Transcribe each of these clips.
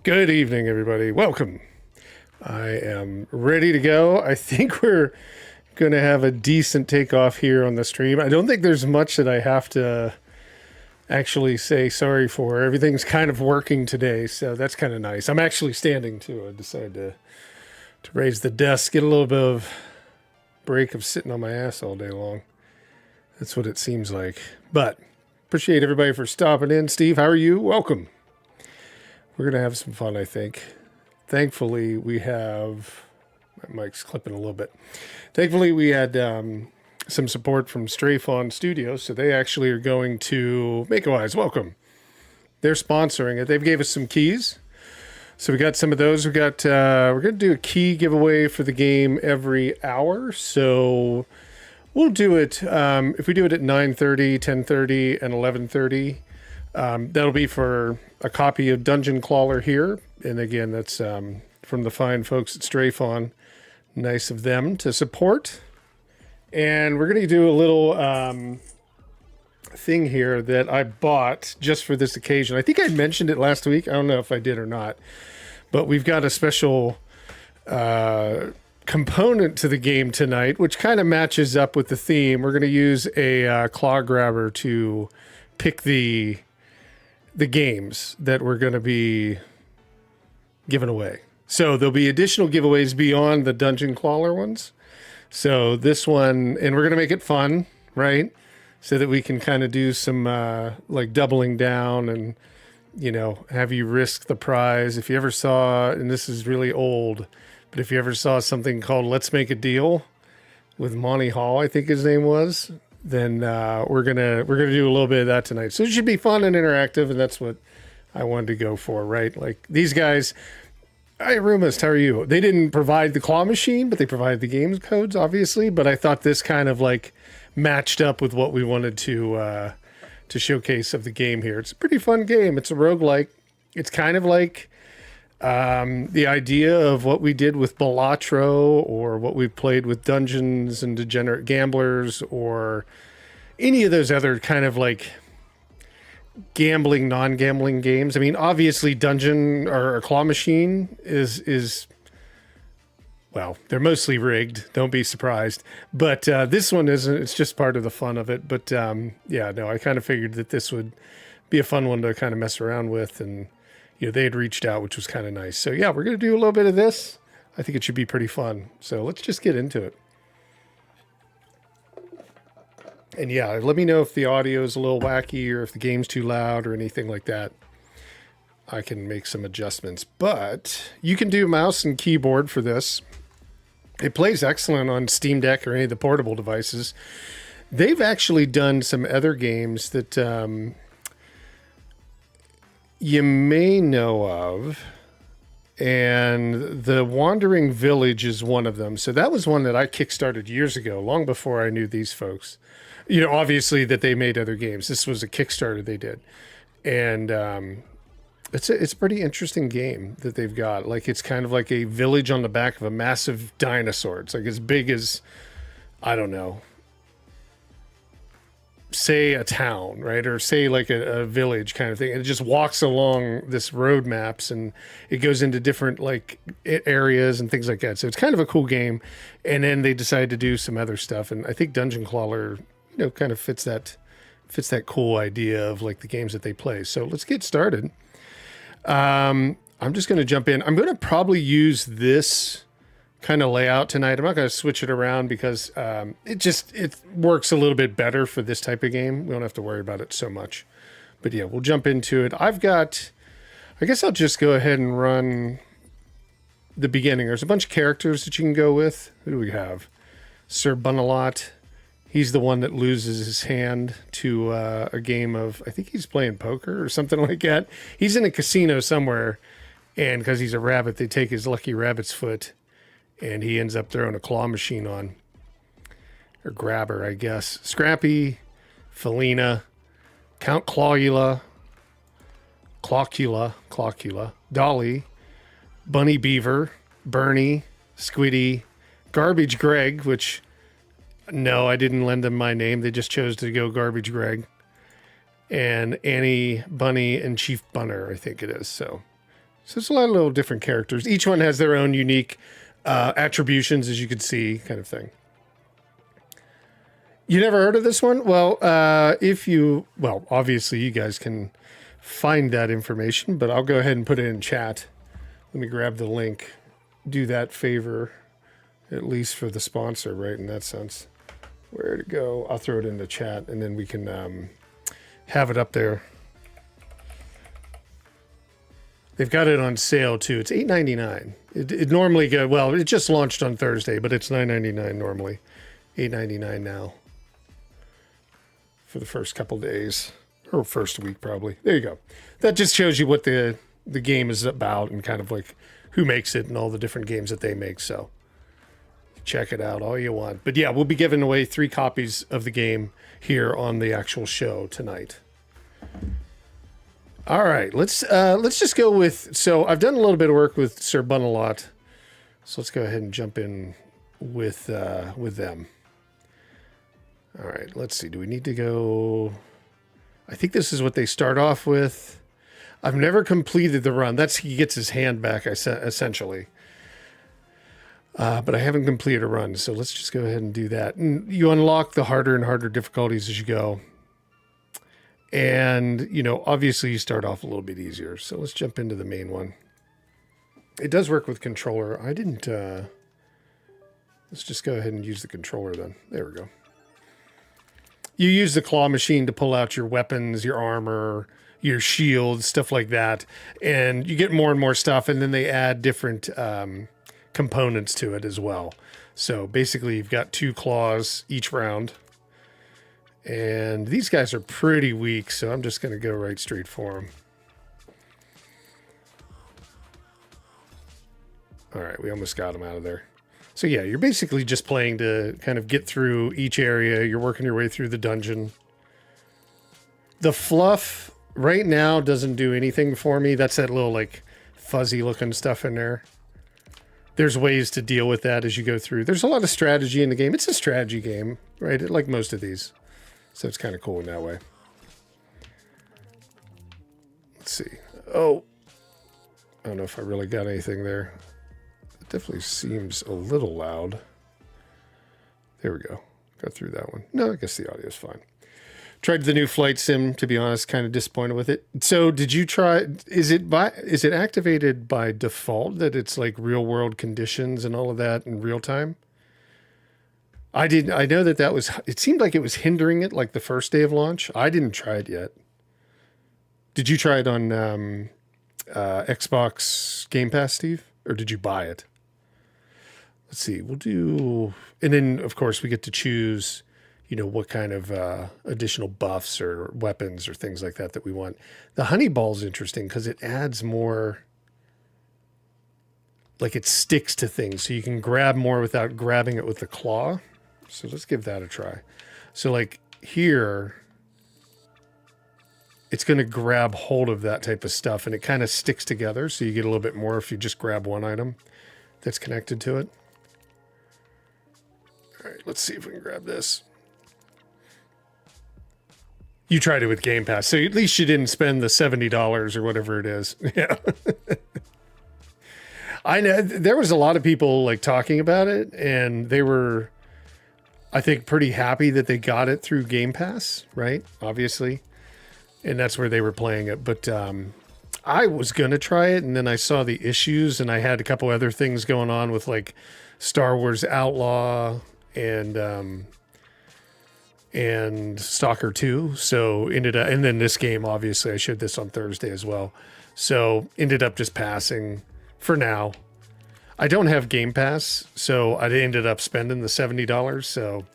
Good evening, everybody. Welcome. I am ready to go. I think we're going to have a decent takeoff here on the stream. I don't think there's much that I have to actually say sorry for. Everything's kind of working today, so that's kind of nice. I'm actually standing, too. I decided to raise the desk, get a little bit of break of sitting on my ass all day long. That's what it seems like. But appreciate everybody for stopping in. Steve, how are you? Welcome. We're going to have some fun, I think. Thankfully, we have... My mic's clipping a little bit. Thankfully, we had some support from Stray Fawn Studios, so they actually are going to... MakeWise, welcome. They're sponsoring it. They've gave us some keys. So we got some of those. We're going to do a key giveaway for the game every hour. So we'll do it... if we do it at 9:30, 10:30, and 11:30... that'll be for a copy of Dungeon Clawler here. And again, that's from the fine folks at Stray Fawn. Nice of them to support. And we're going to do a little thing here that I bought just for this occasion. I think I mentioned it last week. I don't know if I did or not. But we've got a special component to the game tonight, which kind of matches up with the theme. We're going to use a claw grabber to pick the games that we're going to be giving away. So there'll be additional giveaways beyond the Dungeon Clawler ones. So this one, and we're going to make it fun, right? So that we can kind of do some like doubling down and, you know, have you risk the prize. If you ever saw, and this is really old, but if you ever saw something called Let's Make a Deal with Monty Hall, I think his name was, then we're gonna do a little bit of that tonight. So it should be fun and interactive, and that's what I wanted to go for, right? Like these guys, hi Rumist, how are you? They didn't provide the claw machine, but they provided the games codes, obviously. But I thought this kind of like matched up with what we wanted to showcase of the game here. It's a pretty fun game. It's a roguelike. It's kind of like the idea of what we did with Balatro, or what we played with Dungeons and Degenerate Gamblers, or any of those other kind of like gambling, non-gambling games. I mean, obviously Dungeon or Claw Machine is well, they're mostly rigged. Don't be surprised. But this one isn't. It's just part of the fun of it. But yeah, no, I kind of figured that this would be a fun one to kind of mess around with, and you know, they had reached out, which was kind of nice. So yeah, we're going to do a little bit of this. I think it should be pretty fun. So let's just get into it. And yeah, let me know if the audio is a little wacky or if the game's too loud or anything like that. I can make some adjustments. But you can do mouse and keyboard for this. It plays excellent on Steam Deck or any of the portable devices. They've actually done some other games that... you may know of, and The Wandering Village is one of them. So that was one that I kickstarted years ago, long before I knew these folks. You know, obviously that they made other games. This was a Kickstarter they did. And it's a pretty interesting game that they've got. Like, it's kind of like a village on the back of a massive dinosaur. It's like as big as, I don't know, say a town, right? Or say like a village kind of thing. And it just walks along this road maps, and it goes into different like areas and things like that. So it's kind of a cool game. And then they decided to do some other stuff. And I think Dungeon Clawler, you know, kind of fits that cool idea of like the games that they play. So let's get started. I'm just going to jump in. I'm going to probably use this kind of layout tonight. I'm not going to switch it around because it works a little bit better for this type of game. We don't have to worry about it so much. But yeah, we'll jump into it. I guess I'll just go ahead and run the beginning. There's a bunch of characters that you can go with. Who do we have? Sir Bunalot. He's the one that loses his hand to a game of, I think he's playing poker or something like that. He's in a casino somewhere, and because he's a rabbit, they take his lucky rabbit's foot, and he ends up throwing a claw machine on. Or grabber, I guess. Scrappy, Felina, Count Clawula, Dolly, Bunny Beaver, Bernie, Squiddy, Garbage Greg, which, no, I didn't lend them my name. They just chose to go Garbage Greg. And Annie, Bunny, and Chief Bunner, I think it is. So So it's a lot of little different characters. Each one has their own unique attributions, as you can see, kind of thing. You never heard of this one? Well, obviously you guys can find that information, but I'll go ahead and put it in chat. Let me grab the link. Do that favor, at least for the sponsor, right? In that sense. Where to go? I'll throw it in the chat, and then we can have it up there. They've got it on sale too. It's $8.99. It normally it just launched on Thursday, but it's $9.99 normally. $8.99 now. For the first couple days, or first week probably. There you go. That just shows you what the game is about and kind of like who makes it and all the different games that they make. So check it out all you want. But yeah, we'll be giving away 3 copies of the game here on the actual show tonight. All right, let's just go with. So I've done a little bit of work with Sir Bunalot, so let's go ahead and jump in with them. All right, let's see. Do we need to go? I think this is what they start off with. I've never completed the run. He gets his hand back, essentially. But I haven't completed a run, so let's just go ahead and do that. And you unlock the harder and harder difficulties as you go. And, obviously you start off a little bit easier. So let's jump into the main one. It does work with controller. I didn't... let's just go ahead and use the controller then. There we go. You use the claw machine to pull out your weapons, your armor, your shields, stuff like that. And you get more and more stuff, and then they add different components to it as well. So basically you've got 2 claws each round. And these guys are pretty weak, so I'm just going to go right straight for them. All right, we almost got them out of there. So yeah, you're basically just playing to kind of get through each area. You're working your way through the dungeon. The fluff right now doesn't do anything for me. That's that little like fuzzy looking stuff in there. There's ways to deal with that as you go through. There's a lot of strategy in the game. It's a strategy game, right? Like most of these. So it's kind of cool in that way. Let's see. Oh, I don't know if I really got anything there. Definitely seems a little loud. There we go. Got through that one. No, I guess the audio is fine. Tried the new flight sim, to be honest, kind of disappointed with it. So did you try, is it activated by default that it's like real world conditions and all of that in real time? I know that was, it seemed like it was hindering it like the first day of launch. I didn't try it yet. Did you try it on Xbox Game Pass, Steve? Or did you buy it? Let's see, we'll do, and then of course we get to choose, what kind of additional buffs or weapons or things like that we want. The honey ball is interesting because it adds more, like it sticks to things. So you can grab more without grabbing it with the claw. So let's give that a try. So like here, it's going to grab hold of that type of stuff and it kind of sticks together. So you get a little bit more if you just grab one item that's connected to it. All right, let's see if we can grab this. You tried it with Game Pass, so at least you didn't spend the $70 or whatever it is. Yeah. I know there was a lot of people like talking about it and they were, I think, pretty happy that they got it through Game Pass, right? Obviously. And that's where they were playing it. But I was going to try it, and then I saw the issues, and I had a couple other things going on with, like, Star Wars Outlaw and Stalker 2. So ended up, and then this game, obviously, I showed this on Thursday as well. So ended up just passing for now. I don't have Game Pass, so I ended up spending the $70. So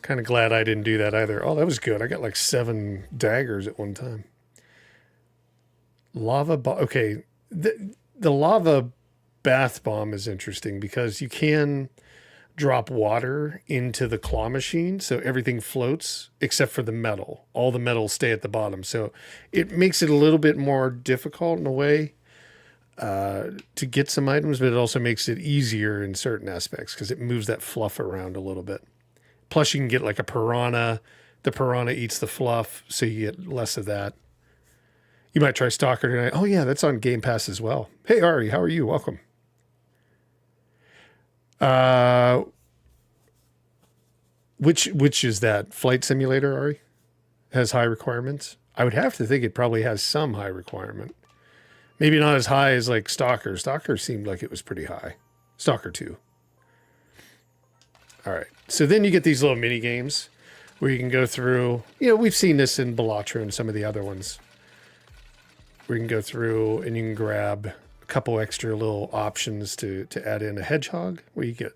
kind of glad I didn't do that either. Oh, that was good. I got like 7 daggers at one time. Lava bomb. Okay. The lava bath bomb is interesting because you can drop water into the claw machine. So everything floats except for the metal. All the metals stay at the bottom. So it makes it a little bit more difficult in a way to get some items, but it also makes it easier in certain aspects because it moves that fluff around a little bit. Plus you can get like a piranha. The piranha eats the fluff, so you get less of that. You might try Stalker tonight. Oh yeah, that's on Game Pass as well. Hey Ari, how are you? Welcome. Which is that? Flight Simulator, Ari? Has high requirements? I would have to think it probably has some high requirement. Maybe not as high as like Stalker. Stalker seemed like it was pretty high. Stalker 2. All right. So then you get these little mini games where you can go through, we've seen this in Balatro and some of the other ones, where you can go through and you can grab a couple extra little options to add in a hedgehog, where you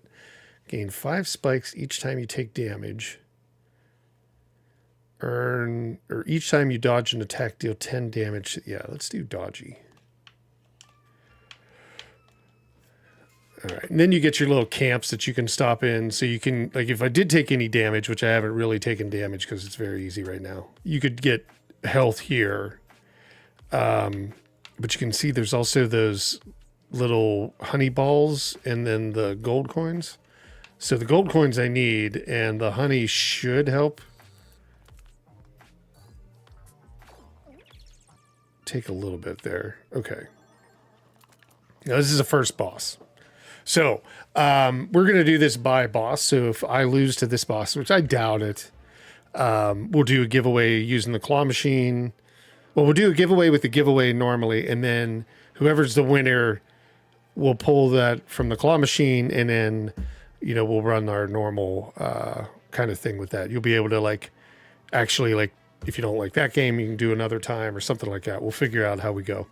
gain 5 spikes each time you take damage. Each time you dodge an attack, deal 10 damage. Yeah, let's do dodgy. All right, and then you get your little camps that you can stop in. So you can, like, if I did take any damage, which I haven't really taken damage because it's very easy right now, you could get health here. But you can see there's also those little honey balls and then the gold coins. So the gold coins I need, and the honey should help take a little bit there. Okay. Now this is a first boss. So we're going to do this by boss. So if I lose to this boss, which I doubt it, we'll do a giveaway using the claw machine. Well, we'll do a giveaway with the giveaway normally, and then whoever's the winner will pull that from the claw machine, and then, we'll run our normal kind of thing with that. You'll be able to actually if you don't like that game, you can do another time or something like that. We'll figure out how we go.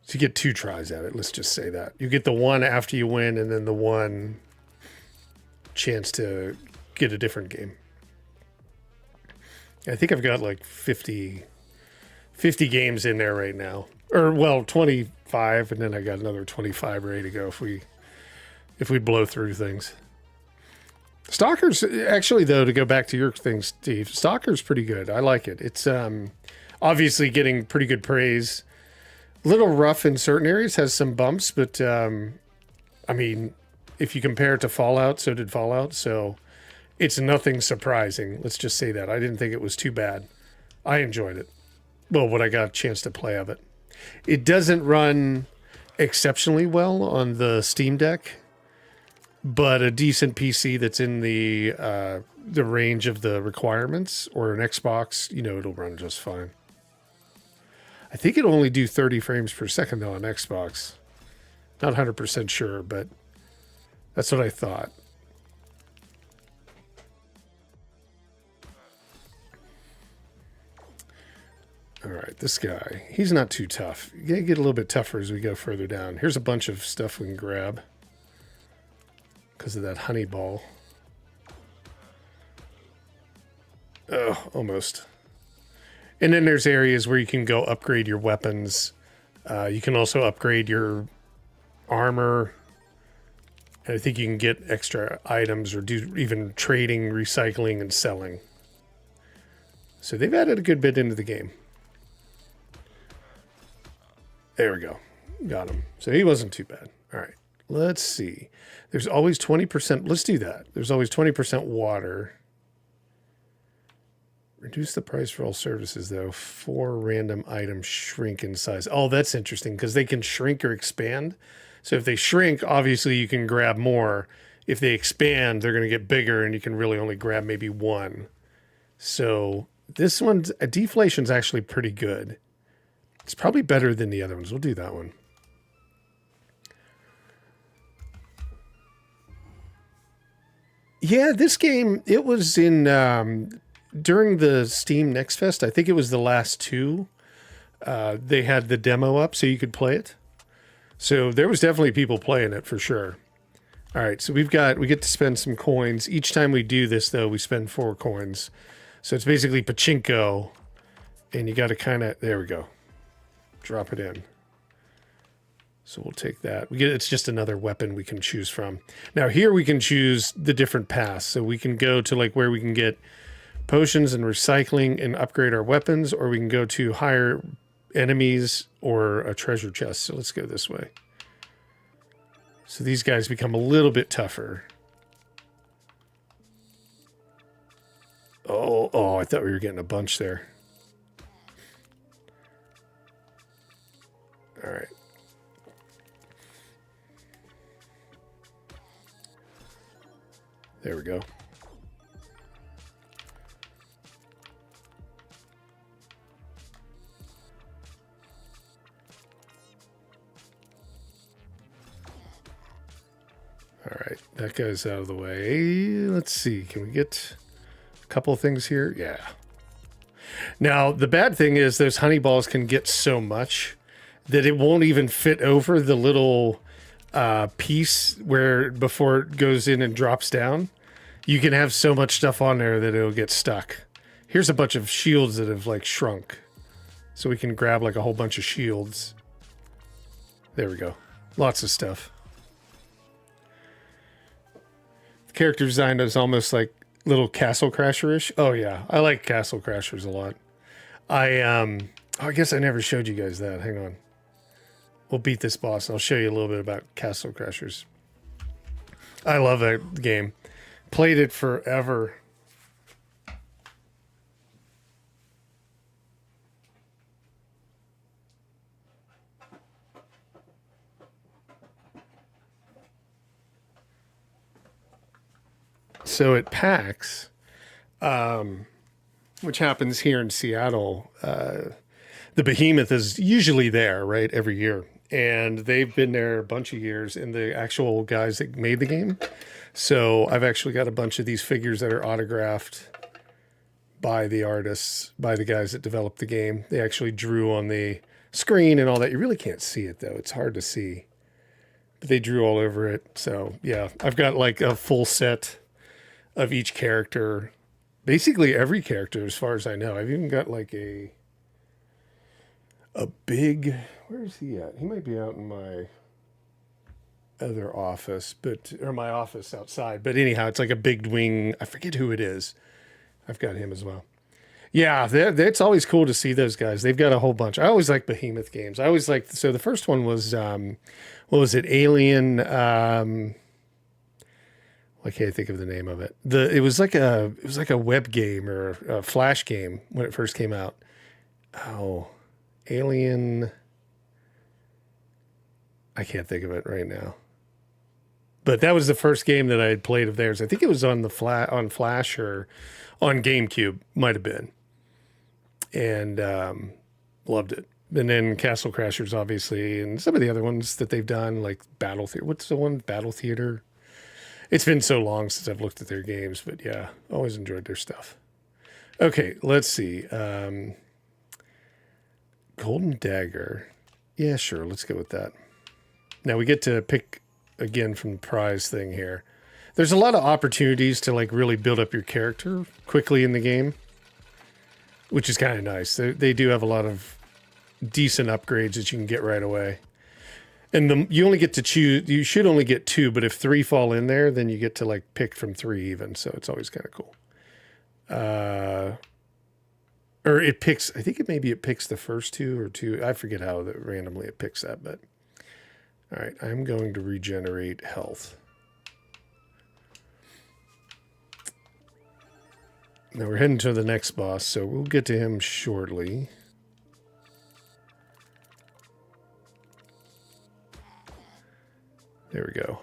So you get 2 tries at it. Let's just say that. You get the one after you win, and then the one chance to get a different game. I think I've got like 50 games in there right now. Or, well, 25, and then I got another 25 ready to go if we blow through things. Stalker's, actually, though, to go back to your thing, Steve, Stalker's pretty good. I like it. It's obviously getting pretty good praise. Little rough in certain areas, has some bumps, but I mean, if you compare it to Fallout, so did Fallout, so it's nothing surprising. Let's just say that. I didn't think it was too bad. I enjoyed it. Well, what I got a chance to play of it. It doesn't run exceptionally well on the Steam Deck, but a decent PC that's in the range of the requirements, or an Xbox, it'll run just fine. I think it'll only do 30 frames per second, though, on Xbox. Not 100% sure, but that's what I thought. All right, this guy, he's not too tough. You gotta get a little bit tougher as we go further down. Here's a bunch of stuff we can grab because of that honey ball. Oh, almost. And then there's areas where you can go upgrade your weapons. You can also upgrade your armor. And I think you can get extra items or do even trading, recycling, and selling. So they've added a good bit into the game. There we go. Got him. So he wasn't too bad. All right. Let's see. There's always 20%. Let's do that. There's always 20% water. Reduce the price for all services, though. 4 random items shrink in size. Oh, that's interesting, because they can shrink or expand. So if they shrink, obviously you can grab more. If they expand, they're going to get bigger, and you can really only grab maybe 1. So this one's, deflation's actually pretty good. It's probably better than the other ones. We'll do that one. Yeah, this game, it was in... during the Steam Next Fest, I think it was the last 2, they had the demo up so you could play it. So there was definitely people playing it for sure. All right, so we get to spend some coins. Each time we do this, though, we spend 4 coins. So it's basically pachinko, and you got to kind of, there we go, drop it in. So we'll take that. It's just another weapon we can choose from. Now here we can choose the different paths. So we can go to where we can get potions and recycling and upgrade our weapons, or we can go to higher enemies or a treasure chest. So let's go this way. So these guys become a little bit tougher. Oh, I thought we were getting a bunch there. All right. There we go. All right, that goes out of the way. Let's see, can we get a couple of things here? Yeah. Now, the bad thing is those honey balls can get so much that it won't even fit over the little piece where before it goes in and drops down. You can have so much stuff on there that it'll get stuck. Here's a bunch of shields that have like shrunk. So we can grab like a whole bunch of shields. There we go. Lots of stuff. The character design is almost like little Castle Crasher-ish. Oh yeah, I like Castle Crashers a lot. I guess I never showed you guys that. Hang on. We'll beat this boss. I'll show you a little bit about Castle Crashers. I love that game. Played it forever. So at PAX, which happens here in Seattle, the Behemoth is usually there, right, every year. And they've been there a bunch of years, and the actual guys that made the game. So I've actually got a bunch of these figures that are autographed by the artists, by the guys that developed the game. They actually drew on the screen and all that. You really can't see it, though. It's hard to see. But they drew all over it. So, yeah, I've got like a full set of each character. Basically every character, as far as I know. I've even got like a big... Where is he at? He might be out in my other office, or my office outside. But anyhow, it's like a big wing. I forget who it is. I've got him as well. Yeah, it's always cool to see those guys. They've got a whole bunch. I always like Behemoth games. I always like. So the first one was what was it? Alien. I can't think of the name of it. It was like a web game or a flash game when it first came out. Oh, Alien. I can't think of it right now. But that was the first game that I had played of theirs. I think it was on on Flash or on GameCube, might have been. And loved it. And then Castle Crashers, obviously, and some of the other ones that they've done, like Battle Theater. What's the one? Battle Theater. It's been so long since I've looked at their games, but yeah, always enjoyed their stuff. Okay, let's see. Golden Dagger. Yeah, sure. Let's go with that. Now we get to pick again from the prize thing here. There's a lot of opportunities to like really build up your character quickly in the game, which is kind of nice. They do have a lot of decent upgrades that you can get right away. And you only get to choose, you should only get 2, but if 3 fall in there, then you get to like pick from 3 even. So it's always kind of cool. Or it picks, I think it picks the first 2 or 2. I forget how randomly it picks that, but all right, I'm going to regenerate health. Now we're heading to the next boss, so we'll get to him shortly. There we go.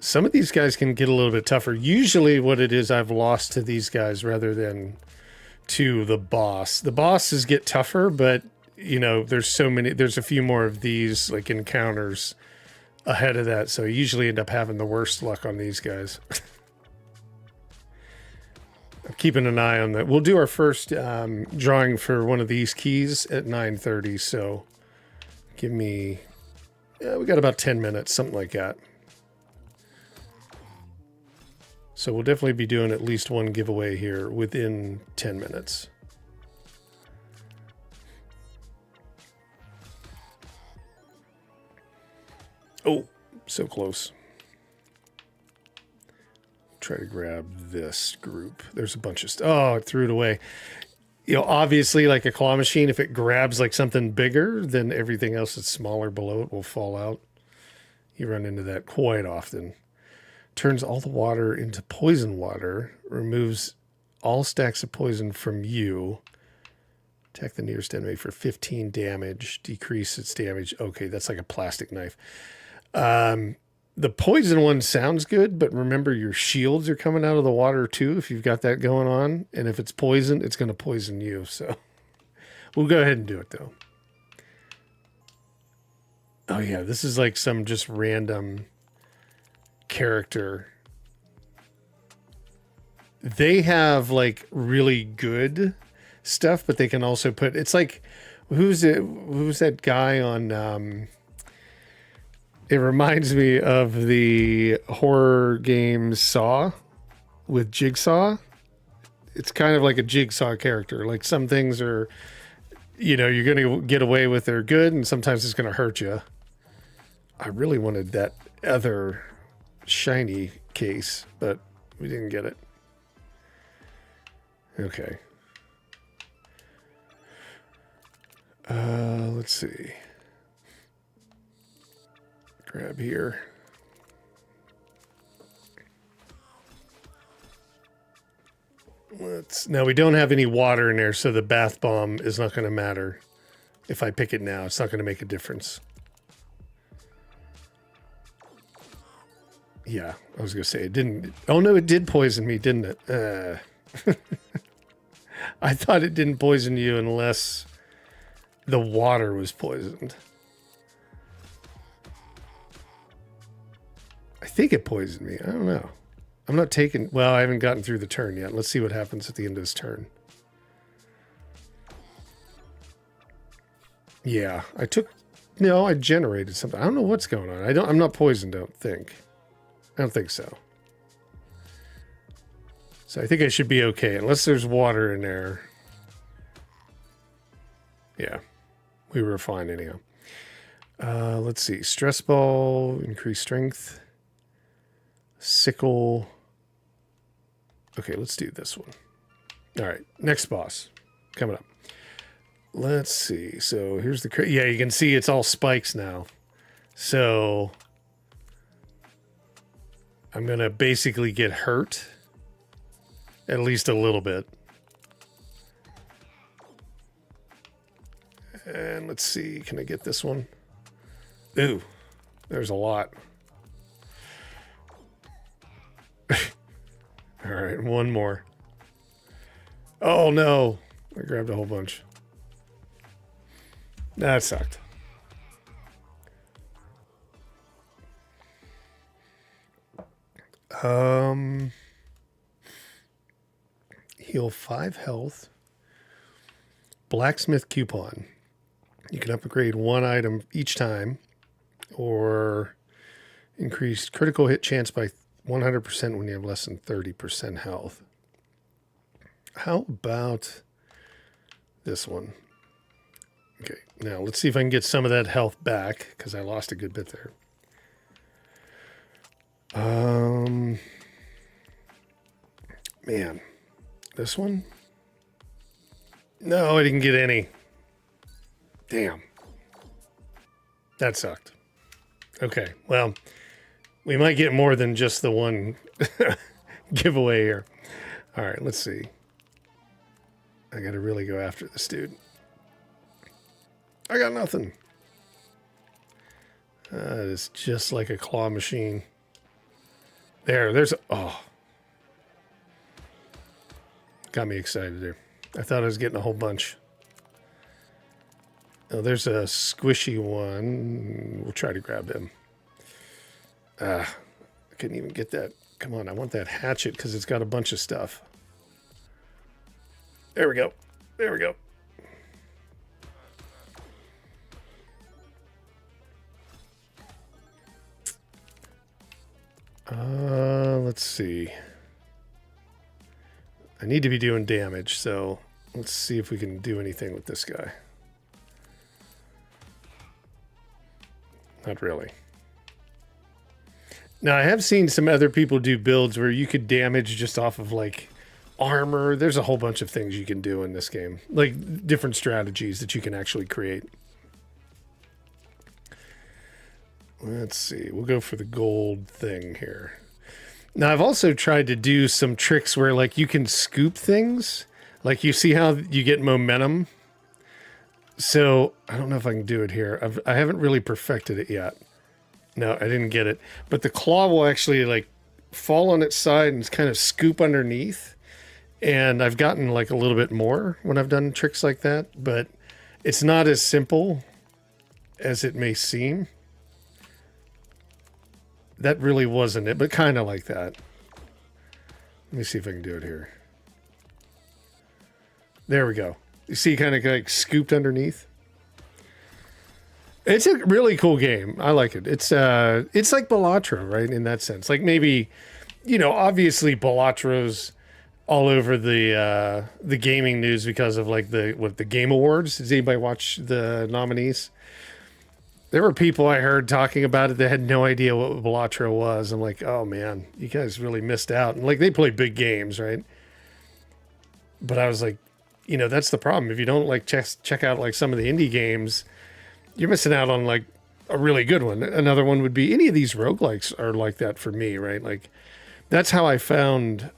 Some of these guys can get a little bit tougher. Usually what it is, I've lost to these guys rather than to the boss. The bosses get tougher, but you know, there's a few more of these like encounters ahead of that. So I usually end up having the worst luck on these guys. I'm keeping an eye on that. We'll do our first drawing for one of these keys at 9:30. So give me, we got about 10 minutes, something like that. So we'll definitely be doing at least one giveaway here within 10 minutes. Oh, so close. Try to grab this group. There's a bunch of stuff. Oh, it threw it away. You know, obviously, like a claw machine, if it grabs like something bigger, then everything else that's smaller below it will fall out. You run into that quite often. Turns all the water into poison water. Removes all stacks of poison from you. Attack the nearest enemy for 15 damage. Decrease its damage. Okay, that's like a plastic knife. The poison one sounds good, but remember your shields are coming out of the water too if you've got that going on. And if it's poison, it's going to poison you. So we'll go ahead and do it though. Oh yeah, this is like some just random character. They have like really good stuff, but they can also put, it's like, who's that guy on, it reminds me of the horror game Saw with Jigsaw. It's kind of like a Jigsaw character. Like some things are, you know, you're going to get away with, they're good, and sometimes it's going to hurt you. I really wanted that other shiny case, but we didn't get it. Okay. Let's see. Grab here. Now we don't have any water in there, so the bath bomb is not going to matter. If I pick it now, it's not going to make a difference. Yeah, I was going to say it didn't. Oh no, it did poison me, didn't it? I thought it didn't poison you unless the water was poisoned. I think it poisoned me. I don't know. I'm not taking... Well, I haven't gotten through the turn yet. Let's see what happens at the end of this turn. Yeah, I took... No, I generated something. I don't know what's going on. I'm not poisoned, I don't think. I don't think so. So I think I should be okay, unless there's water in there. Yeah, we were fine anyhow. Let's see. Stress ball, increase strength. Sickle. Okay, let's do this one. All right, next boss coming up. Let's see. So here's the... Yeah, you can see it's all spikes now. So I'm going to basically get hurt. At least a little bit. And let's see. Can I get this one? Ooh, there's a lot. All right, one more. Oh, no. I grabbed a whole bunch. That sucked. Heal 5 health. Blacksmith coupon. You can upgrade one item each time, or increase critical hit chance by 100% when you have less than 30% health. How about this one? Okay, now let's see if I can get some of that health back, because I lost a good bit there. Man, this one? No, I didn't get any. Damn. That sucked. Okay, well, we might get more than just the one giveaway here. All right, let's see. I got to really go after this dude. I got nothing. It's just like a claw machine. There's... Oh. Got me excited there. I thought I was getting a whole bunch. Oh, there's a squishy one. We'll try to grab him. I couldn't even get that. Come on, I want that hatchet because it's got a bunch of stuff. There we go. There we go. Let's see. I need to be doing damage, so let's see if we can do anything with this guy. Not really. Now, I have seen some other people do builds where you could damage just off of, like, armor. There's a whole bunch of things you can do in this game. Like, different strategies that you can actually create. Let's see. We'll go for the gold thing here. Now, I've also tried to do some tricks where like you can scoop things. Like you see how you get momentum. So I don't know if I can do it here. I haven't really perfected it yet. No, I didn't get it. But the claw will actually like fall on its side and kind of scoop underneath. And I've gotten like a little bit more when I've done tricks like that, but it's not as simple as it may seem. That really wasn't it, but kind of like that. Let me see if I can do it here. There we go. You see kind of like scooped underneath. It's a really cool game. I like it. It's like Balatro, right? In that sense. Like maybe, obviously Balatro's all over the gaming news because of like the Game Awards. Does anybody watch the nominees? There were people I heard talking about it that had no idea what Balatro was. I'm like, oh man, you guys really missed out. And like they play big games, right? But I was like, that's the problem. If you don't like check out like some of the indie games, you're missing out on like a really good one. Another one would be any of these roguelikes are like that for me, right? Like that's how I found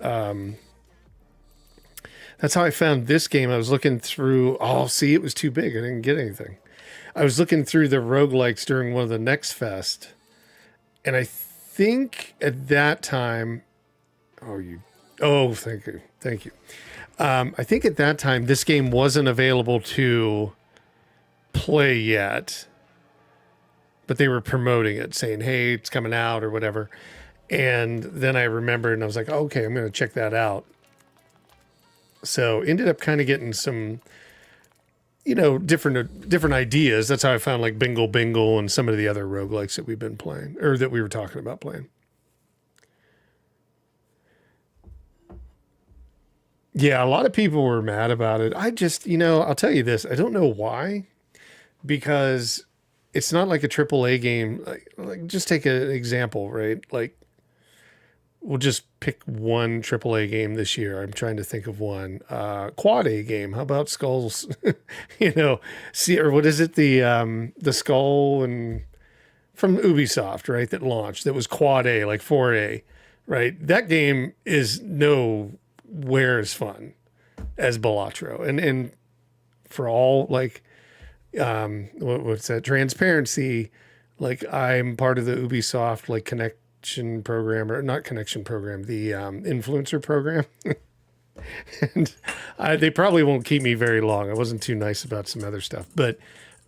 this game. I was looking through, it was too big. I didn't get anything. I was looking through the roguelikes during one of the Next Fest, and I think at that time, thank you. I think at that time, this game wasn't available to play yet, but they were promoting it, saying, hey, it's coming out or whatever. And then I remembered and I was like, okay, I'm going to check that out. So ended up kind of getting some, different ideas. That's how I found like Bingle Bingle and some of the other roguelikes that we've been playing or that we were talking about playing. Yeah, a lot of people were mad about it. I just, I'll tell you this. I don't know why, because it's not like a AAA game. Like just take an example, right? Like we'll just pick one AAA game this year. I'm trying to think of one. Quad A game. How about Skulls? Or what is it? The Skull and from Ubisoft, right? That launched. That was Quad A, like 4A, right? That game is nowhere as fun as Balatro. And for all like what's that? Transparency. Like I'm part of the Ubisoft like connection program, or not connection program, the influencer program. And they probably won't keep me very long. I wasn't too nice about some other stuff, but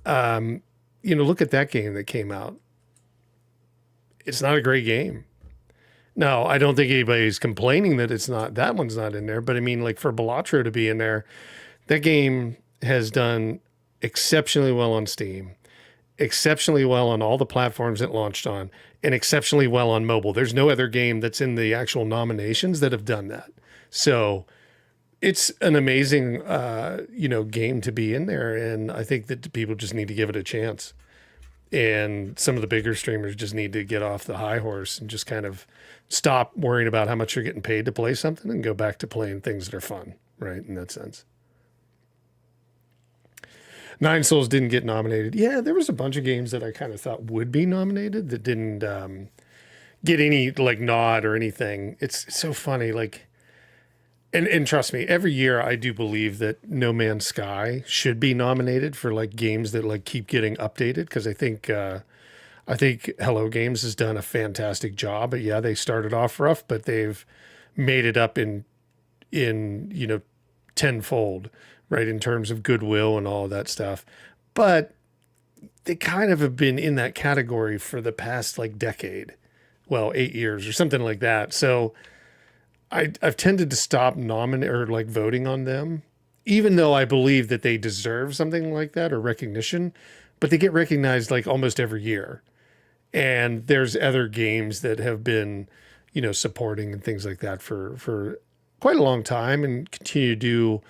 look at that game that came out. It's not a great game. No, I don't think anybody's complaining that that one's not in there, but I mean, like for Balatro to be in there, that game has done exceptionally well on Steam, exceptionally well on all the platforms it launched on, and exceptionally well on mobile. There's no other game that's in the actual nominations that have done that. So it's an amazing, game to be in there. And I think that people just need to give it a chance. And some of the bigger streamers just need to get off the high horse and just kind of stop worrying about how much you're getting paid to play something and go back to playing things that are fun, right? In that sense. Nine Souls didn't get nominated. Yeah, there was a bunch of games that I kind of thought would be nominated that didn't get any like nod or anything. It's so funny. Like, and trust me, every year I do believe that No Man's Sky should be nominated for like games that like keep getting updated. Cause I think Hello Games has done a fantastic job, but yeah, they started off rough, but they've made it up in tenfold, right? In terms of goodwill and all of that stuff. But they kind of have been in that category for the past like decade. Well, 8 years or something like that. So I've tended to stop nominating or like voting on them, even though I believe that they deserve something like that or recognition, but they get recognized like almost every year. And there's other games that have been, supporting and things like that for quite a long time and continue to do,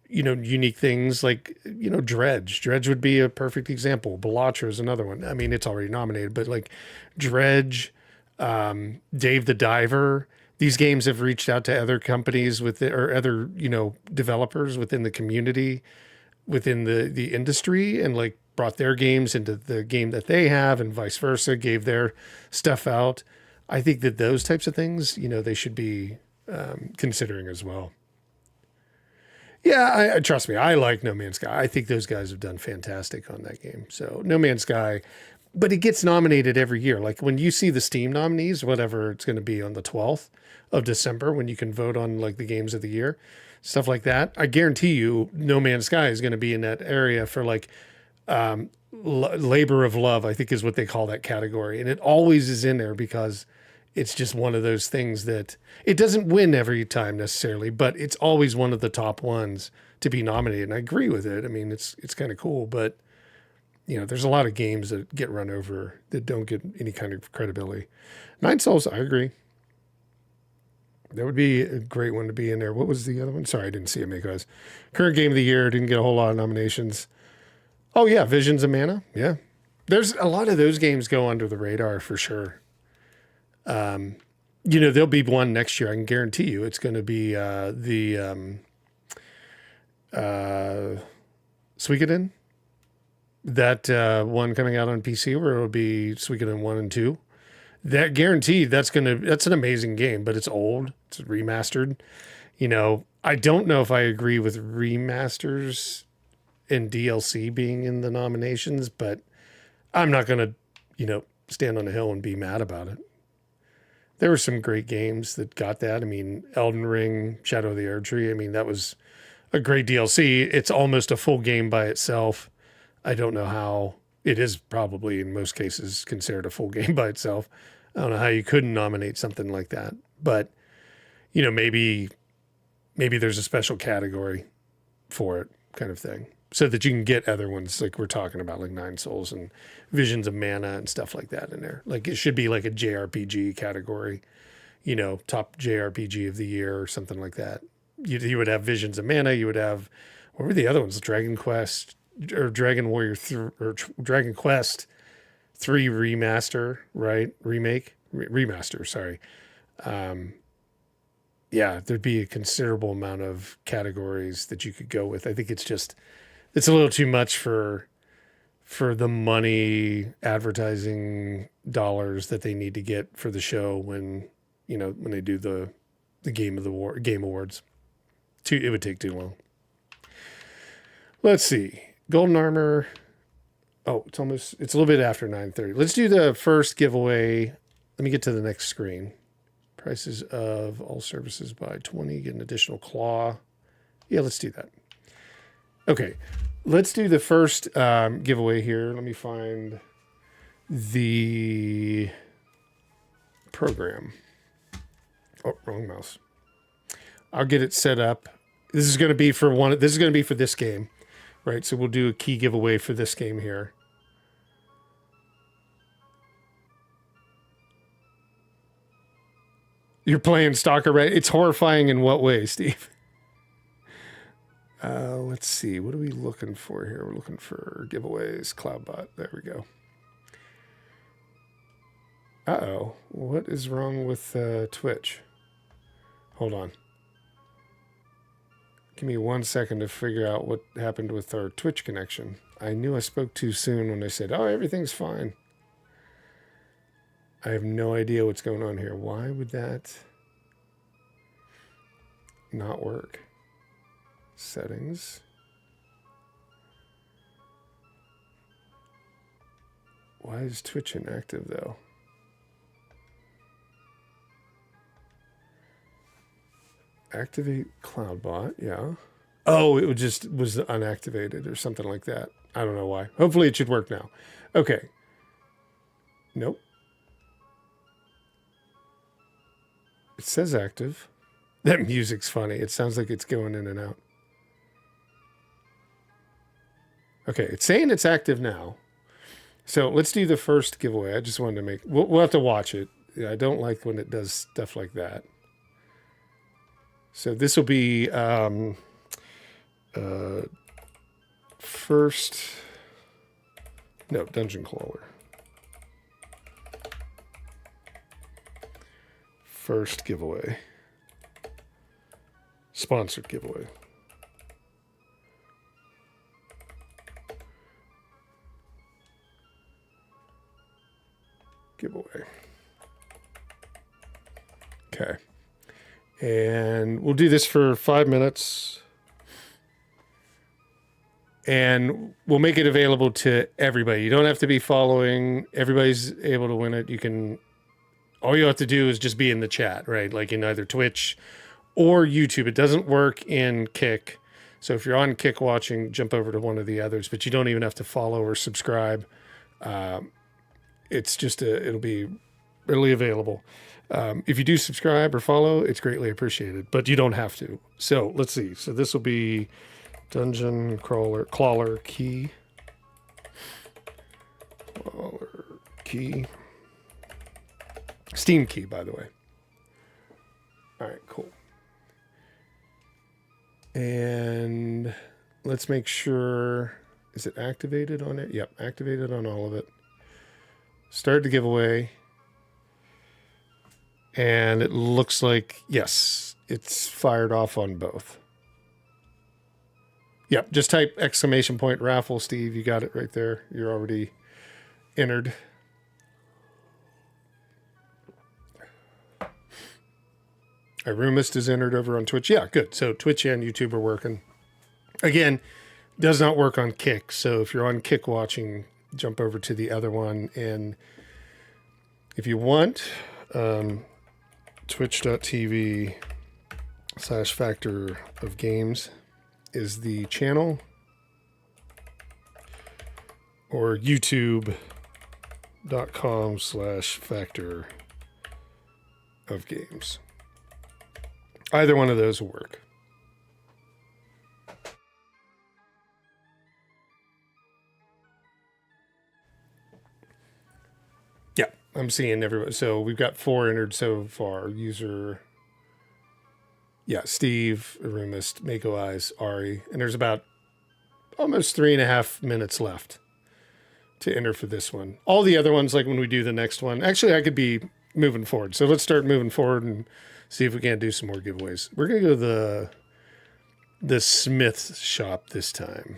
unique things like, Dredge. Dredge would be a perfect example. Balatro is another one. I mean, it's already nominated, but like Dredge, Dave the Diver, these games have reached out to other companies or other, developers within the community, within the industry, and like brought their games into the game that they have and vice versa, gave their stuff out. I think that those types of things, they should be considering as well. Yeah, I trust me. I like No Man's Sky. I think those guys have done fantastic on that game. So No Man's Sky, but it gets nominated every year. Like when you see the Steam nominees, whatever it's going to be on the 12th of December, when you can vote on like the games of the year, stuff like that. I guarantee you, No Man's Sky is going to be in that area for like labor of love, I think is what they call that category. And it always is in there because it's just one of those things that it doesn't win every time necessarily, but it's always one of the top ones to be nominated. And I agree with it. I mean, it's kind of cool, but there's a lot of games that get run over that don't get any kind of credibility. Nine Souls, I agree. That would be a great one to be in there. What was the other one? Sorry, I didn't see it make us. Current game of the year, didn't get a whole lot of nominations. Oh yeah, Visions of Mana. Yeah. There's a lot of those games go under the radar for sure. There'll be one next year. I can guarantee you it's going to be the Suikoden. That one coming out on PC where it'll be Suikoden 1 and 2. That guaranteed that's an amazing game, but it's old. It's remastered. I don't know if I agree with remasters and DLC being in the nominations, but I'm not going to, stand on a hill and be mad about it. There were some great games that got that. I mean, Elden Ring, Shadow of the Erdtree. I mean, that was a great DLC. It's almost a full game by itself. I don't know how it is probably in most cases considered a full game by itself. I don't know how you couldn't nominate something like that, but maybe there's a special category for it kind of thing so that you can get other ones like we're talking about, like Nine Souls and Visions of Mana and stuff like that in there. Like it should be like a JRPG category, top JRPG of the year or something like that. You would have Visions of Mana. You would have, what were the other ones? Dragon Quest or Dragon Warrior or Dragon Quest 3 remaster, right? Remaster, sorry. Yeah, there'd be a considerable amount of categories that you could go with. I think it's a little too much for the money advertising dollars that they need to get for the show when they do the game awards. It would take too long. Let's see. Golden Armor. Oh, it's a little bit after 9:30. Let's do the first giveaway. Let me get to the next screen. Prices of all services by 20, get an additional claw. Yeah, let's do that. Okay, let's do the first giveaway here. Let me find the program. Oh, wrong mouse. I'll get it set up. This is going to be for this game, right? So we'll do a key giveaway for this game here. You're playing Stalker, right? It's horrifying in what way, Steve? Let's see. What are we looking for here? We're looking for giveaways. Cloudbot. There we go. Uh-oh. What is wrong with Twitch? Hold on. Give me 1 second to figure out what happened with our Twitch connection. I knew I spoke too soon when I said, oh, everything's fine. I have no idea what's going on here. Why would that not work? Settings. Why is Twitch inactive though? Activate CloudBot, yeah. Oh, it was unactivated or something like that. I don't know why. Hopefully it should work now. Okay. Nope. It says active. That music's funny. It sounds like it's going in and out. Okay, it's saying it's active now. So let's do the first giveaway. I just wanted to make... We'll have to watch it. I don't like when it does stuff like that. So this will be first... No, Dungeon Clawler. First giveaway. Sponsored giveaway. Giveaway. Okay. And we'll do this for 5 minutes. And we'll make it available to everybody. You don't have to be following. Everybody's able to win it. You can, all you have to do is just be in the chat, right? Like in either Twitch or YouTube. It doesn't work in Kick. So if you're on Kick watching, jump over to one of the others, but you don't even have to follow or subscribe. It's just it'll be readily available. If you do subscribe or follow, it's greatly appreciated, but you don't have to. So let's see. So this will be Dungeon Clawler key. Clawler key. Steam key, by the way. All right, cool. And let's make sure, is it activated on it? Yep, activated on all of it. Start the giveaway. And it looks like, yes, it's fired off on both. Yep, just type ! raffle, Steve. You got it right there. You're already entered. Irumist is entered over on Twitch. Yeah, good. So Twitch and YouTube are working. Again, does not work on Kick. So if you're on Kick watching, jump over to the other one. And if you want, twitch.tv/Factor of Games is the channel, or youtube.com/Factor of Games. Either one of those will work. Yeah, I'm seeing everybody. So we've got 4 entered so far. User, yeah, Steve, Arumist, Mako Eyes, Ari. And there's about almost 3.5 minutes left to enter for this one. All the other ones, like when we do the next one, actually I could be moving forward. So let's start moving forward and see if we can't do some more giveaways. We're going to go to the Smith shop this time.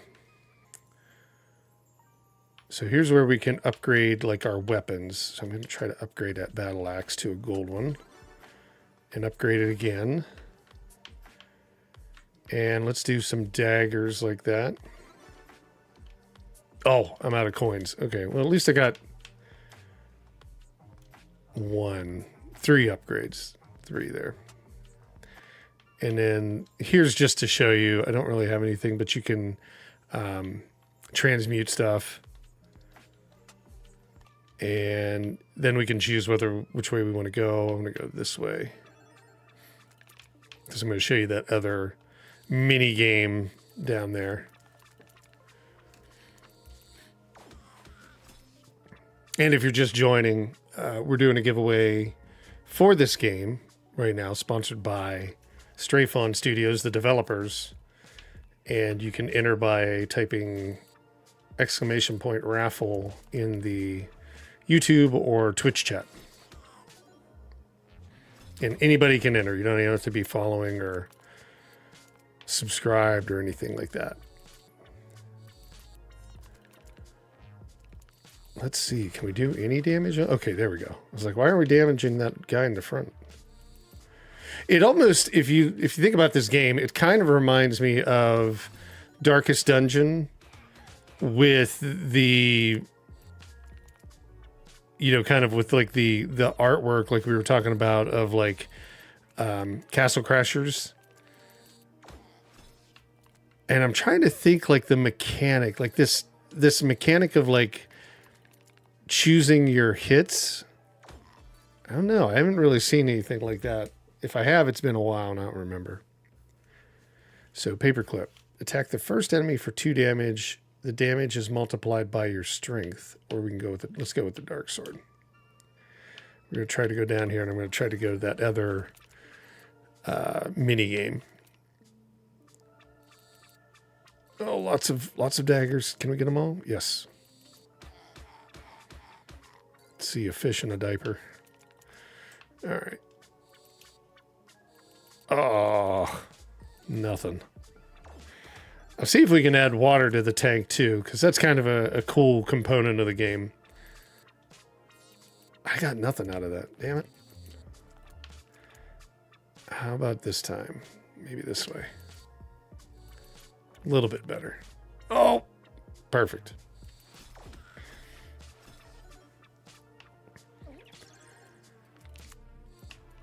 So here's where we can upgrade like our weapons. So I'm going to try to upgrade that battle axe to a gold one and upgrade it again. And let's do some daggers like that. Oh, I'm out of coins. Okay, well, at least I got 3 upgrades. 3 there. And then here's just to show you, I don't really have anything, but you can transmute stuff. And then we can choose which way we want to go. I'm going to go this way, because I'm going to show you that other mini game down there. And if you're just joining, we're doing a giveaway for this game right now, sponsored by Stray Fawn Studios, the developers. And you can enter by typing !raffle in the YouTube or Twitch chat. And anybody can enter. You don't even have to be following or subscribed or anything like that. Let's see. Can we do any damage? Okay, there we go. I was like, why are we damaging that guy in the front? It almost, if you think about this game, it kind of reminds me of Darkest Dungeon with the, kind of with like the artwork, like we were talking about, of like Castle Crashers. And I'm trying to think like the mechanic, like this mechanic of like choosing your hits. I don't know. I haven't really seen anything like that. If I have, it's been a while and I don't remember. So paperclip. Attack the first enemy for 2 damage. The damage is multiplied by your strength. Or we can go with it. Let's go with the dark sword. We're going to try to go down here, and I'm going to try to go to that other mini game. Oh, lots of daggers. Can we get them all? Yes. Let's see a fish in a diaper. All right. Oh, nothing. I'll see if we can add water to the tank too, because that's kind of a cool component of the game. I got nothing out of that. Damn it. How about this time? Maybe this way. A little bit better. Oh, perfect.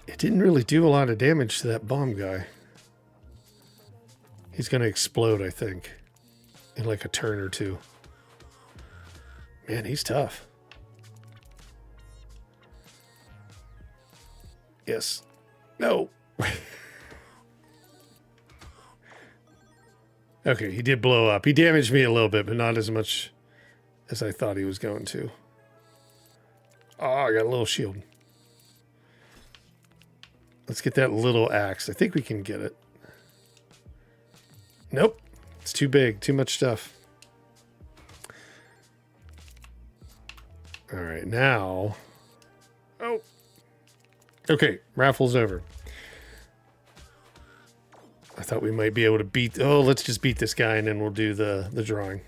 It didn't really do a lot of damage to that bomb guy. He's going to explode, I think, in like a turn or two. Man, he's tough. Yes. No. Okay, he did blow up. He damaged me a little bit, but not as much as I thought he was going to. Oh, I got a little shield. Let's get that little axe. I think we can get it. Nope. It's too big. Too much stuff. All right, now. Oh. Okay, raffle's over. I thought we might be able to beat... Oh, let's just beat this guy and then we'll do the drawing.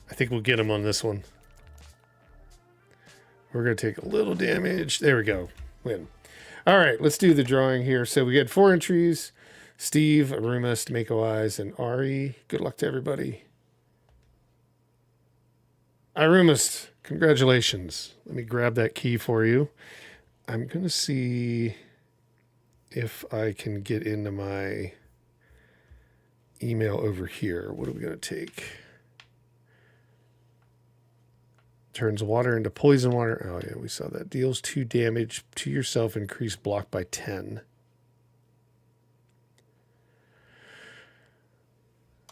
I think we'll get him on this one. We're going to take a little damage. There we go. Win. All right, let's do the drawing here. So we had 4 entries. Steve, Arumist, Mako Eyes, and Ari. Good luck to everybody. Arumist, congratulations. Let me grab that key for you. I'm going to see if I can get into my email over here. What are we going to take? Turns water into poison water. Oh, yeah, we saw that. Deals 2 damage to yourself, increase block by 10.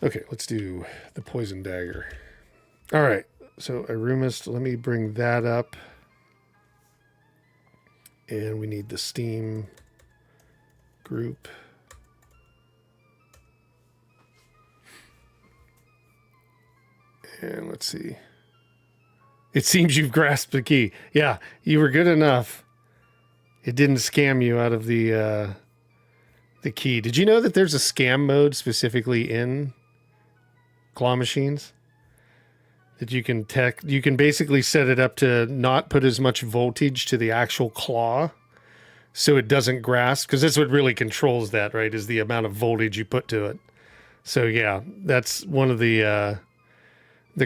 Okay, let's do the poison dagger. All right, so Arumist, let me bring that up. And we need the Steam group. And let's see. It seems you've grasped the key. Yeah, you were good enough. It didn't scam you out of the key. Did you know that there's a scam mode specifically in claw machines? That you can basically set it up to not put as much voltage to the actual claw so it doesn't grasp, because that's what really controls that, right? Is the amount of voltage you put to it. So yeah, that's one of the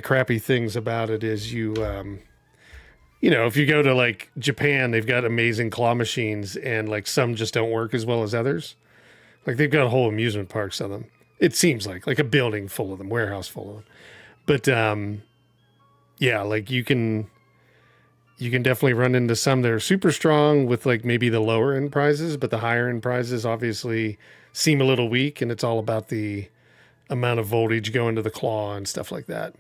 crappy things about it is you know, if you go to like Japan, they've got amazing claw machines and like some just don't work as well as others. Like they've got whole amusement parks of them. It seems like a building full of them, warehouse full of them. But yeah, like you can definitely run into some that are super strong with like maybe the lower end prizes, but the higher end prizes obviously seem a little weak, and it's all about the amount of voltage going to the claw and stuff like that.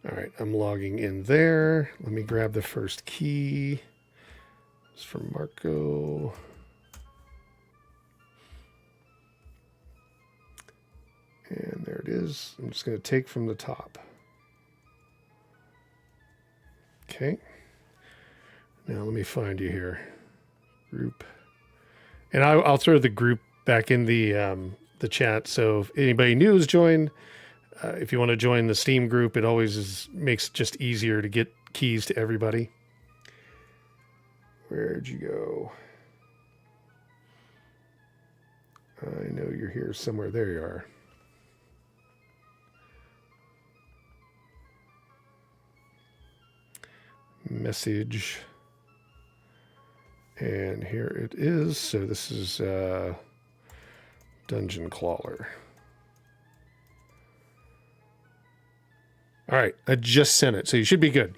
All right, I'm logging in there. Let me grab the first key. It's from Marco. And there it is. I'm just going to take from the top. Okay. Now let me find you here. Group. And I'll throw the group back in the chat. So if anybody new has joined, if you want to join the Steam group, it always makes it just easier to get keys to everybody. Where'd you go? I know you're here somewhere. There you are. Message. And here it is. So this is Dungeon Clawler. All right, I just sent it, so you should be good.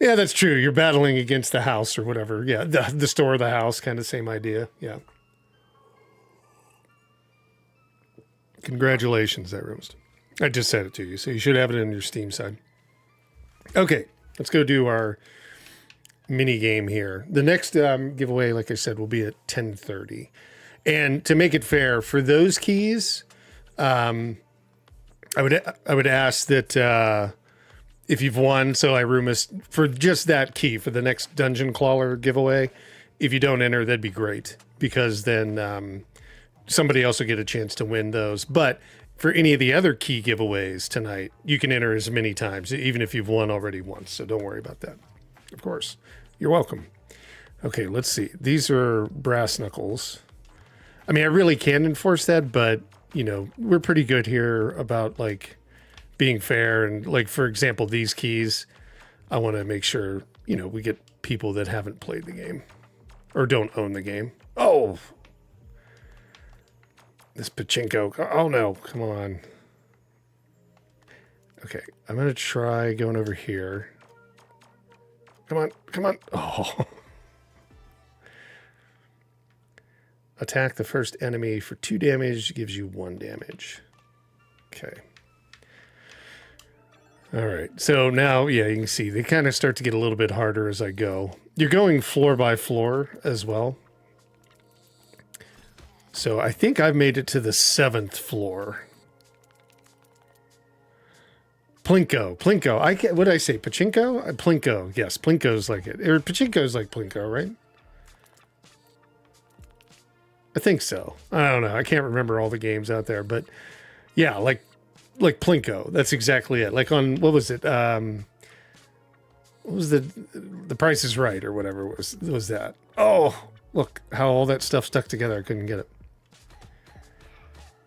Yeah, that's true. You're battling against the house or whatever. Yeah, the store or the house, kind of same idea. Yeah. Congratulations, that roast. I just sent it to you, so you should have it on your Steam side. Okay, let's go do our mini game here. The next giveaway, like I said, will be at 10:30. And to make it fair, for those keys, I would ask that if you've won, so I Rumist, for just that key for the next Dungeon Clawler giveaway, if you don't enter, that'd be great, because then somebody else will get a chance to win those. But for any of the other key giveaways tonight, you can enter as many times, even if you've won already once. So don't worry about that. Of course. You're welcome. Okay, let's see. These are brass knuckles. I mean, I really can enforce that, but, you know, we're pretty good here about, like, being fair. And, like, for example, these keys, I want to make sure, you know, we get people that haven't played the game or don't own the game. Oh! This pachinko. Oh, no. Come on. Okay, I'm going to try going over here. Come on. Come on. Oh. Attack the first enemy for 2 damage, gives you 1 damage. Okay. All right. So now, yeah, you can see they kind of start to get a little bit harder as I go. You're going floor by floor as well. So I think I've made it to the 7th floor. Plinko. Plinko. What did I say? Pachinko? Plinko. Yes, Plinko's like it. Or Pachinko's like Plinko, right? I think so. I don't know. I can't remember all the games out there, but yeah, like Plinko. That's exactly it. Like on, what was it? What was the Price is Right or whatever was that? Oh, look how all that stuff stuck together. I couldn't get it.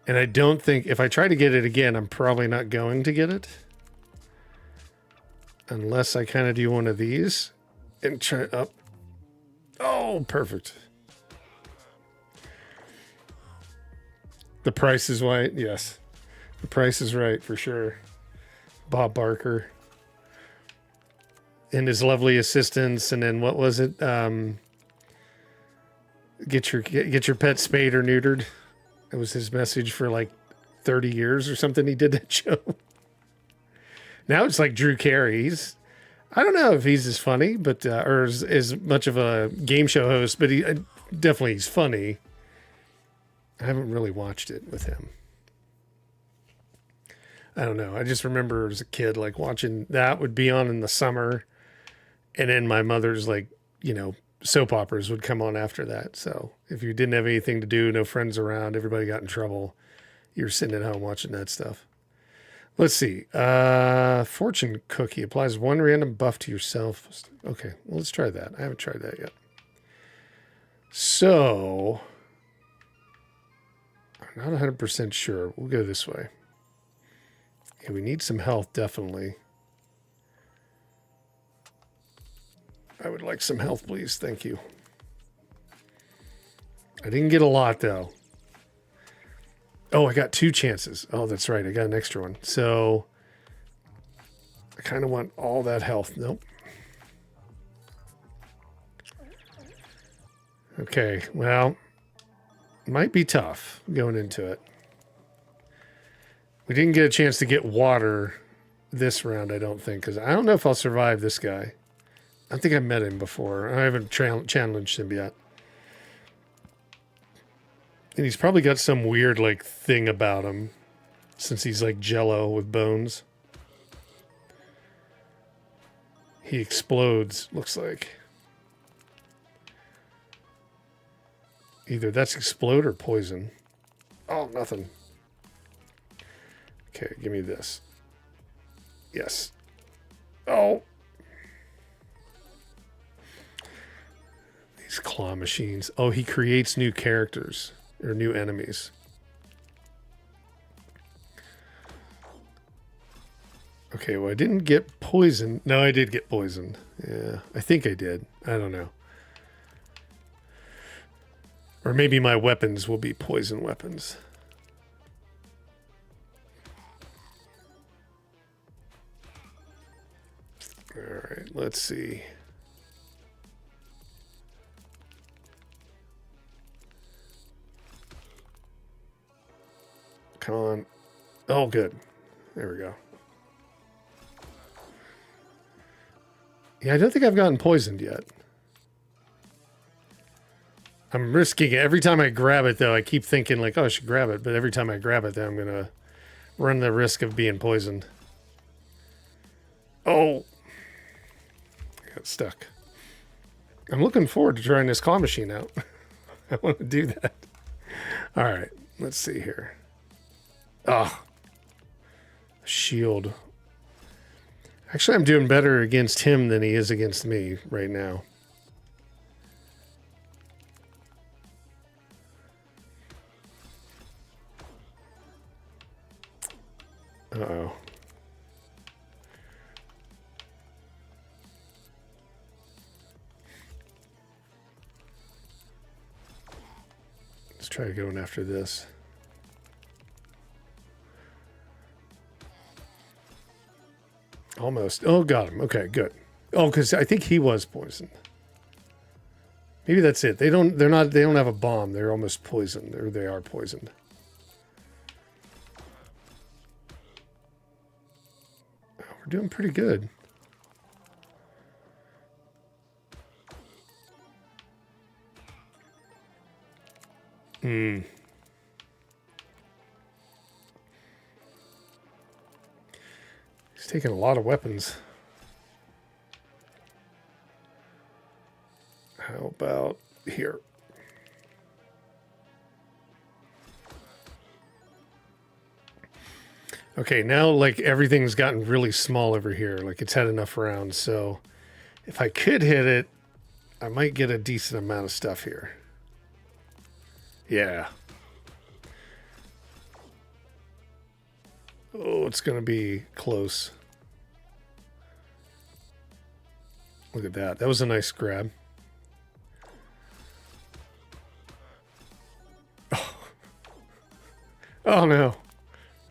And I don't think, if I try to get it again, I'm probably not going to get it. Unless I kind of do one of these and try up. Oh, perfect. The Price is Right, yes. The Price is Right, for sure. Bob Barker. And his lovely assistants, and then what was it? Get your pet spayed or neutered. It was his message for like 30 years or something. He did that show. Now it's like Drew Carey. I don't know if he's as funny, but or as much of a game show host, but he definitely he's funny. I haven't really watched it with him. I don't know. I just remember as a kid, like watching that would be on in the summer. And then my mother's like, you know, soap operas would come on after that. So if you didn't have anything to do, no friends around, everybody got in trouble, you're sitting at home watching that stuff. Let's see. Fortune cookie applies 1 random buff to yourself. Okay, well, let's try that. I haven't tried that yet. So I'm not 100% sure. We'll go this way. Yeah, we need some health, definitely. I would like some health, please. Thank you. I didn't get a lot, though. Oh, I got 2 chances. Oh, that's right. I got an extra one. So I kind of want all that health. Nope. Okay, well, might be tough going into it. We didn't get a chance to get water this round, I don't think, because I don't know if I'll survive this guy. I think I've met him before. I haven't challenged him yet. And he's probably got some weird, like, thing about him, since he's, like, jello with bones. He explodes, looks like. Either that's explode or poison. Oh, nothing. Okay, give me this. Yes. Oh! These claw machines. Oh, he creates new characters. Or new enemies. Okay, well, I didn't get poisoned. No, I did get poisoned. Yeah, I think I did. I don't know. Or maybe my weapons will be poison weapons. All right, let's see. Come on. Oh, good. There we go. Yeah, I don't think I've gotten poisoned yet. I'm risking it. Every time I grab it, though, I keep thinking, like, oh, I should grab it. But every time I grab it, then I'm going to run the risk of being poisoned. Oh. I got stuck. I'm looking forward to trying this claw machine out. I want to do that. All right. Let's see here. Oh. Shield. Actually, I'm doing better against him than he is against me right now. Uh-oh. Let's try going after this. Almost. Oh, got him. Okay, good. Oh, because I think he was poisoned. Maybe that's it. They don't have a bomb. They're almost poisoned. Or they are poisoned. Oh, we're doing pretty good. He's taking a lot of weapons. How about here? Okay, now like everything's gotten really small over here. Like it's had enough rounds. So if I could hit it, I might get a decent amount of stuff here. Yeah. Oh, it's going to be close. Look at that. That was a nice grab. Oh, oh no.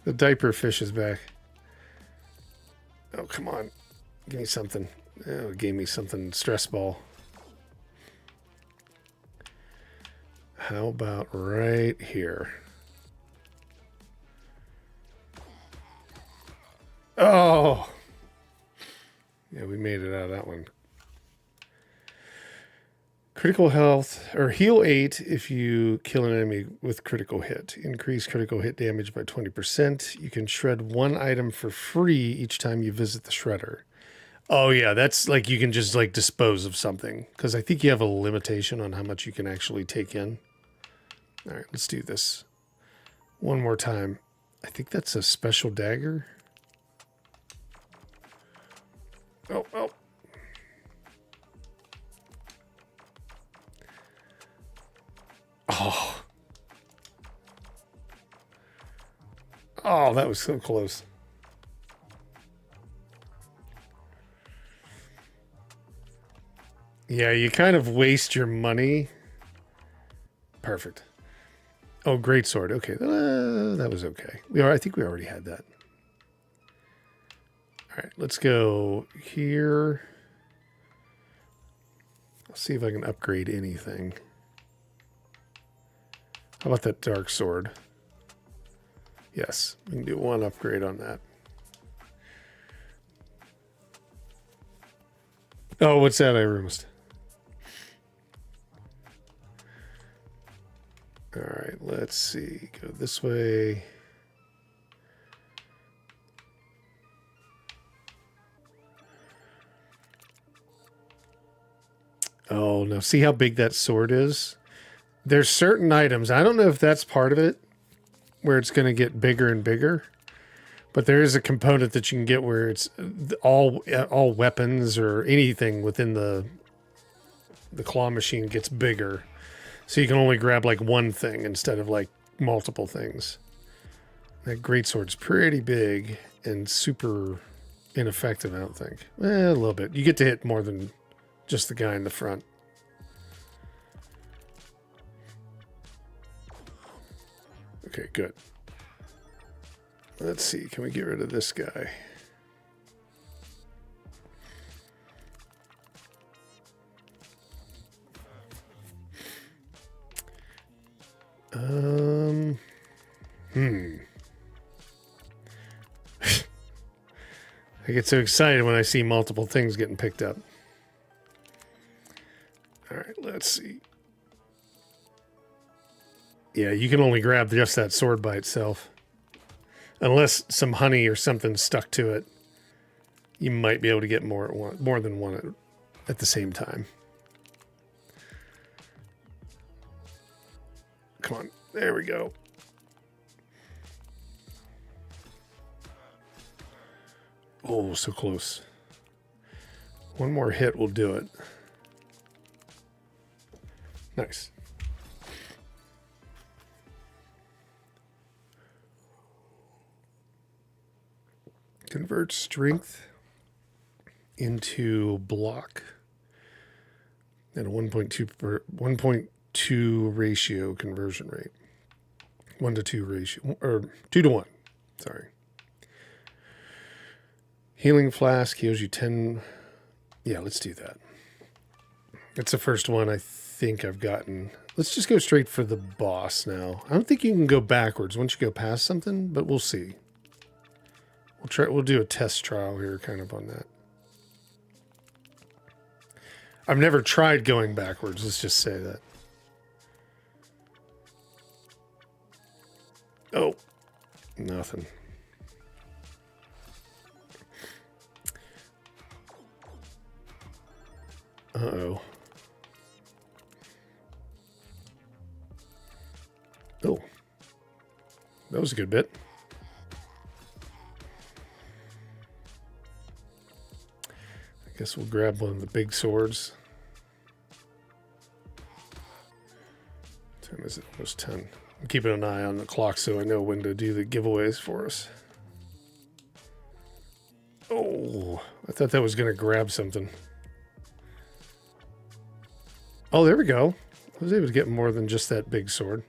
The diaper fish is back. Oh, come on. Give me something. Oh, it gave me something. Stress ball. How about right here? Oh! Yeah, we made it out of that one. Critical health, or heal 8 if you kill an enemy with critical hit. Increase critical hit damage by 20%. You can shred one item for free each time you visit the shredder. Oh yeah, that's like you can just like dispose of something. Because I think you have a limitation on how much you can actually take in. All right, let's do this one more time. I think that's a special dagger. Oh, oh. Oh. Oh, that was so close. Yeah, you kind of waste your money. Perfect. Oh, great sword. Okay, that was okay. I think we already had that. All right, let's go here. I'll see if I can upgrade anything. How about that dark sword? Yes, we can do one upgrade on that. Oh, what's that I missed? All right, let's see. Go this way. Oh, no. See how big that sword is? There's certain items. I don't know if that's part of it, where it's going to get bigger and bigger. But there is a component that you can get where it's all weapons or anything within the claw machine gets bigger. So you can only grab like one thing instead of like multiple things. That greatsword's pretty big and super ineffective, I don't think. A little bit. You get to hit more than just the guy in the front. Okay, good. Let's see. Can we get rid of this guy? I get so excited when I see multiple things getting picked up. All right, let's see. Yeah, you can only grab just that sword by itself. Unless some honey or something stuck to it, you might be able to get more than one at the same time. Come on, there we go. Oh, so close. One more hit will do it. Nice. Convert strength into block at a 1.2 ratio conversion rate. 1 to 2 ratio, or 2 to 1. Sorry. Healing flask heals you 10. Yeah, let's do that. That's the first one I think I've gotten. Let's just go straight for the boss now. I don't think you can go backwards once you go past something, but we'll see. We'll do a test trial here kind of on that. I've never tried going backwards, let's just say that. Oh, nothing. Uh-oh. Oh, that was a good bit. I guess we'll grab one of the big swords. What time is it? Almost 10. I'm keeping an eye on the clock so I know when to do the giveaways for us. Oh, I thought that was going to grab something. Oh, there we go. I was able to get more than just that big sword.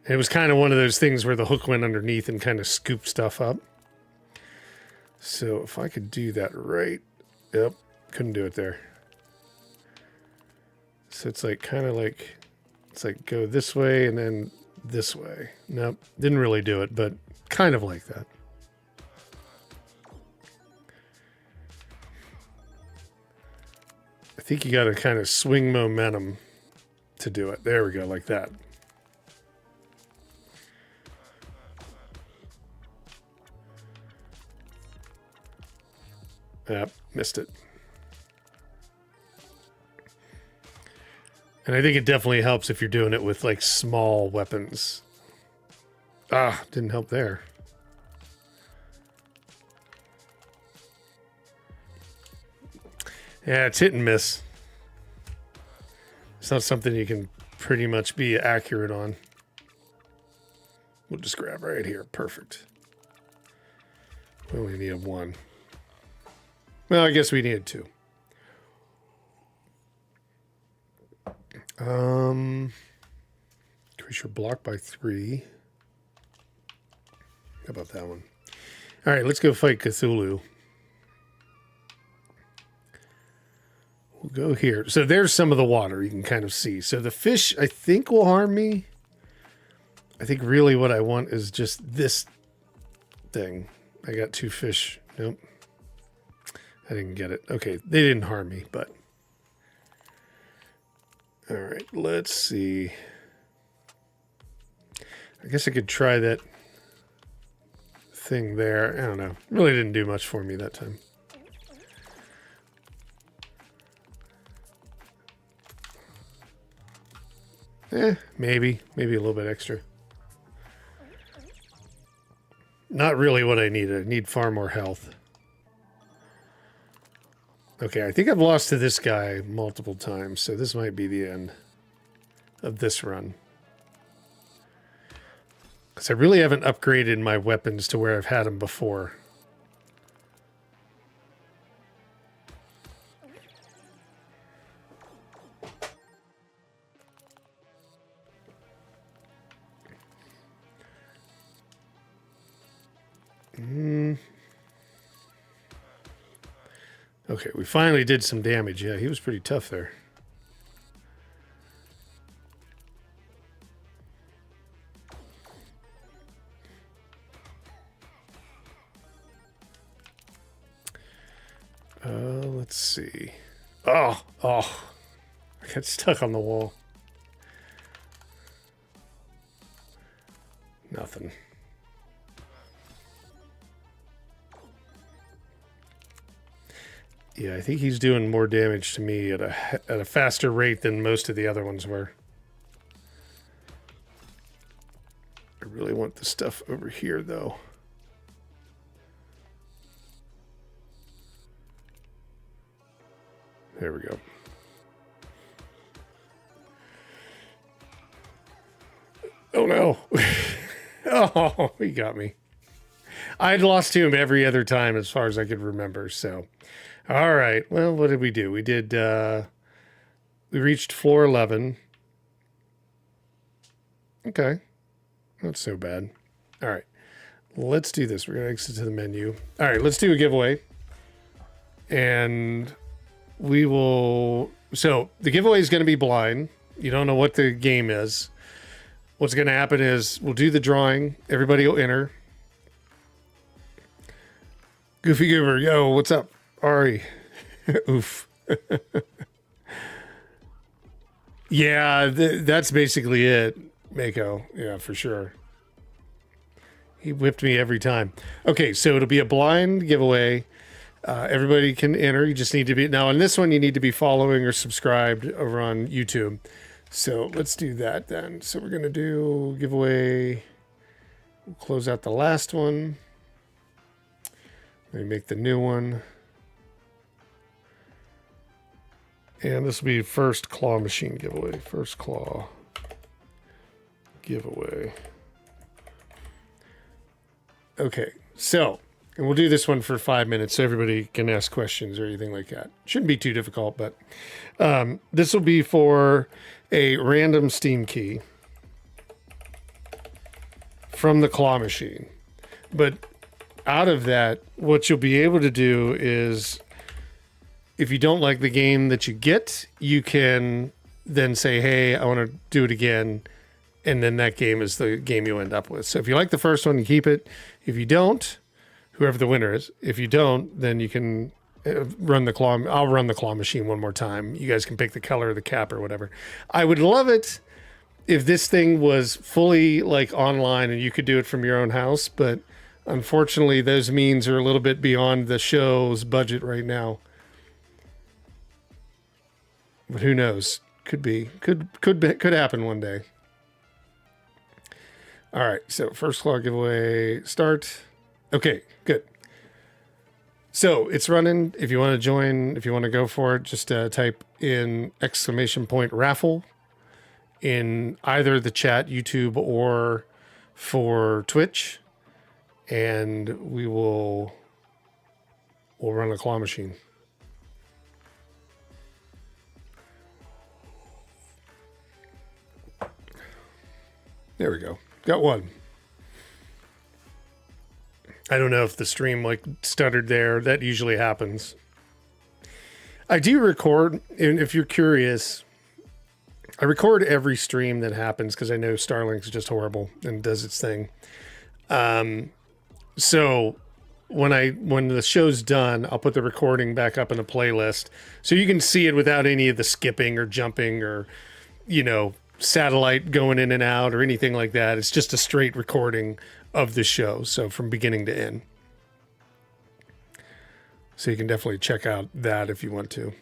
And it was kind of one of those things where the hook went underneath and kind of scooped stuff up. So if I could do that right. Yep, couldn't do it there. So it's like kind of like, it's like go this way and then this way. Nope, didn't really do it, but kind of like that. I think you got to kind of swing momentum to do it. There we go, like that. Yep, missed it. And I think it definitely helps if you're doing it with like small weapons. Ah, didn't help there. Yeah, it's hit and miss. It's not something you can pretty much be accurate on. We'll just grab right here. Perfect. We only need one. Well, I guess we needed two. Increase your block by 3. How about that one? All right, let's go fight Cthulhu. We'll go here. So there's some of the water you can kind of see. So the fish, I think, will harm me. I think really what I want is just this thing. I got 2 fish. Nope. I didn't get it. Okay, they didn't harm me, but... All right, let's see. I guess I could try that thing there. I don't know. Really didn't do much for me that time. Maybe a little bit extra. Not really what I needed. I need far more health. Okay, I think I've lost to this guy multiple times, so this might be the end of this run. Because I really haven't upgraded my weapons to where I've had them before. Okay, we finally did some damage. Yeah, he was pretty tough there. Let's see. Oh, I got stuck on the wall. Nothing. Yeah, I think he's doing more damage to me at a faster rate than most of the other ones were. I really want the stuff over here, though. There we go. Oh no. Oh, he got me. I'd lost to him every other time as far as I could remember. So, all right. Well, what did we do? We did, we reached floor 11. Okay. Not so bad. All right. Let's do this. We're going to exit to the menu. All right. Let's do a giveaway. And we will. So the giveaway is going to be blind. You don't know what the game is. What's going to happen is we'll do the drawing. Everybody will enter. Goofy Goober, yo, what's up? Ari. Oof. Yeah, that's basically it, Mako. Yeah, for sure. He whipped me every time. Okay, so it'll be a blind giveaway. Everybody can enter. You just need to be... Now, on this one, you need to be following or subscribed over on YouTube. So let's do that then. So we're going to do giveaway. We'll close out the last one. Let me make the new one. And this will be first claw machine giveaway. First claw giveaway. Okay, so, and we'll do this one for 5 minutes so everybody can ask questions or anything like that. Shouldn't be too difficult, but this will be for a random Steam key from the claw machine. But out of that, what you'll be able to do is, if you don't like the game that you get, you can then say, hey, I want to do it again. And then that game is the game you end up with. So if you like the first one, you keep it. If you don't, whoever the winner is, if you don't, then you can run the claw. I'll run the claw machine one more time. You guys can pick the color of the cap or whatever. I would love it if this thing was fully like online and you could do it from your own house. But unfortunately, those means are a little bit beyond the show's budget right now. But who knows? Could be. Could happen one day. All right. So first claw giveaway start. Okay, good. So it's running. If you want to join, if you want to go for it, just type in !raffle in either the chat, YouTube, or for Twitch, and we'll run a claw machine. There we go. Got one. I don't know if the stream like stuttered there. That usually happens. I do record, and if you're curious, I record every stream that happens because I know Starlink's just horrible and does its thing. So when the show's done, I'll put the recording back up in a playlist so you can see it without any of the skipping or jumping or, satellite going in and out or anything like that. It's just a straight recording of the show. So from beginning to end. So you can definitely check out that if you want to.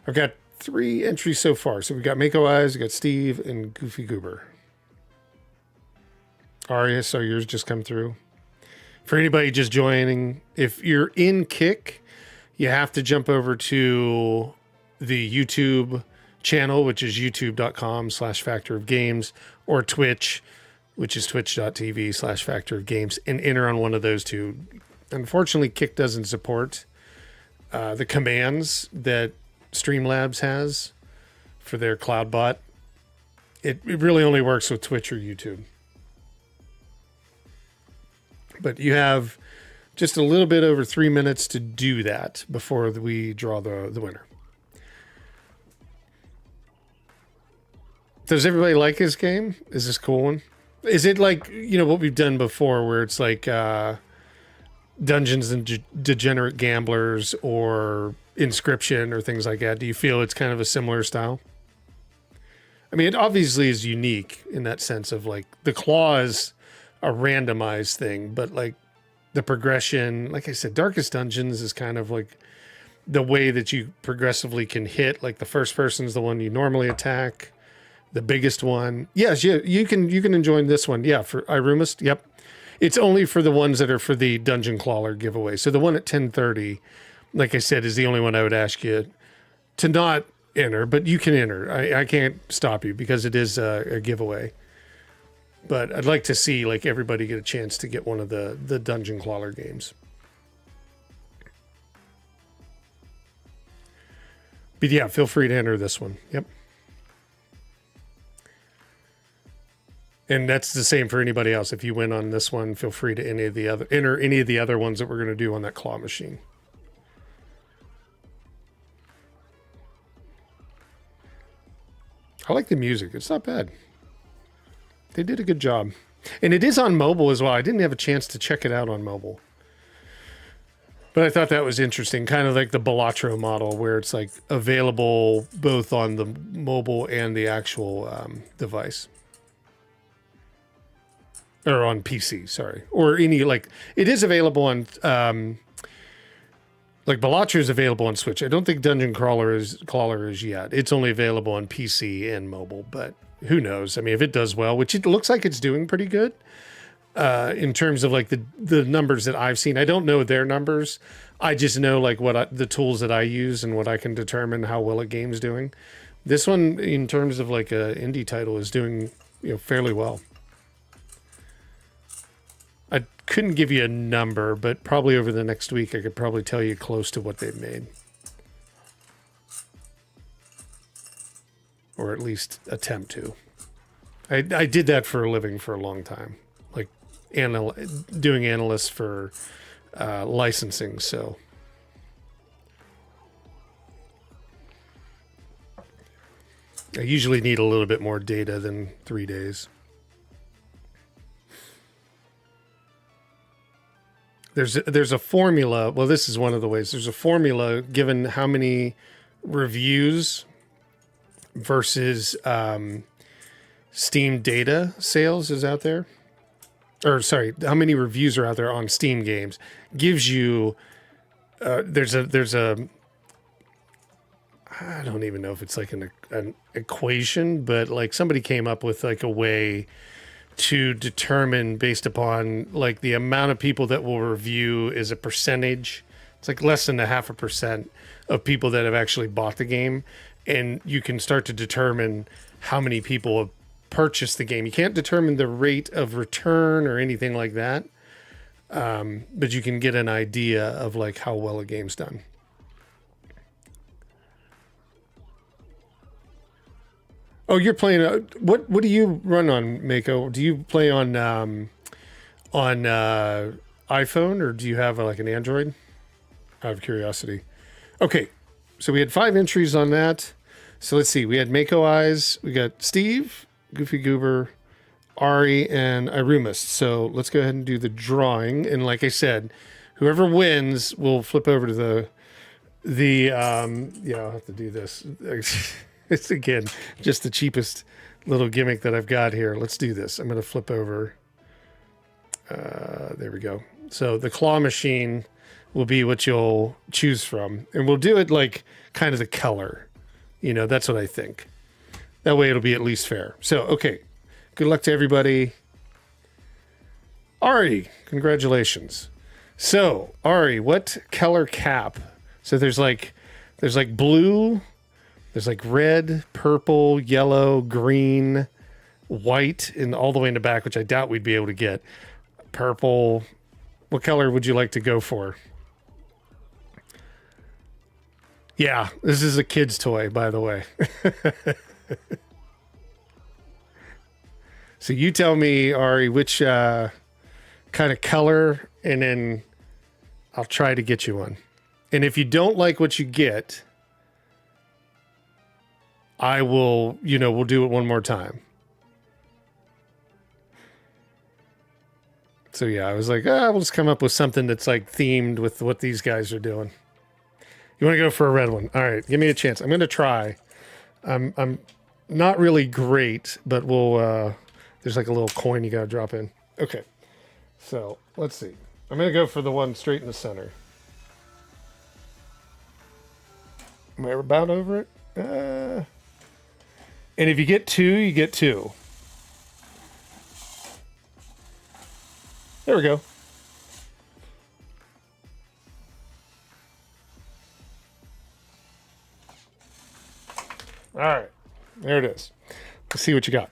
I've got 3 entries so far. So we got Mako Eyes, we got Steve, and Goofy Goober. Aria, so yours just come through. For anybody just joining, if you're in Kick, you have to jump over to the YouTube channel, which is youtube.com/factorofgames, or Twitch, which is twitch.tv/factorofgames, and enter on one of those two. Unfortunately, Kick doesn't support the commands that Streamlabs has for their cloud bot. It really only works with Twitch or YouTube. But you have just a little bit over 3 minutes to do that before we draw the winner. Does everybody like this game? Is this a cool one? Is it like, what we've done before where it's like Dungeons and Degenerate Gamblers or Inscription or things like that? Do you feel it's kind of a similar style? I mean, it obviously is unique in that sense of like the claw is a randomized thing, but like the progression, like I said, Darkest Dungeons is kind of like the way that you progressively can hit. Like the first person is the one you normally attack. The biggest one. Yes, you can enjoy this one. Yeah, for Irumist. Yep. It's only for the ones that are for the Dungeon Clawler giveaway. So the one at 10:30 like I said, is the only one I would ask you to not enter, but you can enter. I can't stop you because it is a giveaway. But I'd like to see like everybody get a chance to get one of the Dungeon Clawler games. But yeah, feel free to enter this one. Yep. And that's the same for anybody else. If you win on this one, feel free to enter any of the other ones that we're going to do on that claw machine. I like the music. It's not bad. They did a good job. And it is on mobile as well. I didn't have a chance to check it out on mobile. But I thought that was interesting. Kind of like the Balatro model where it's like available both on the mobile and the actual device. Or on PC, sorry. Or any, like, it is available on, like Balatro is available on Switch. I don't think Dungeon Clawler is yet. It's only available on PC and mobile, but who knows? I mean, if it does well, which it looks like it's doing pretty good in terms of like the numbers that I've seen. I don't know their numbers. I just know like the tools that I use and what I can determine how well a game's doing. This one, in terms of like a indie title, is doing fairly well. I couldn't give you a number, but probably over the next week, I could probably tell you close to what they've made. Or at least attempt to. I did that for a living for a long time. Like doing analysts for licensing, so. I usually need a little bit more data than 3 days. There's a formula. Well, this is one of the ways. There's a formula given how many reviews versus Steam data sales is out there. Or sorry, how many reviews are out there on Steam games gives you. There's a. I don't even know if it's like an equation, but like somebody came up with like a way to determine based upon like the amount of people that will review is a percentage. It's like less than 0.5% of people that have actually bought the game. And you can start to determine how many people have purchased the game. You can't determine the rate of return or anything like that. But you can get an idea of like how well a game's done. Oh, you're playing. What do you run on, Mako? Do you play on iPhone or do you have like an Android? Out of curiosity. Okay, so we had 5 entries on that. So let's see. We had Mako Eyes. We got Steve, Goofy Goober, Ari, and Irumus. So let's go ahead and do the drawing. And like I said, whoever wins will flip over to the I'll have to do this. It's, again, just the cheapest little gimmick that I've got here. Let's do this. I'm going to flip over. There we go. So the claw machine will be what you'll choose from. And we'll do it like kind of the color. That's what I think. That way it'll be at least fair. So, okay. Good luck to everybody. Ari, congratulations. So, Ari, what color cap? So there's like blue... There's like red, purple, yellow, green, white, and all the way in the back, which I doubt we'd be able to get. Purple. What color would you like to go for? Yeah, this is a kid's toy, by the way. So you tell me, Ari, which kind of color, and then I'll try to get you one. And if you don't like what you get... I will, we'll do it one more time. So yeah, I was like, we'll just come up with something that's like themed with what these guys are doing. You want to go for a red one? All right, give me a chance. I'm going to try. I'm not really great, but we'll, there's like a little coin you got to drop in. Okay. So let's see. I'm going to go for the one straight in the center. Am I about over it? And if you get 2, you get 2. There we go. There it is. Let's see what you got.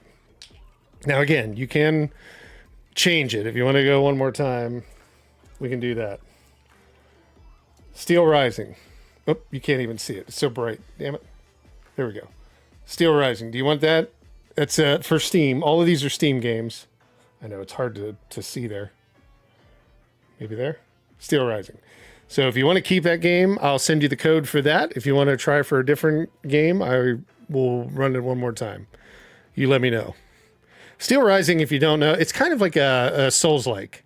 Now, again, you can change it. If you want to go one more time, we can do that. Steel Rising. Oh, you can't even see it. It's so bright. Damn it. There we go. Steel Rising. Do you want that? That's for Steam. All of these are Steam games. I know it's hard to see there. Maybe there? Steel Rising. So if you want to keep that game, I'll send you the code for that. If you want to try for a different game, I will run it one more time. You let me know. Steel Rising, if you don't know, it's kind of like a Souls-like.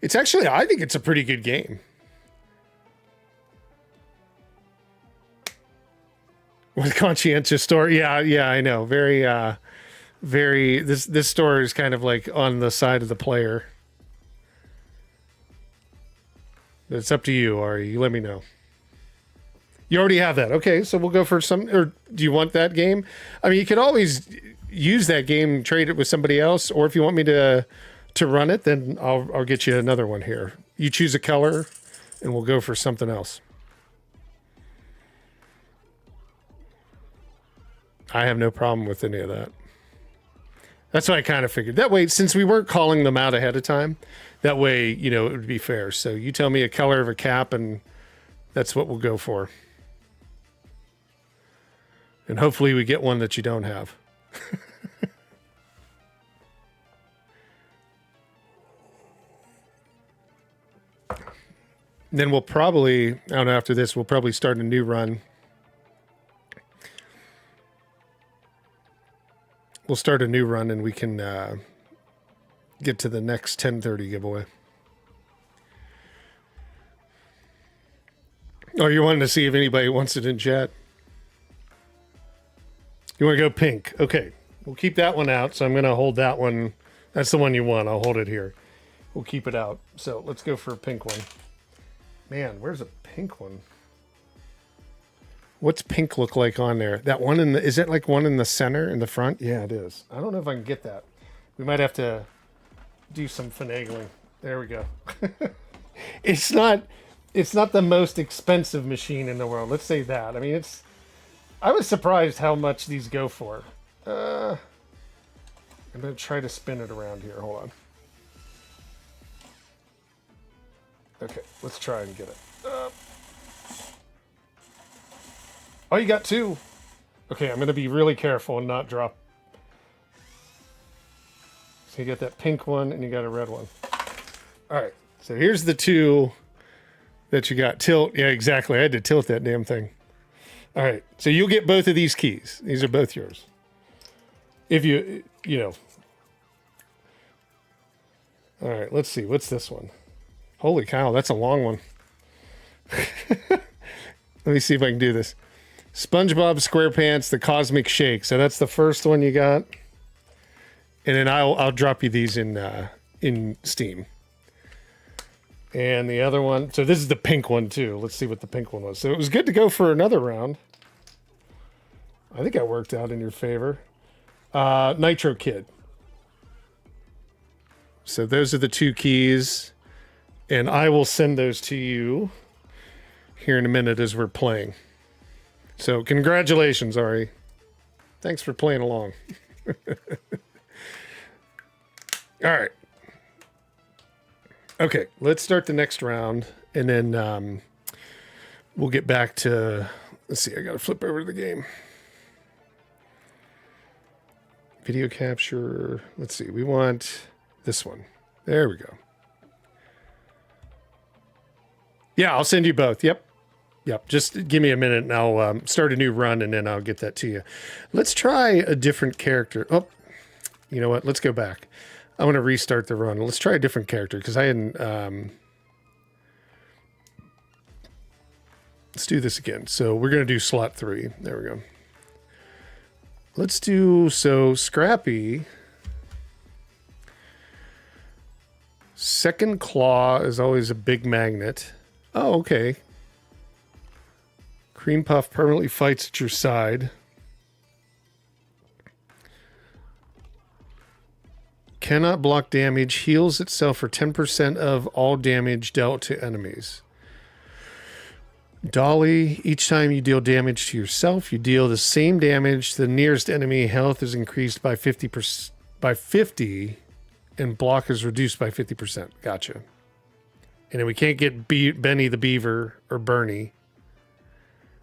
It's actually, I think it's a pretty good game. With conscientious store. Yeah, I know. Very, this store is kind of like on the side of the player. It's up to you, Ari. You let me know. You already have that. Okay, so we'll go for some, or do you want that game? I mean, you could always use that game and trade it with somebody else, or if you want me to run it, then I'll get you another one here. You choose a color, and we'll go for something else. I have no problem with any of that. That's what I kind of figured. That way, since we weren't calling them out ahead of time, that way, you know, it would be fair. So you tell me a color of a cap, and that's what we'll go for. And hopefully we get one that you don't have. Then we'll probably, I don't know, after this, we'll probably start a new run. We'll start a new run and we can get to the next 10:30 giveaway. Oh, you're wanting to see if anybody wants it in chat? You want to go pink? Okay. We'll keep that one out. So I'm going to hold that one. That's the one you want. I'll hold it here. We'll keep it out. So let's go for a pink one. Man, where's a pink one? What's pink look like on there? That one in the, is it like one in the center in the front? Yeah, it is. I don't know if I can get that. We might have to do some finagling. There we go. It's not the most expensive machine in the world. Let's say that. I mean, I was surprised how much these go for. I'm going to try to spin it around here. Hold on. Okay, let's try and get it. Oh, you got two. Okay, I'm going to be really careful and not drop. So you got that pink one and you got a red one. All right, so here's the two that you got. Tilt. Yeah, exactly. I had to tilt that damn thing. All right, so you'll get both of these keys. These are both yours. If you know. All right, let's see. What's this one? Holy cow, that's a long one. Let me see if I can do this. SpongeBob SquarePants, the Cosmic Shake. So that's the first one you got. And then I'll drop you these in Steam. And the other one, so this is the pink one too. Let's see what the pink one was. So it was good to go for another round. I think I worked out in your favor. Nitro Kid. So those are the two keys. And I will send those to you here in a minute as we're playing. So congratulations, Ari. Thanks for playing along. All right. Okay, let's start the next round, and then we'll get back to... Let's see, I got to flip over to the game. Video capture. Let's see, we want this one. There we go. Yeah, I'll send you both. Yep. Just give me a minute and I'll start a new run and then I'll get that to you. Let's try a different character. Oh, you know what? Let's go back. I want to restart the run. Let's try a different character because I hadn't... Let's do this again. So we're going to do slot 3. There we go. Let's do... So Scrappy... Second claw is always a big magnet. Oh, okay. Cream Puff permanently fights at your side. Cannot block damage. Heals itself for 10% of all damage dealt to enemies. Dolly, each time you deal damage to yourself, you deal the same damage to the nearest enemy. Health is increased by 50%, by 50, and block is reduced by 50%. Gotcha. And then we can't get Benny the Beaver or Bernie.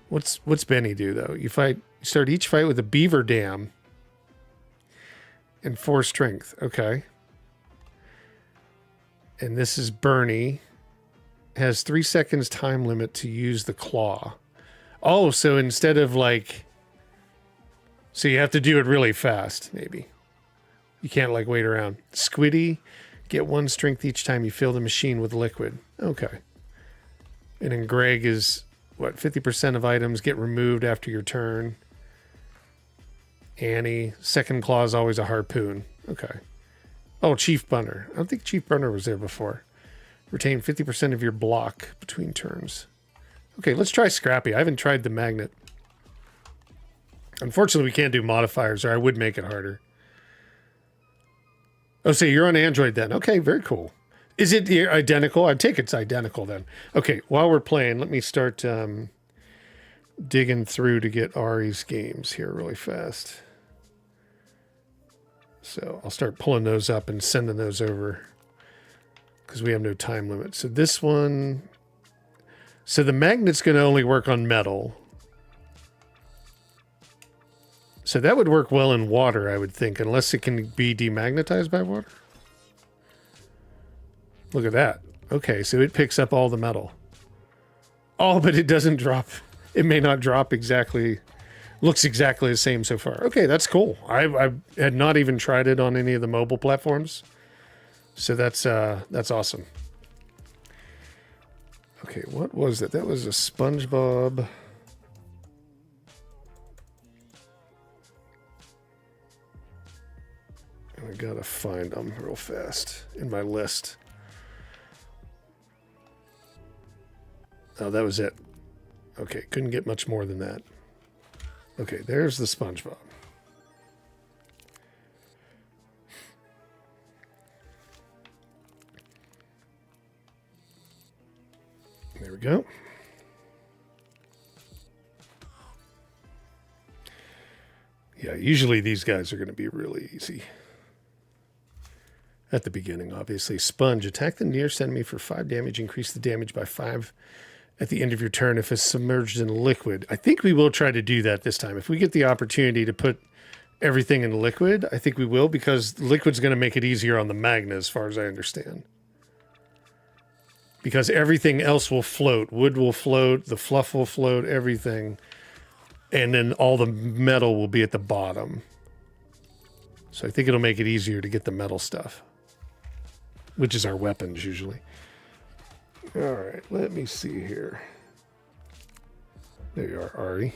What's Benny do though? You start each fight with a beaver dam and 4 strength. Okay. And this is Bernie. Has 3 seconds time limit to use the claw. Oh, so instead of like, so you have to do it really fast, maybe. You can't like wait around. Squiddy, get 1 strength each time you fill the machine with liquid. Okay. And then Greg is, what, 50% of items get removed after your turn. Annie, second claw is always a harpoon. Okay. Oh, Chief Bunner. I don't think Chief Bunner was there before. Retain 50% of your block between turns. Okay, let's try Scrappy. I haven't tried the magnet. Unfortunately, we can't do modifiers, or I would make it harder. Oh, so you're on Android then. Okay, very cool. Is it identical? I take it's identical then. Okay, while we're playing, let me start digging through to get Ari's games here really fast. So I'll start pulling those up and sending those over because we have no time limit. So this one, so the magnet's going to only work on metal. So that would work well in water, I would think, unless it can be demagnetized by water. Look at that. Okay, so it picks up all the metal. Oh, but it doesn't drop. It may not drop exactly. Looks exactly the same so far. Okay, that's cool. I had not even tried it on any of the mobile platforms. So that's awesome. Okay, what was it? That was a SpongeBob. I gotta find them real fast in my list. Oh, that was it. Okay, couldn't get much more than that. Okay, there's the SpongeBob. There we go. Yeah, usually these guys are going to be really easy. At the beginning, obviously. Sponge. Attack the nearest enemy for 5 damage. Increase the damage by 5 at the end of your turn if it's submerged in liquid. I think we will try to do that this time. If we get the opportunity to put everything in liquid, I think we will, because liquid's going to make it easier on the Magna, as far as I understand. Because everything else will float. Wood will float, the fluff will float, everything. And then all the metal will be at the bottom. So I think it'll make it easier to get the metal stuff, which is our weapons usually. All right, let me see here. There you are, Ari.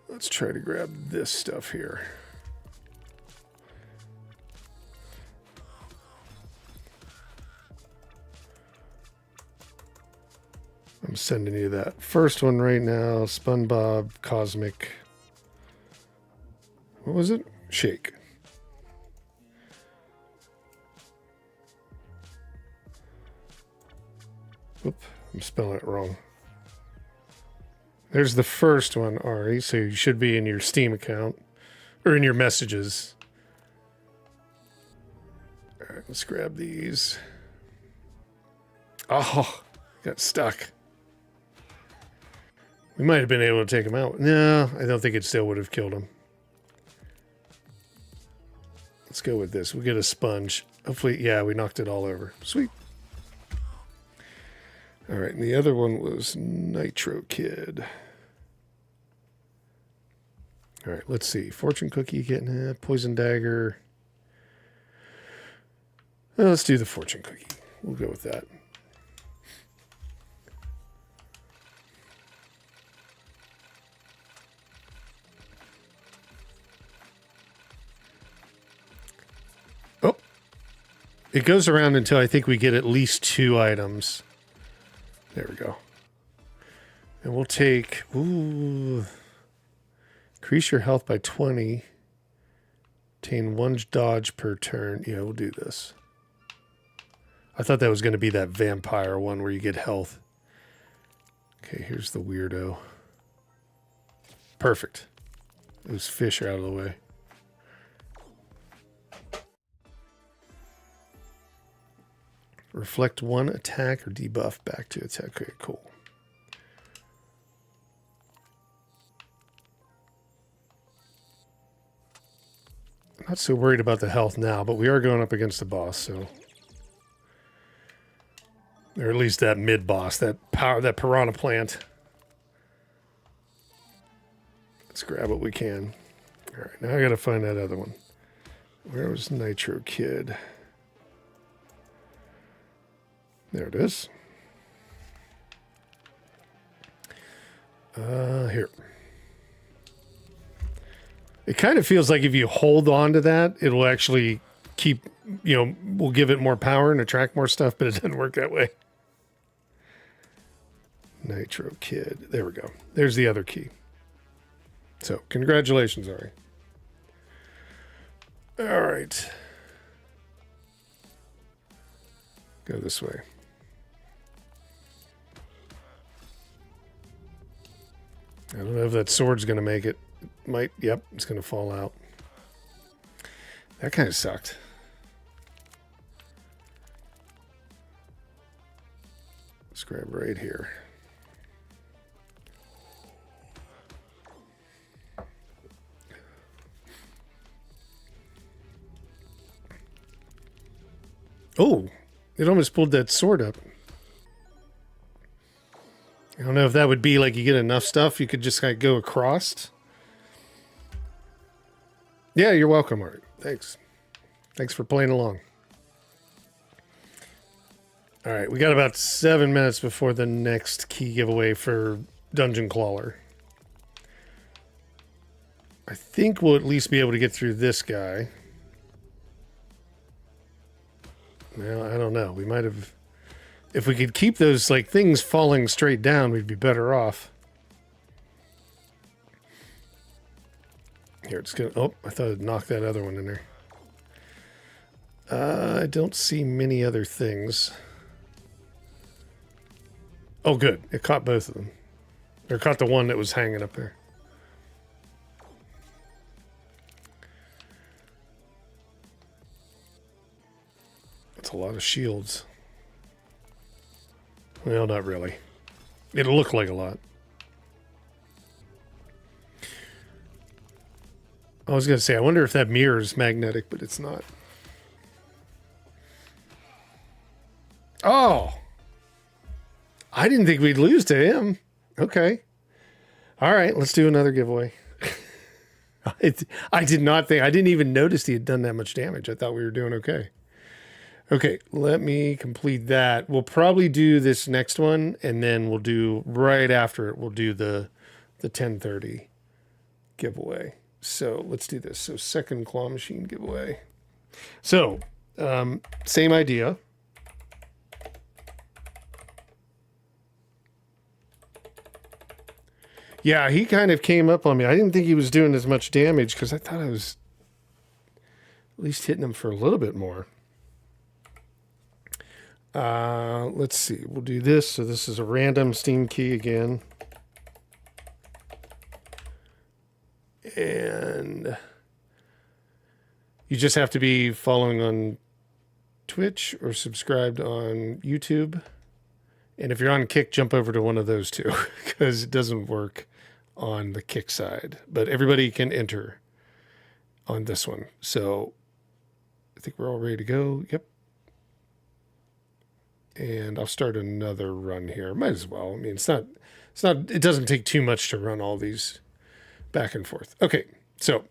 Let's try to grab this stuff here. I'm sending you that first one right now. SpongeBob Cosmic. What was it? Shake. Oop, I'm spelling it wrong. There's the first one, Ari. So you should be in your Steam account or in your messages. All right, let's grab these. Oh, got stuck. We might have been able to take him out. No, I don't think it still would have killed him. Let's go with this. We'll get a sponge. Hopefully, yeah, we knocked it all over. Sweet. All right, and the other one was Nitro Kid. All right, let's see. Fortune Cookie getting Poison Dagger. Well, let's do the Fortune Cookie. We'll go with that. Oh, it goes around until I think we get at least 2 items. There we go. And we'll take, ooh, increase your health by 20. Obtain 1 dodge per turn. Yeah, we'll do this. I thought that was going to be that vampire one where you get health. Okay, here's the weirdo. Perfect. Those fish are out of the way. Reflect one attack or debuff back to attack. Okay, cool. I'm not so worried about the health now, but we are going up against the boss, so... Or at least that mid-boss, that piranha plant. Let's grab what we can. All right, now I gotta find that other one. Where was Nitro Kid? There it is. Here. It kind of feels like if you hold on to that, it'll actually keep, you know, will give it more power and attract more stuff, but it doesn't work that way. Nitro Kid. There we go. There's the other key. So, congratulations, Ari. All right. Go this way. I don't know if that sword's going to make it. It might. Yep, it's going to fall out. That kind of sucked. Let's grab right here. Oh, it almost pulled that sword up. I don't know if that would be like you get enough stuff, you could just like go across. Yeah, you're welcome, Art. Thanks. Thanks for playing along. All right, we got about 7 minutes before the next key giveaway for Dungeon Clawler. I think we'll at least be able to get through this guy. Well, I don't know. We might have... If we could keep those like things falling straight down, we'd be better off. Here, it's gonna... Oh, I thought I'd knock that other one in there. I don't see many other things. Oh, good. It caught both of them. Or caught the one that was hanging up there. That's a lot of shields. Well, not really. It'll look like a lot. I was going to say, I wonder if that mirror is magnetic, but it's not. Oh! I didn't think we'd lose to him. Okay. All right, let's do another giveaway. I did not think... I didn't even notice he had done that much damage. I thought we were doing okay. Okay, let me complete that. We'll probably do this next one, and then we'll do, right after it, we'll do the 1030 giveaway. So let's do this. So second claw machine giveaway. So, same idea. Yeah, he kind of came up on me. I didn't think he was doing as much damage because I thought I was at least hitting him for a little bit more. Let's see. We'll do this. So this is a random Steam key again. And you just have to be following on Twitch or subscribed on YouTube. And if you're on Kick, jump over to one of those two because it doesn't work on the Kick side. But everybody can enter on this one. So I think we're all ready to go. Yep. And I'll start another run here. Might as well. I mean, it doesn't take too much to run all these back and forth. Okay, so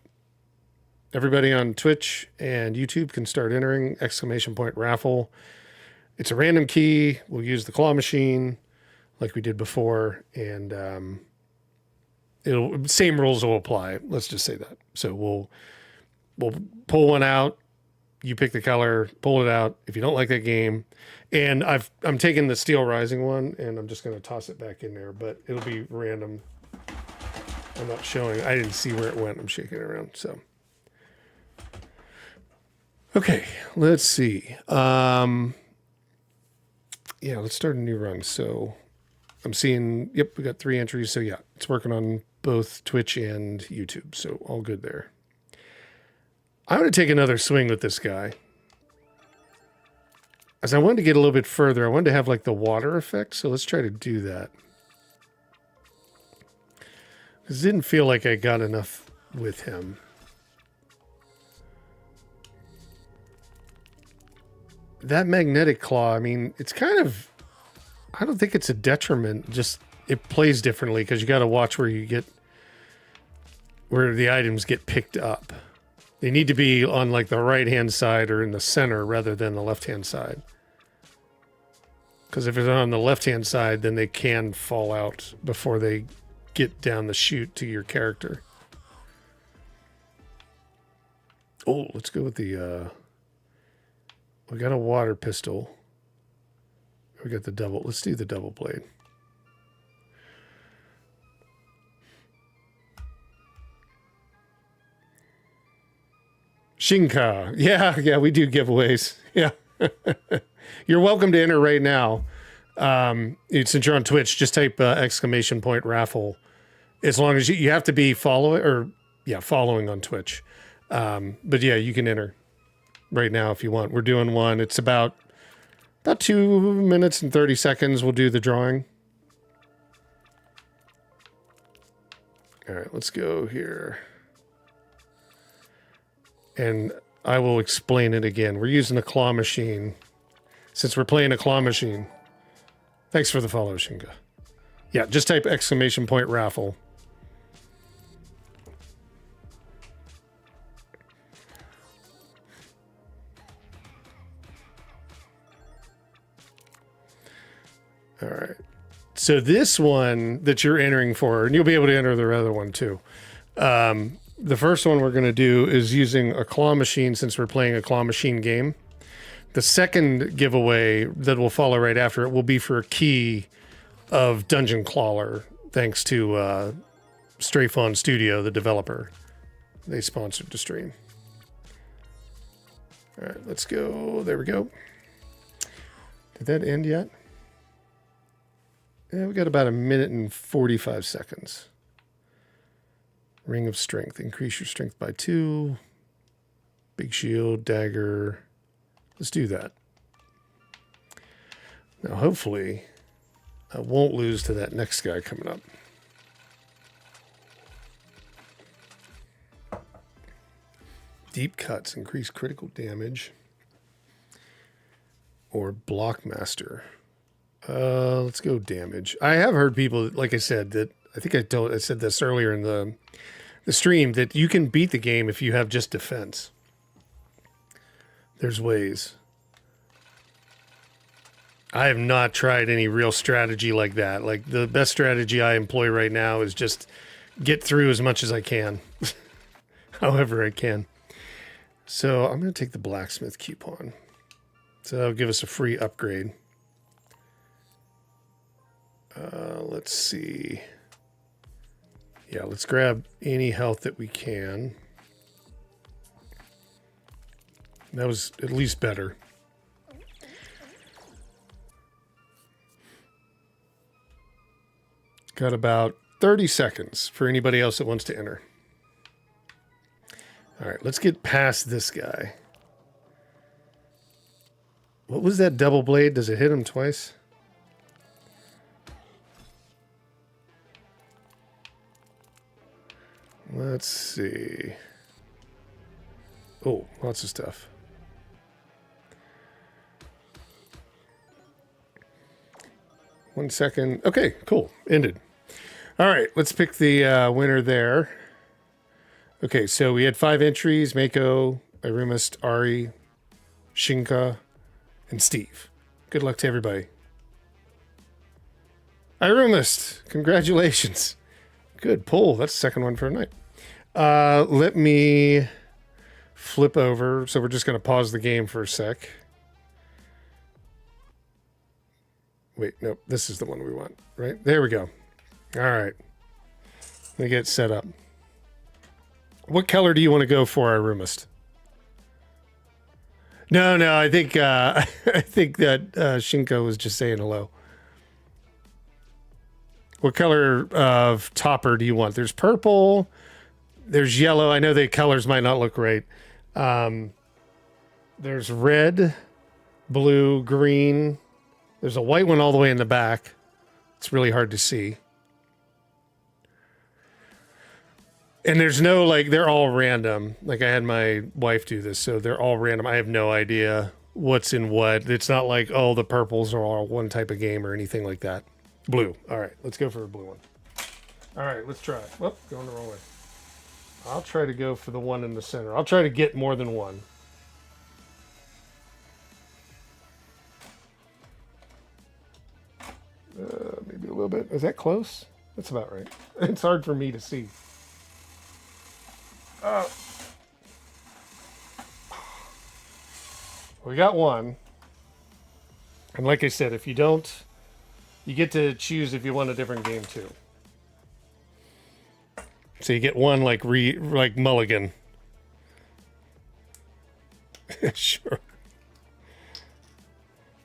everybody on Twitch and YouTube can start entering !raffle. It's a random key. We'll use the claw machine like we did before, and same rules will apply. Let's just say that. So we'll pull one out. You pick the color, pull it out. If you don't like that game, and I'm taking the Steel Rising one, and I'm just going to toss it back in there, but it'll be random. I'm not showing. I didn't see where it went. I'm shaking it around. So, okay, let's see. yeah, let's start a new run. So I'm seeing, yep, we got 3 entries. So yeah, it's working on both Twitch and YouTube. So all good there. I'm going to take another swing with this guy. As I wanted to get a little bit further, I wanted to have like the water effect. So let's try to do that. Because it didn't feel like I got enough with him. That magnetic claw, I mean, it's kind of, I don't think it's a detriment. Just it plays differently because you got to watch where you get, where the items get picked up. They need to be on like the right-hand side or in the center rather than the left-hand side. Because if it's on the left-hand side, then they can fall out before they get down the chute to your character. Oh, let's go with the, we got a water pistol. We got the double, let's do the double blade. Shinka. Yeah, we do giveaways. Yeah. You're welcome to enter right now. Since you're on Twitch, just type !raffle. As long as you have to be following on Twitch. But yeah, you can enter right now if you want. We're doing one. It's about 2 minutes and 30 seconds. We'll do the drawing. All right, let's go here. And I will explain it again. We're using a claw machine. Since we're playing a claw machine. Thanks for the follow, Shinga. Yeah, just type !raffle. All right. So this one that you're entering for, and you'll be able to enter the other one too. The first one we're going to do is using a claw machine since we're playing a claw machine game. The second giveaway that will follow right after it will be for a key of Dungeon Clawler, thanks to Stray Fawn Studio, the developer. They sponsored the stream. All right, let's go. There we go. Did that end yet? Yeah, we got about 1 minute and 45 seconds. Ring of Strength. Increase your strength by 2. Big shield, dagger. Let's do that. Now, hopefully, I won't lose to that next guy coming up. Deep cuts. Increase critical damage. Or Blockmaster. Let's go damage. I have heard people, like I said, that I think I said this earlier in the stream, that you can beat the game if you have just defense. There's ways. I have not tried any real strategy like that. Like the best strategy I employ right now is just get through as much as I can. However I can. So I'm going to take the blacksmith coupon. So that'll give us a free upgrade. Let's see. Yeah, let's grab any health that we can. That was at least better. Got about 30 seconds for anybody else that wants to enter. All right, let's get past this guy. What was that double blade? Does it hit him twice? Let's see. Oh, lots of stuff. One second. Okay, cool. Ended. All right, let's pick the winner there. Okay, so we had 5 entries. Mako, Irumist, Ari, Shinka, and Steve. Good luck to everybody. Irumist, congratulations. Good pull. That's the second one for tonight. Let me flip over. So we're just going to pause the game for a sec. Wait, nope. This is the one we want, right? There we go. All right. Let me get set up. What color do you want to go for, Irumist? No. I think I think that Shinko was just saying hello. What color of topper do you want? There's purple. There's yellow. I know the colors might not look right. There's red, blue, green. There's a white one all the way in the back. It's really hard to see. And there's no, like, they're all random. Like, I had my wife do this, so they're all random. I have no idea what's in what. It's not like, oh, the purples are all one type of game or anything like that. Blue. All right, let's go for a blue one. All right, let's try. Whoop, going the wrong way. I'll try to go for the one in the center. I'll try to get more than one. Maybe a little bit. Is that close? That's about right. It's hard for me to see. We got one. And like I said, if you don't, you get to choose if you want a different game too. So you get one like mulligan. Sure.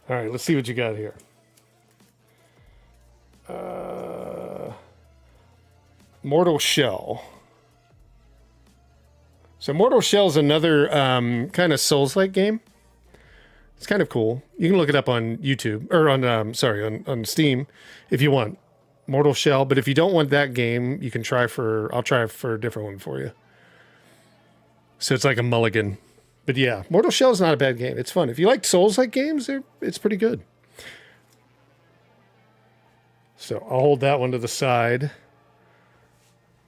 All right, let's see what you got here. Mortal Shell. So Mortal Shell is another kind of Souls-like game. It's kind of cool. You can look it up on YouTube or on Steam if you want. Mortal Shell, but if you don't want that game, you can I'll try for a different one for you. So it's like a mulligan. But yeah, Mortal Shell is not a bad game. It's fun. If you like Souls-like games, it's pretty good. So I'll hold that one to the side.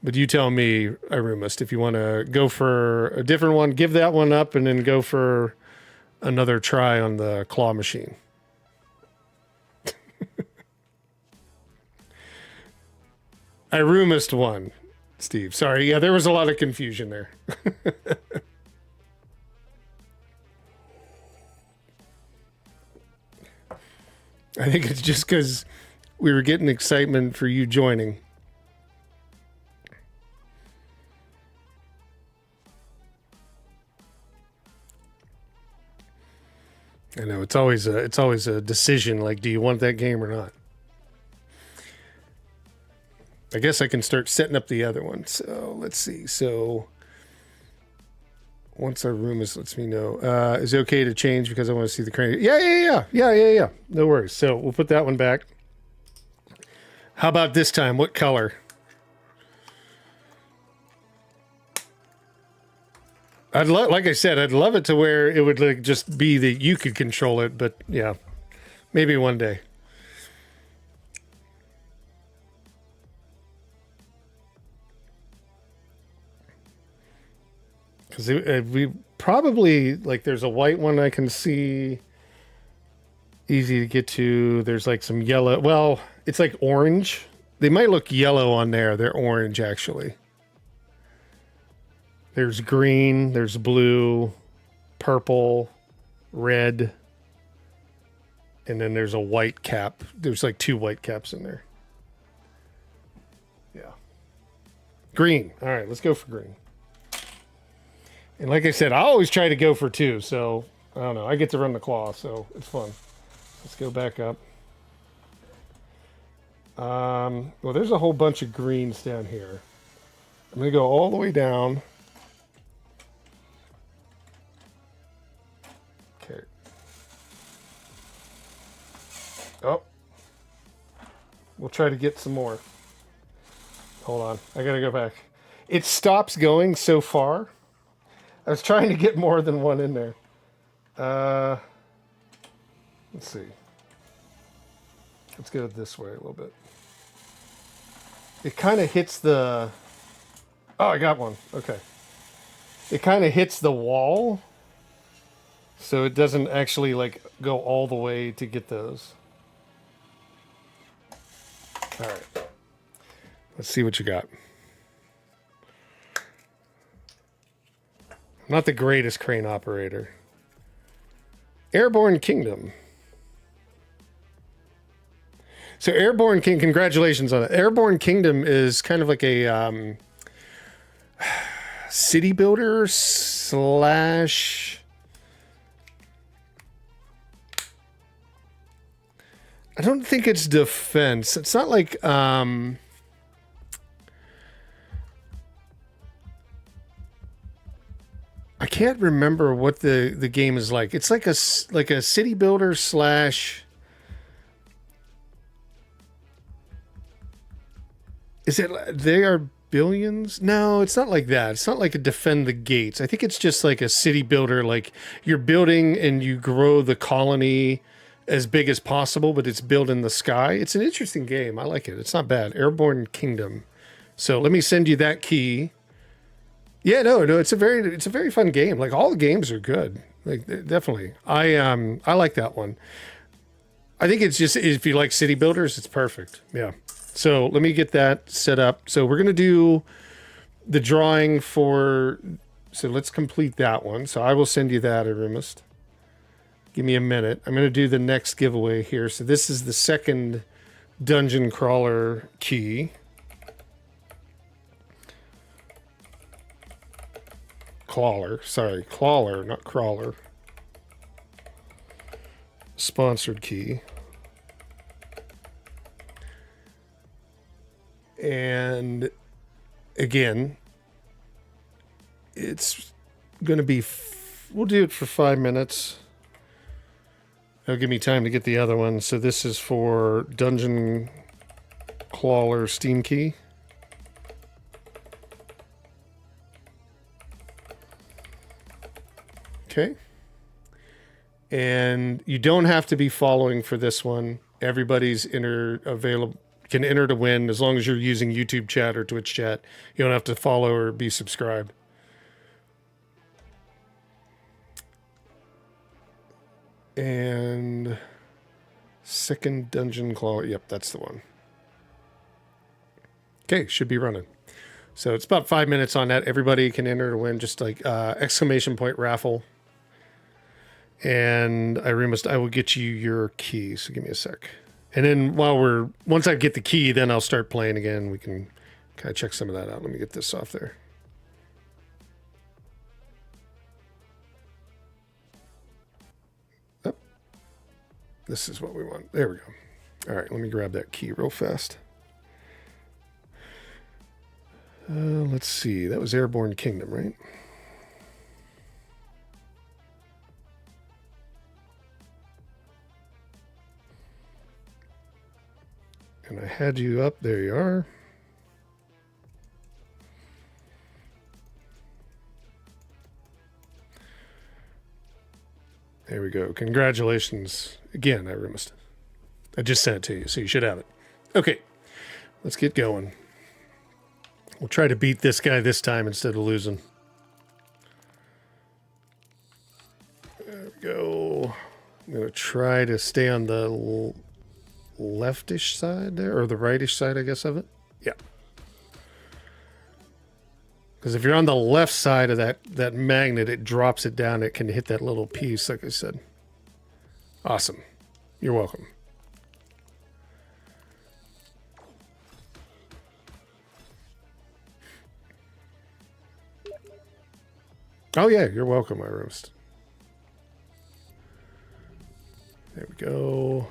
But you tell me, Irumist, if you want to go for a different one, give that one up and then go for another try on the claw machine. Irumist won, Steve. Sorry. Yeah, there was a lot of confusion there. I think it's just because we were getting excitement for you joining. I know it's always a decision. Like, do you want that game or not? I guess I can start setting up the other one. So let's see. So once our room lets me know, is it okay to change because I want to see the crane? Yeah. No worries. So we'll put that one back. How about this time? What color? Like I said, I'd love it to where it would like just be that you could control it, but yeah, maybe one day. Because we probably, like, there's a white one I can see, easy to get to. There's like some yellow. Well, it's like orange. They might look yellow on there. They're orange, actually. There's green, there's blue, purple, red, and then there's a white cap. There's like 2 white caps in there. Yeah. Green. All right, let's go for green. And like I said, I always try to go for 2, so I don't know. I get to run the claw, so it's fun. Let's go back up. Well, there's a whole bunch of greens down here. I'm going to go all the way down. Okay. Oh. We'll try to get some more. Hold on. I got to go back. It stops going so far. I was trying to get more than one in there. Let's see. Let's go this way a little bit. It kind of hits the... Oh, I got one. Okay. It kind of hits the wall. So it doesn't actually like go all the way to get those. All right. Let's see what you got. I'm not the greatest crane operator. Airborne Kingdom. So Airborne King, congratulations on it. Airborne Kingdom is kind of like a city builder slash I don't think it's defense. It's not like I can't remember what the game is like. It's like a city builder slash. Is it? They are billions? No, it's not like that. It's not like a defend the gates. I think it's just like a city builder. Like you're building and you grow the colony as big as possible, but it's built in the sky. It's an interesting game. I like it. It's not bad. Airborne Kingdom. So let me send you that key. Yeah, no, it's a very fun game. Like all the games are good. Like definitely. I like that one. I think it's just if you like city builders, it's perfect. Yeah. So let me get that set up. So we're gonna do the drawing for. So let's complete that one. So I will send you that, Arimist. Give me a minute. I'm gonna do the next giveaway here. So this is the second dungeon crawler key. Clawler, sorry, Clawler, not crawler. Sponsored key. And again, it's going to be, we'll do it for 5 minutes. That'll give me time to get the other one. So this is for Dungeon Clawler Steam key. Okay. And you don't have to be following for this one. Everybody's available, can enter to win as long as you're using YouTube chat or Twitch chat. You don't have to follow or be subscribed. And second dungeon claw. Yep, that's the one. Okay, should be running. So it's about 5 minutes on that. Everybody can enter to win, just like exclamation point raffle. And I will get you your key. So give me a sec. And then once I get the key, then I'll start playing again. We can kind of check some of that out. Let me get this off there. Oh, this is what we want. There we go. All right, let me grab that key real fast. Let's see. That was Airborne Kingdom, right? And I had you up. There you are. There we go. Congratulations. Again, I just sent it to you, so you should have it. Okay, let's get going. We'll try to beat this guy this time instead of losing. There we go. I'm going to try to stay on the leftish side there, or the rightish side, I guess, of it. Yeah. Because if you're on the left side of that magnet, it drops it down. It can hit that little piece, like I said. Awesome. You're welcome. Oh, yeah, you're welcome, my roast. There we go.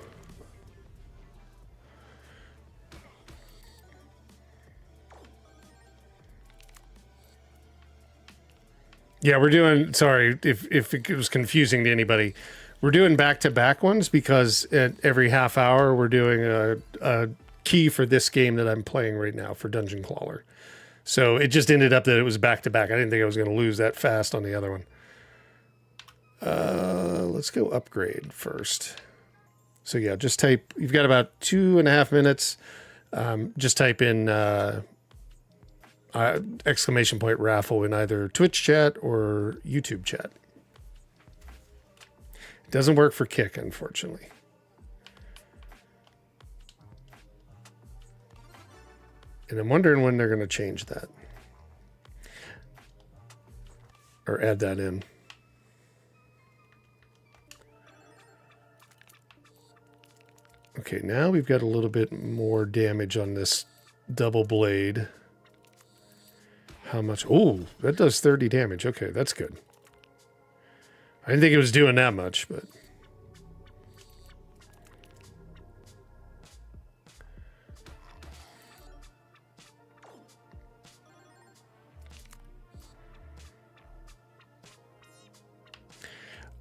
Yeah, we're doing, sorry if it was confusing to anybody. We're doing back-to-back ones because at every half hour we're doing a key for this game that I'm playing right now for Dungeon Clawler. So it just ended up that it was back-to-back. I didn't think I was going to lose that fast on the other one. Let's go upgrade first. So yeah, just type, you've got about 2.5 minutes. Just type in exclamation point raffle in either Twitch chat or YouTube chat. It doesn't work for Kick, unfortunately. And I'm wondering when they're going to change that. Or add that in. Okay, now we've got a little bit more damage on this double blade. How much? Oh, that does 30 damage. Okay, that's good. I didn't think it was doing that much, but...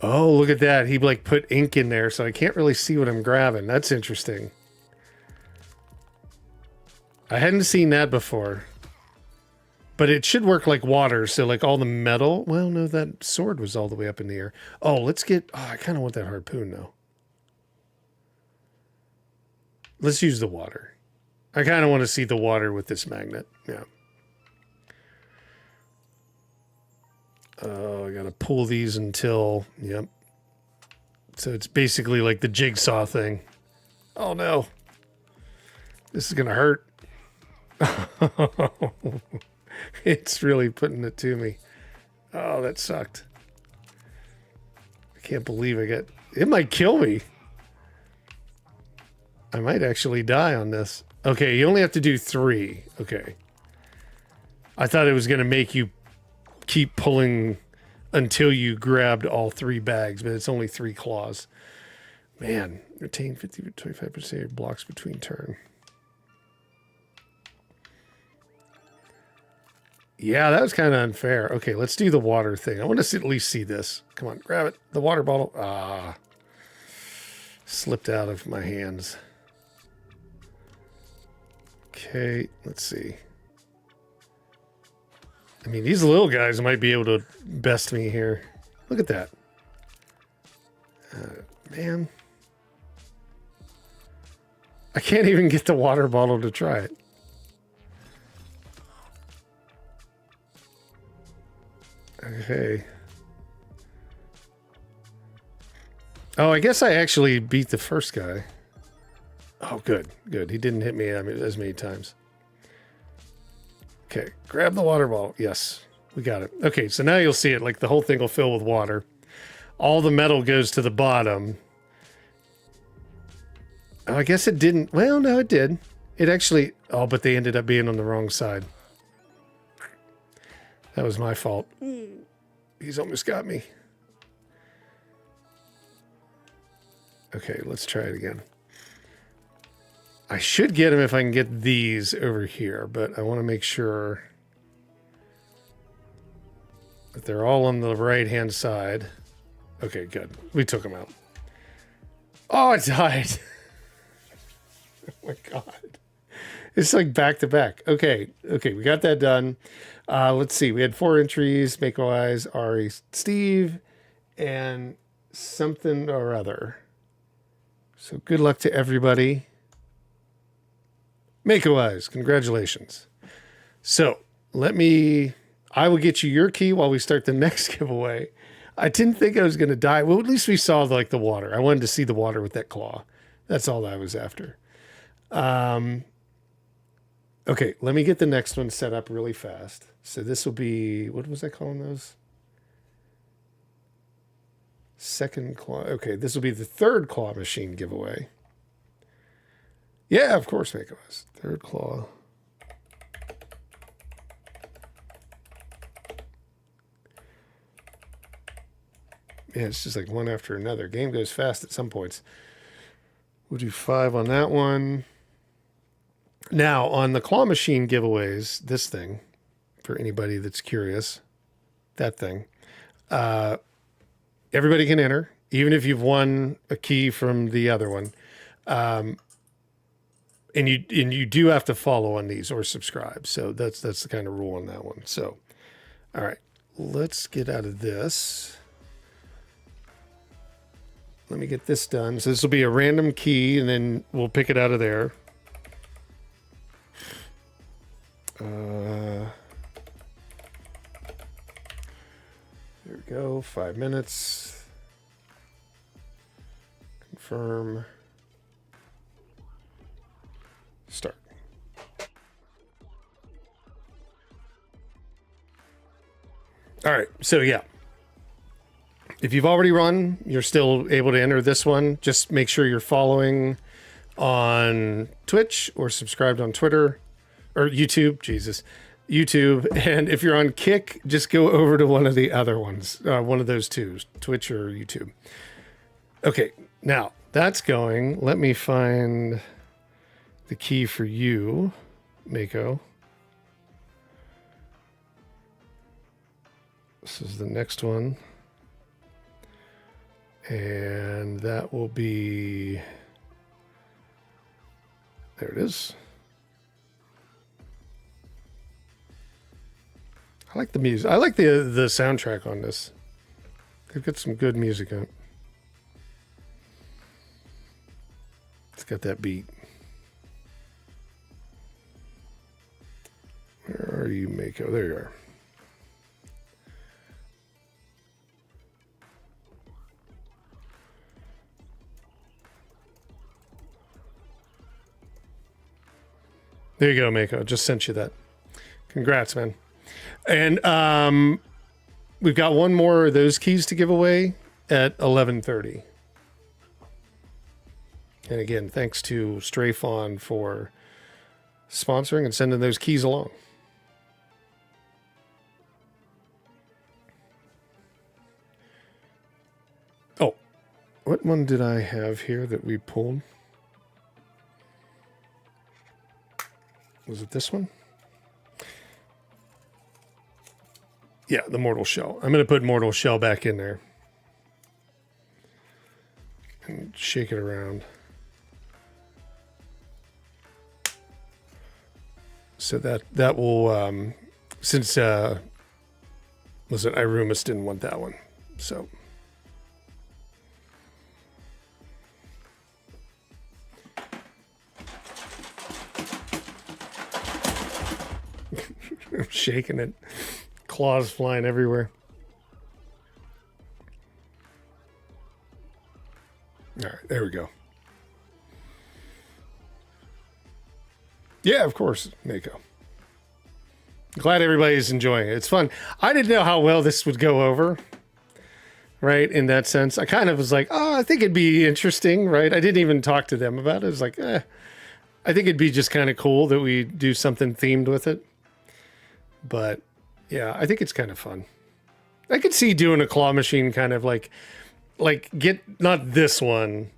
Oh, look at that. He like put ink in there, so I can't really see what I'm grabbing. That's interesting. I hadn't seen that before. But it should work like water, so like all the metal... Well, no, that sword was all the way up in the air. Oh, let's get... Oh, I kind of want that harpoon, though. Let's use the water. I kind of want to see the water with this magnet. Yeah. Oh, I got to pull these until... Yep. So it's basically like the jigsaw thing. Oh, no. This is going to hurt. It's really putting it to me. Oh, that sucked. I can't believe I got... It might kill me. I might actually die on this. Okay, you only have to do 3. Okay. I thought it was going to make you keep pulling until you grabbed all 3 bags, but it's only 3 claws. Man, retain 50 to 25% of your blocks between turn. Yeah, that was kind of unfair. Okay, let's do the water thing. I want to at least see this. Come on, grab it. The water bottle. Ah. Slipped out of my hands. Okay, let's see. I mean, these little guys might be able to best me here. Look at that. Man. I can't even get the water bottle to try it. Okay. Oh, I guess I actually beat the first guy. Oh, good, good. He didn't hit me as many times. Okay, grab the water bottle. Yes, we got it. Okay, so now you'll see it. Like the whole thing will fill with water. All the metal goes to the bottom. Oh, I guess it didn't. Well, no, it did. It actually... Oh, but they ended up being on the wrong side. That was my fault. He's almost got me. Okay, let's try it again. I should get him if I can get these over here, but I want to make sure that they're all on the right-hand side. Okay, good. We took them out. Oh, it died. Oh my God. It's like back to back. Okay, okay, we got that done. Let's see. We had 4 entries, Make-O-Eyes, Ari, Steve, and something or other. So good luck to everybody. Make-O-Eyes, congratulations. So I will get you your key while we start the next giveaway. I didn't think I was going to die. Well, at least we saw like the water. I wanted to see the water with that claw. That's all I was after. Okay, let me get the next one set up really fast. So this will be, what was I calling those? Second claw. Okay, this will be the 3rd claw machine giveaway. Yeah, of course, Make-O-Eyes. 3rd claw. Yeah, it's just like one after another. Game goes fast at some points. We'll do 5 on that one. Now, on the claw machine giveaways, this thing, for anybody that's curious, that thing, everybody can enter, even if you've won a key from the other one. And you do have to follow on these or subscribe. So that's the kind of rule on that one. So, all right, let's get out of this. Let me get this done. So this will be a random key, and then we'll pick it out of there. There we go. 5 minutes. Confirm. Start. All right. So yeah. If you've already run, you're still able to enter this one. Just make sure you're following on Twitch or subscribed on Twitter or YouTube. Jesus. YouTube. And if you're on Kick, just go over to one of the other ones. One of those two, Twitch or YouTube. Okay. Now that's going. Let me find the key for you, Mako. This is the next one. And that will be, there it is. I like the music. I like the soundtrack on this. They've got some good music on it. It's got that beat. Where are you, Mako? There you are. There you go, Mako. Just sent you that. Congrats, man. And we've got one more of those keys to give away at 11:30. And again, thanks to Strafawn for sponsoring and sending those keys along. Oh, what one did I have here that we pulled? Was it this one? Yeah, the Mortal Shell. I'm going to put Mortal Shell back in there. And shake it around. So that will, since, was it Irumis didn't want that one. So. I'm shaking it. Claws flying everywhere. All right, there we go. Yeah, of course, Mako. Glad everybody's enjoying it. It's fun. I didn't know how well this would go over, right? In that sense, I kind of was like, oh, I think it'd be interesting, right? I didn't even talk to them about it. I was like, I think it'd be just kind of cool that we do something themed with it. But yeah, I think it's kind of fun. I could see doing a claw machine kind of like get, not this one,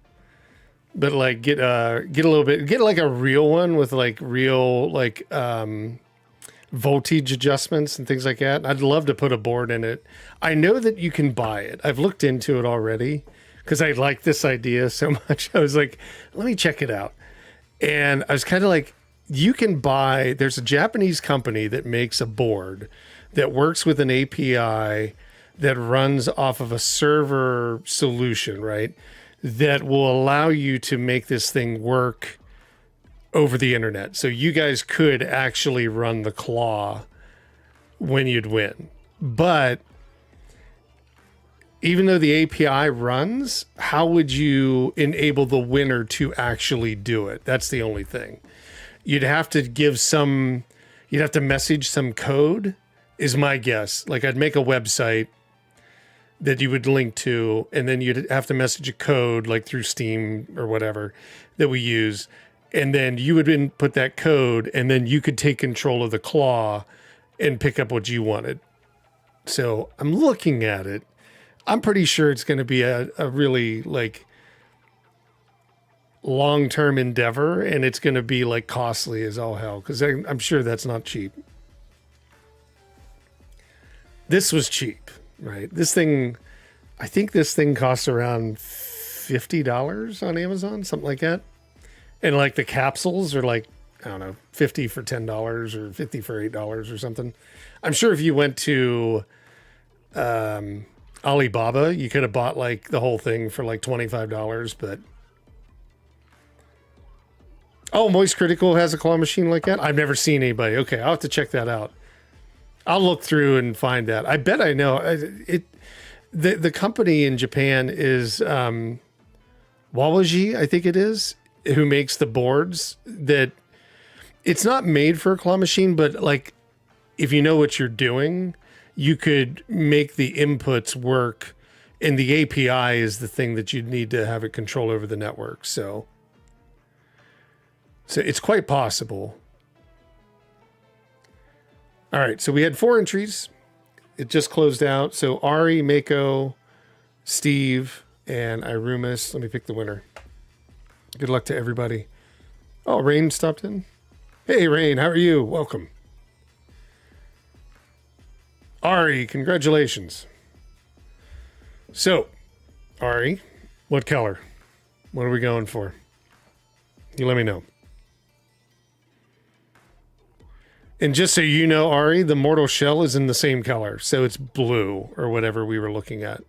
but like get a little bit, get like a real one with like real like voltage adjustments and things like that. I'd love to put a board in it. I know that you can buy it. I've looked into it already because I like this idea so much. I was like, let me check it out. And I was kind of like, you can buy, there's a Japanese company that makes a board that works with an API that runs off of a server solution, right? That will allow you to make this thing work over the internet. So you guys could actually run the claw when you'd win. But even though the API runs, how would you enable the winner to actually do it? That's the only thing. You'd have to you'd have to message some code, is my guess. Like I'd make a website that you would link to, and then you'd have to message a code like through Steam or whatever that we use. And then you would input that code, and then you could take control of the claw and pick up what you wanted. So I'm looking at it. I'm pretty sure it's going to be a really like long-term endeavor, and it's going to be like costly as all hell, because I'm sure that's not cheap. This was cheap, right? This thing, I think this thing costs around $50 on Amazon, something like that. And like the capsules are like, I don't know, 50 for $10 or 50 for $8 or something. I'm sure if you went to Alibaba, you could have bought like the whole thing for like $25, but oh, Moist Critical has a claw machine like that? I've never seen anybody. Okay, I'll have to check that out. I'll look through and find that. I bet I know. The company in Japan is Wawaji, I think it is, who makes the boards that it's not made for a claw machine, but like if you know what you're doing, you could make the inputs work, and the API is the thing that you'd need to have it control over the network. So it's quite possible. All right, so we had 4 entries. It just closed out. So Ari, Mako, Steve, and Irumis. Let me pick the winner. Good luck to everybody. Oh, Rain stopped in. Hey, Rain, how are you? Welcome. Ari, congratulations. So, Ari, what color? What are we going for? You let me know. And just so you know, Ari, the mortal shell is in the same color. So it's blue or whatever we were looking at.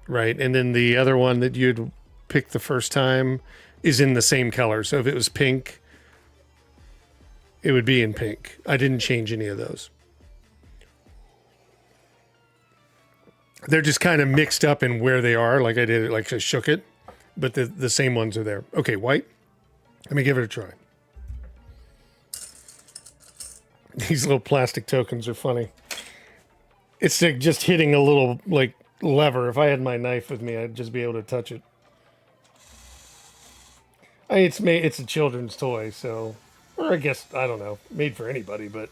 Right? And then the other one that you'd picked the first time is in the same color. So if it was pink, it would be in pink. I didn't change any of those. They're just kind of mixed up in where they are. Like I did it, like I shook it. But the same ones are there. Okay, white. Let me give it a try. These little plastic tokens are funny. It's like just hitting a little like lever. If I had my knife with me, I'd just be able to touch it. It's a children's toy, so, or I guess, I don't know, made for anybody, but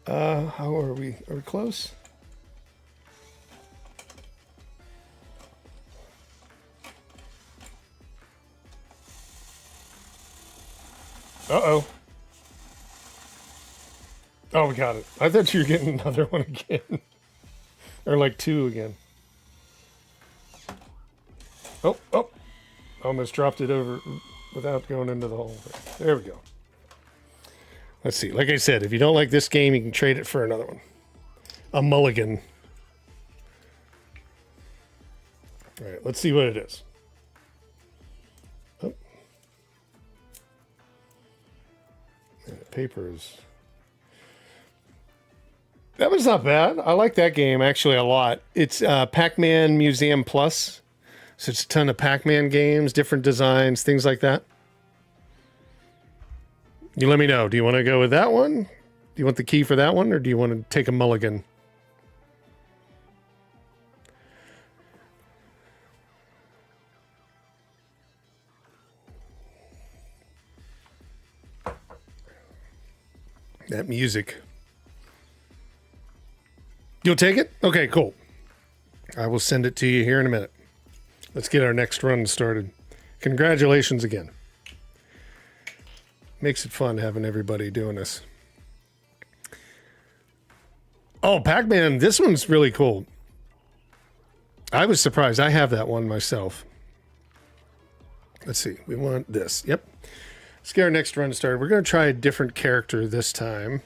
how are we? Are we close? Uh-oh. Oh, we got it. I thought you were getting another one again. Or like two again. Oh. Almost dropped it over without going into the hole. There we go. Let's see. Like I said, if you don't like this game, you can trade it for another one. A mulligan. All right, let's see what it is. Oh. Yeah, the paper is... That was not bad. I like that game actually a lot. It's Pac-Man Museum Plus. So it's a ton of Pac-Man games, different designs, things like that. You let me know. Do you want to go with that one? Do you want the key for that one, or do you want to take a mulligan? That music. You'll take it? Okay, cool. I will send it to you here in a minute. Let's get our next run started. Congratulations again. Makes it fun having everybody doing this. Oh, Pac-Man, this one's really cool. I was surprised. I have that one myself. Let's see. We want this. Yep. Let's get our next run started. We're going to try a different character this time.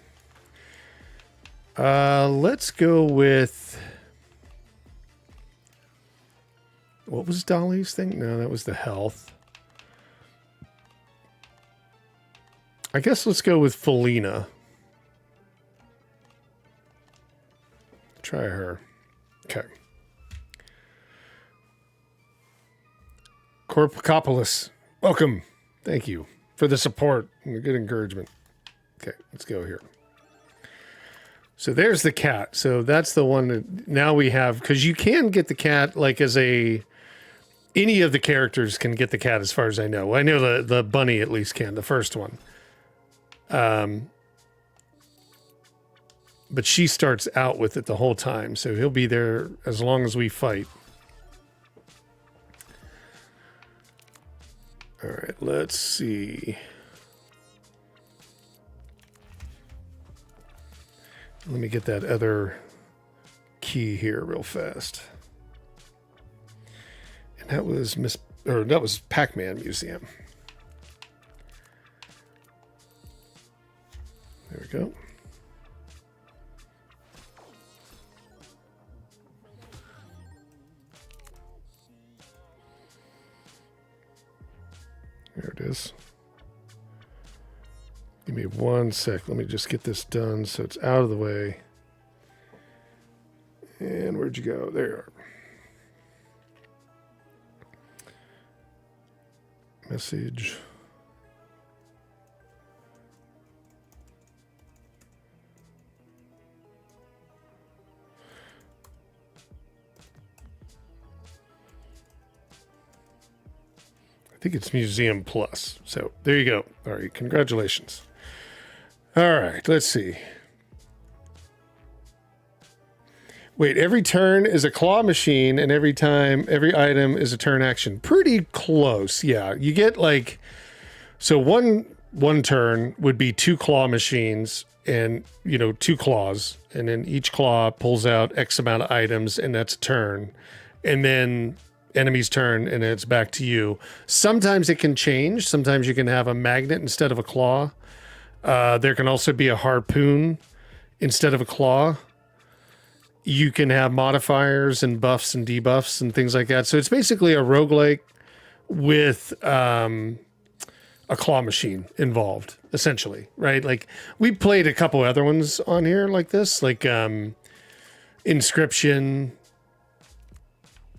Let's go with... What was Dolly's thing? No, that was the health. I guess let's go with Felina. Try her. Okay. Corpcopolis, welcome. Thank you for the support and the good encouragement. Okay, let's go here. So there's the cat. So that's the one that now we have, because you can get the cat like as a... Any of the characters can get the cat as far as I know. I know the bunny at least can, the first one. But she starts out with it the whole time, so he'll be there as long as we fight. All right, let's see. Let me get that other key here real fast. And that was Pac-Man Museum. There we go. There it is. Give me 1 sec. Let me just get this done so it's out of the way. And where'd you go? There you are. Message. I think it's Museum Plus. So there you go. All right, congratulations. All right, let's see. Wait, every turn is a claw machine, and every item is a turn action. Pretty close, yeah. You get like, so one turn would be 2 claw machines, and 2 claws, and then each claw pulls out X amount of items, and that's a turn. and then enemy's turn, and it's back to you. Sometimes it can change. Sometimes you can have a magnet instead of a claw. There can also be a harpoon instead of a claw. You can have modifiers and buffs and debuffs and things like that. So it's basically a roguelike with a claw machine involved, essentially, right? Like, we played a couple other ones on here like this, like Inscription,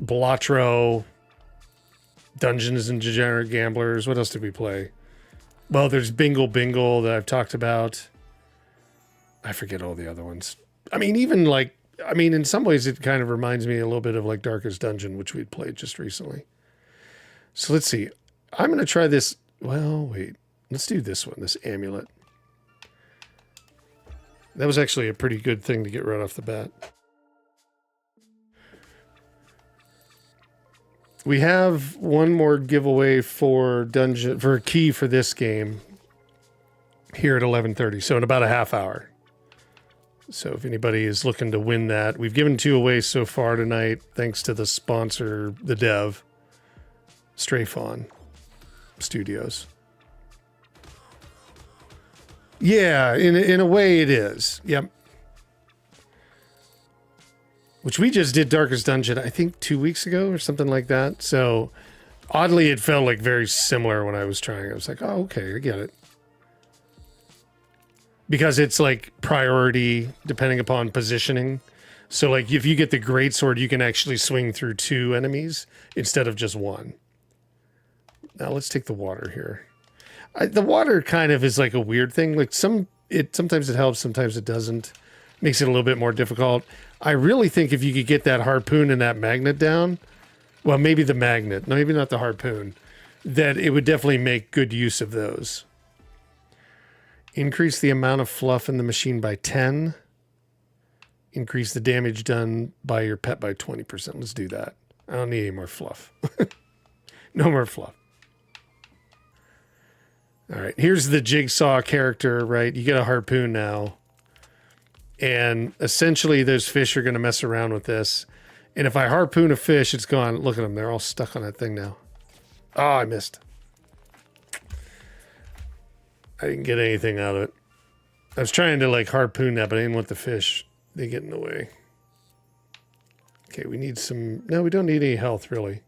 Blatro, Dungeons and Degenerate Gamblers. What else did we play? Well, there's Bingle Bingle that I've talked about. I forget all the other ones. I mean, even like, in some ways it kind of reminds me a little bit of like Darkest Dungeon, which we played just recently. So let's see. I'm going to try this. Well, wait. Let's do this one, this amulet. That was actually a pretty good thing to get right off the bat. We have one more giveaway for a key for this game here at 11:30. So in about a half hour. So if anybody is looking to win that, we've given 2 away so far tonight, thanks to the sponsor, the dev, Strafawn Studios. Yeah, in a way it is. Yep. Which we just did Darkest Dungeon, I think 2 weeks ago or something like that. So oddly, it felt like very similar when I was trying. I was like, oh, okay, I get it. Because it's like priority depending upon positioning. So like if you get the greatsword, you can actually swing through 2 enemies instead of just 1. Now let's take the water here. The water kind of is like a weird thing. Like sometimes it helps, sometimes it doesn't. Makes it a little bit more difficult. I really think if you could get that harpoon and that magnet down, well, maybe the magnet, no, maybe not the harpoon, that it would definitely make good use of those. Increase the amount of fluff in the machine by 10. Increase the damage done by your pet by 20%. Let's do that. I don't need any more fluff. No more fluff. All right, here's the jigsaw character, right? You get a harpoon now. And essentially those fish are going to mess around with this. And if I harpoon a fish, it's gone. Look at them. They're all stuck on that thing now. Oh, I missed. I didn't get anything out of it. I was trying to like harpoon that, but I didn't want the fish. They get in the way. Okay, we need some... No, we don't need any health, really.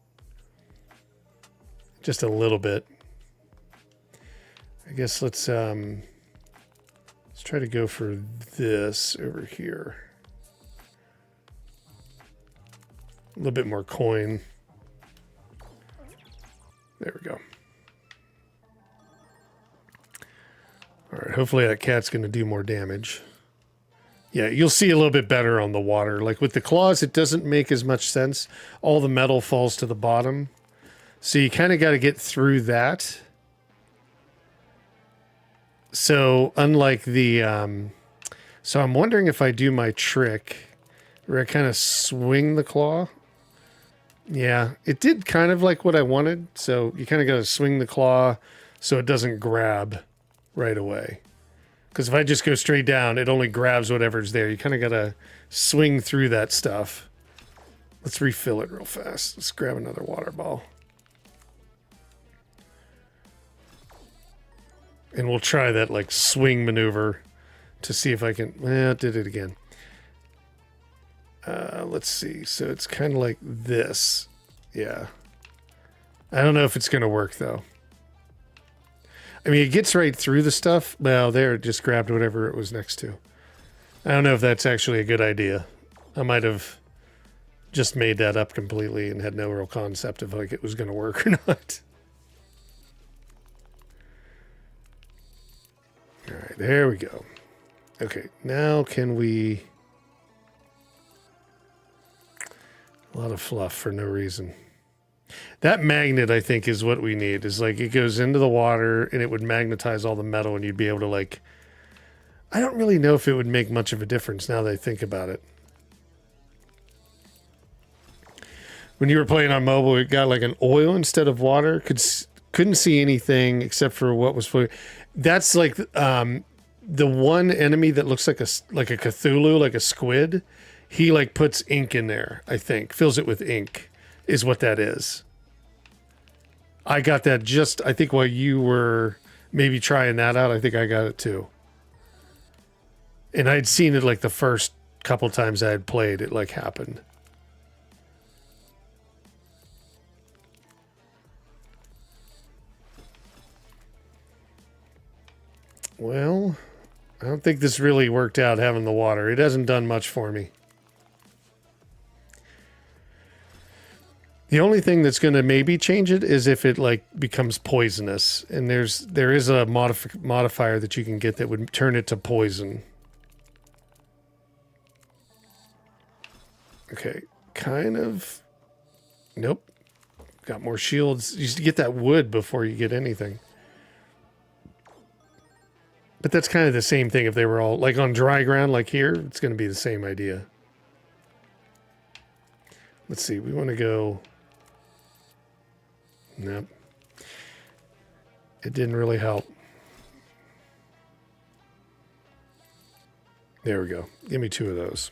Just a little bit. I guess let's try to go for this over here. A little bit more coin. There we go. All right, hopefully that cat's going to do more damage. Yeah, you'll see a little bit better on the water. Like with the claws, it doesn't make as much sense. All the metal falls to the bottom. So you kind of got to get through that. So unlike the... so I'm wondering if I do my trick where I kind of swing the claw. Yeah, it did kind of like what I wanted. So you kind of got to swing the claw so it doesn't grab right away. Because if I just go straight down, it only grabs whatever's there. You kind of got to swing through that stuff. Let's refill it real fast. Let's grab another water ball. And we'll try that like swing maneuver to see if I can... Well, it did it again. Let's see. So it's kind of like this. Yeah. I don't know if it's going to work, though. I mean, it gets right through the stuff. Well, there, it just grabbed whatever it was next to. I don't know if that's actually a good idea. I might have just made that up completely and had no real concept of like it was going to work or not. All right, there we go. Okay, now can we... A lot of fluff for no reason. That magnet, I think, is what we need. Is like it goes into the water and it would magnetize all the metal and you'd be able to like... I don't really know if it would make much of a difference now that I think about it. When you were playing on mobile, it got like an oil instead of water. Couldn't see anything except for what was floating. That's like the one enemy that looks like a Cthulhu, like a squid. he like puts ink in there, I think. Fills it with ink is what that is. I got that just, I think while you were maybe trying that out, I think I got it too. And I'd seen it like the first couple times I had played, it like happened. Well, I don't think this really worked out having the water. It hasn't done much for me. The only thing that's going to maybe change it is if it like becomes poisonous, and there is a modifier that you can get that would turn it to poison. Okay, kind of. Nope. Got more shields. You used to get that wood before you get anything. But that's kind of the same thing if they were all like on dry ground like here, it's going to be the same idea. Let's see. We want to go. Nope. It didn't really help. There we go. Give me 2 of those.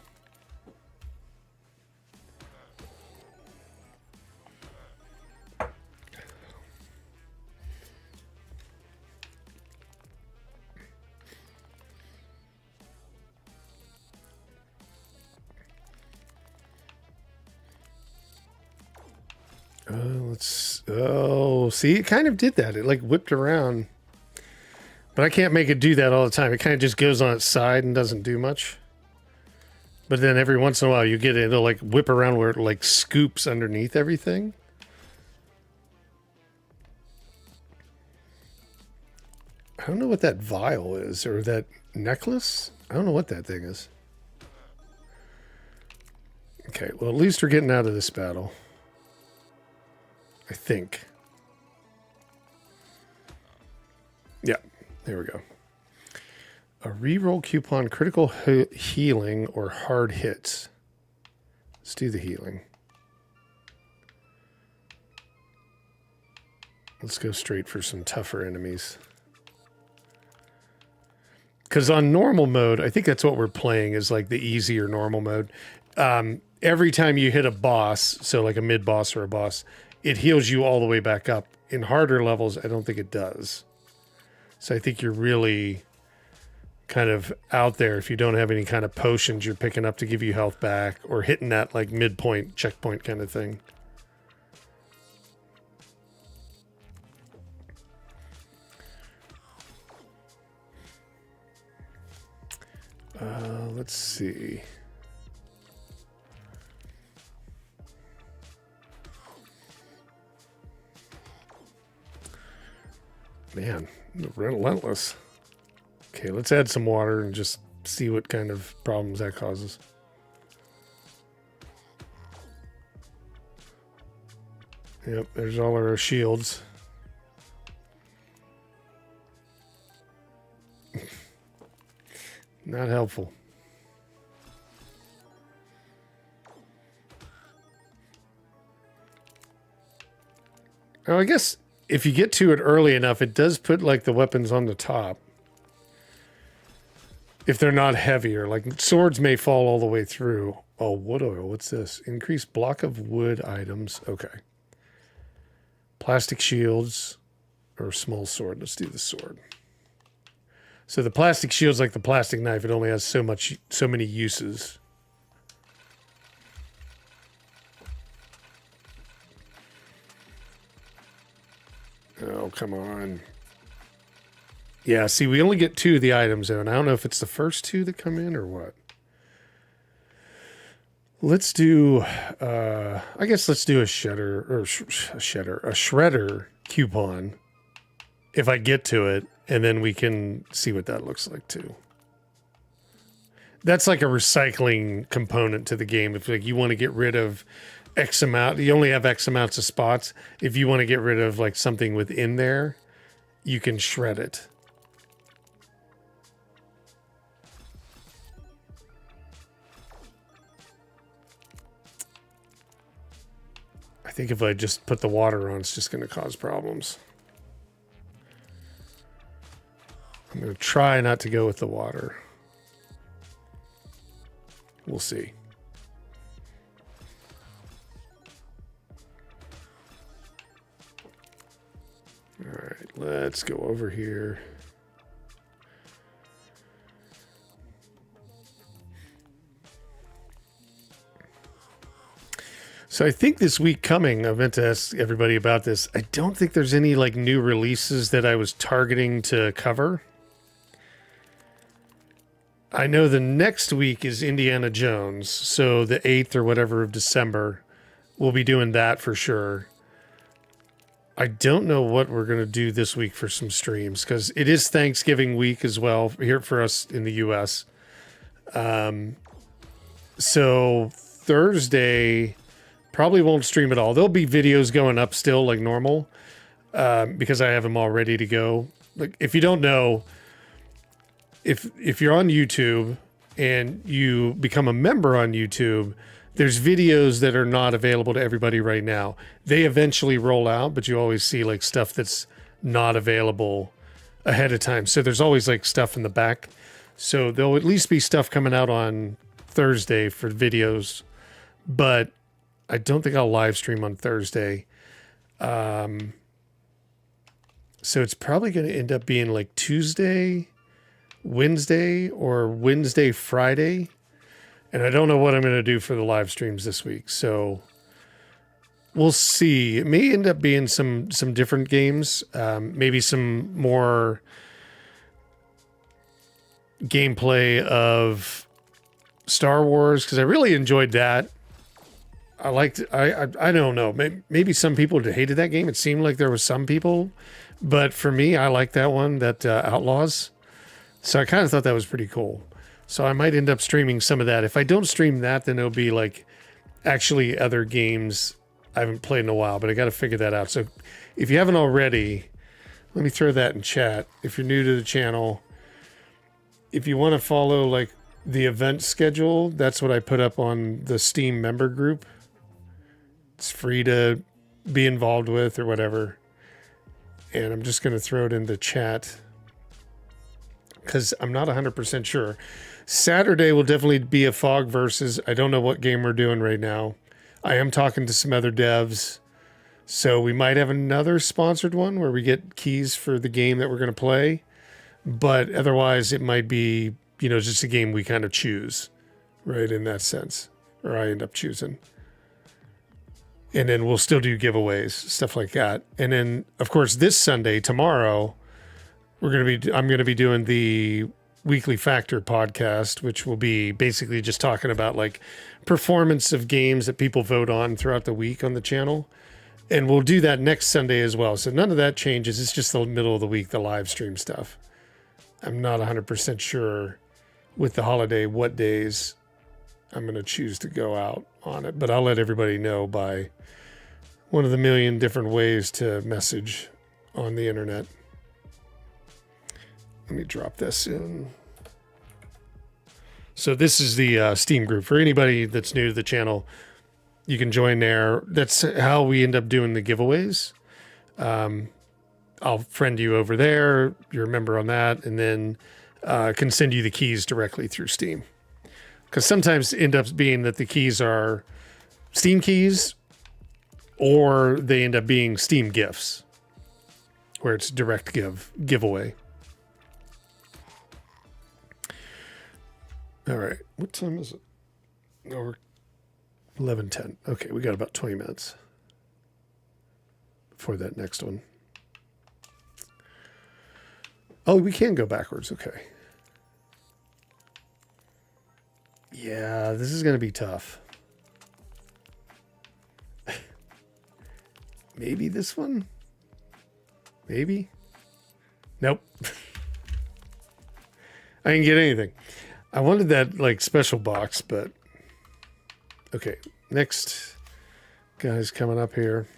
Oh, see, it kind of did that. It like whipped around. But I can't make it do that all the time. It kind of just goes on its side and doesn't do much. But then every once in a while you get it, it'll like whip around where it like scoops underneath everything. I don't know what that vial is, or that necklace. I don't know what that thing is. Okay, well, at least we're getting out of this battle. I think. Yeah, there we go. A reroll coupon, critical healing, or hard hits. Let's do the healing. Let's go straight for some tougher enemies. Because on normal mode, I think that's what we're playing, is like the easier normal mode. Every time you hit a boss, so like a mid-boss or a boss, it heals you all the way back up. In harder levels, I don't think it does. So I think you're really kind of out there if you don't have any kind of potions you're picking up to give you health back, or hitting that like midpoint, checkpoint kind of thing. Let's see. Man, relentless. Okay, let's add some water and just see what kind of problems that causes. Yep, there's all our shields. Not helpful. Oh, I guess if you get to it early enough, it does put like the weapons on the top. If they're not heavier, like swords may fall all the way through. Oh, wood oil. What's this? Increase block of wood items. Okay. Plastic shields or small sword. Let's do the sword. So the plastic shield's like the plastic knife. It only has so many uses. Oh, come on. Yeah, see, we only get 2 of the items, though, and I don't know if it's the first 2 that come in or what. Let's do, I guess let's do a shredder coupon, if I get to it, and then we can see what that looks like, too. That's like a recycling component to the game. If like you want to get rid of X amount, you only have X amounts of spots. If you want to get rid of like something within there, you can shred it. I think if I just put the water on, it's just going to cause problems. I'm going to try not to go with the water. We'll see. Let's go over here. So I think this week coming, I meant to ask everybody about this. I don't think there's any like new releases that I was targeting to cover. I know the next week is Indiana Jones, so the 8th or whatever of December, we'll be doing that for sure. I don't know what we're going to do this week for some streams, because it is Thanksgiving week as well here for us in the U.S. So Thursday, probably won't stream at all. There'll be videos going up still like normal, because I have them all ready to go. Like, if you don't know, if you're on YouTube and you become a member on YouTube, there's videos that are not available to everybody right now. They eventually roll out, but you always see like stuff that's not available ahead of time. So there's always like stuff in the back. So there'll at least be stuff coming out on Thursday for videos, but I don't think I'll live stream on Thursday. So it's probably going to end up being like Tuesday, Wednesday, or Wednesday, Friday. And I don't know what I'm going to do for the live streams this week. So we'll see. It may end up being some different games. Maybe some more gameplay of Star Wars, because I really enjoyed that. I don't know. Maybe some people hated that game. It seemed like there was some people. But for me, I like that one, that Outlaws. So I kind of thought that was pretty cool. So I might end up streaming some of that. If I don't stream that, then it'll be like actually other games I haven't played in a while, but I got to figure that out. So if you haven't already, let me throw that in chat. If you're new to the channel, if you want to follow like the event schedule, that's what I put up on the Steam member group. It's free to be involved with or whatever. And I'm just going to throw it in the chat, because I'm not 100% sure. Saturday will definitely be a Fog versus. I don't know what game we're doing right now. I am talking to some other devs, so we might have another sponsored one where we get keys for the game that we're going to play. But otherwise, it might be, just a game we kind of choose, right, in that sense. Or I end up choosing. And then we'll still do giveaways, stuff like that. And then, of course, this Sunday, tomorrow, I'm going to be doing the Weekly Factor podcast, which will be basically just talking about like performance of games that people vote on throughout the week on the channel. And we'll do that next Sunday as well. So none of that changes. It's just the middle of the week, the live stream stuff. I'm not 100% sure with the holiday what days I'm going to choose to go out on it, but I'll let everybody know by one of the million different ways to message on the internet. Let me drop this in. So this is the Steam group. For anybody that's new to the channel, you can join there. That's how we end up doing the giveaways. I'll friend you over there. You're a member on that, and then can send you the keys directly through Steam. Because sometimes it ends up being that the keys are Steam keys, or they end up being Steam gifts, where it's direct giveaway. All right, what time is it? No, we're 11:10. Okay, we got about 20 minutes before that next one. Oh, we can go backwards. Okay. Yeah, this is going to be tough. Maybe this one? Maybe? Nope. I didn't get anything. I wanted that like special box, but okay. Next guy's coming up here.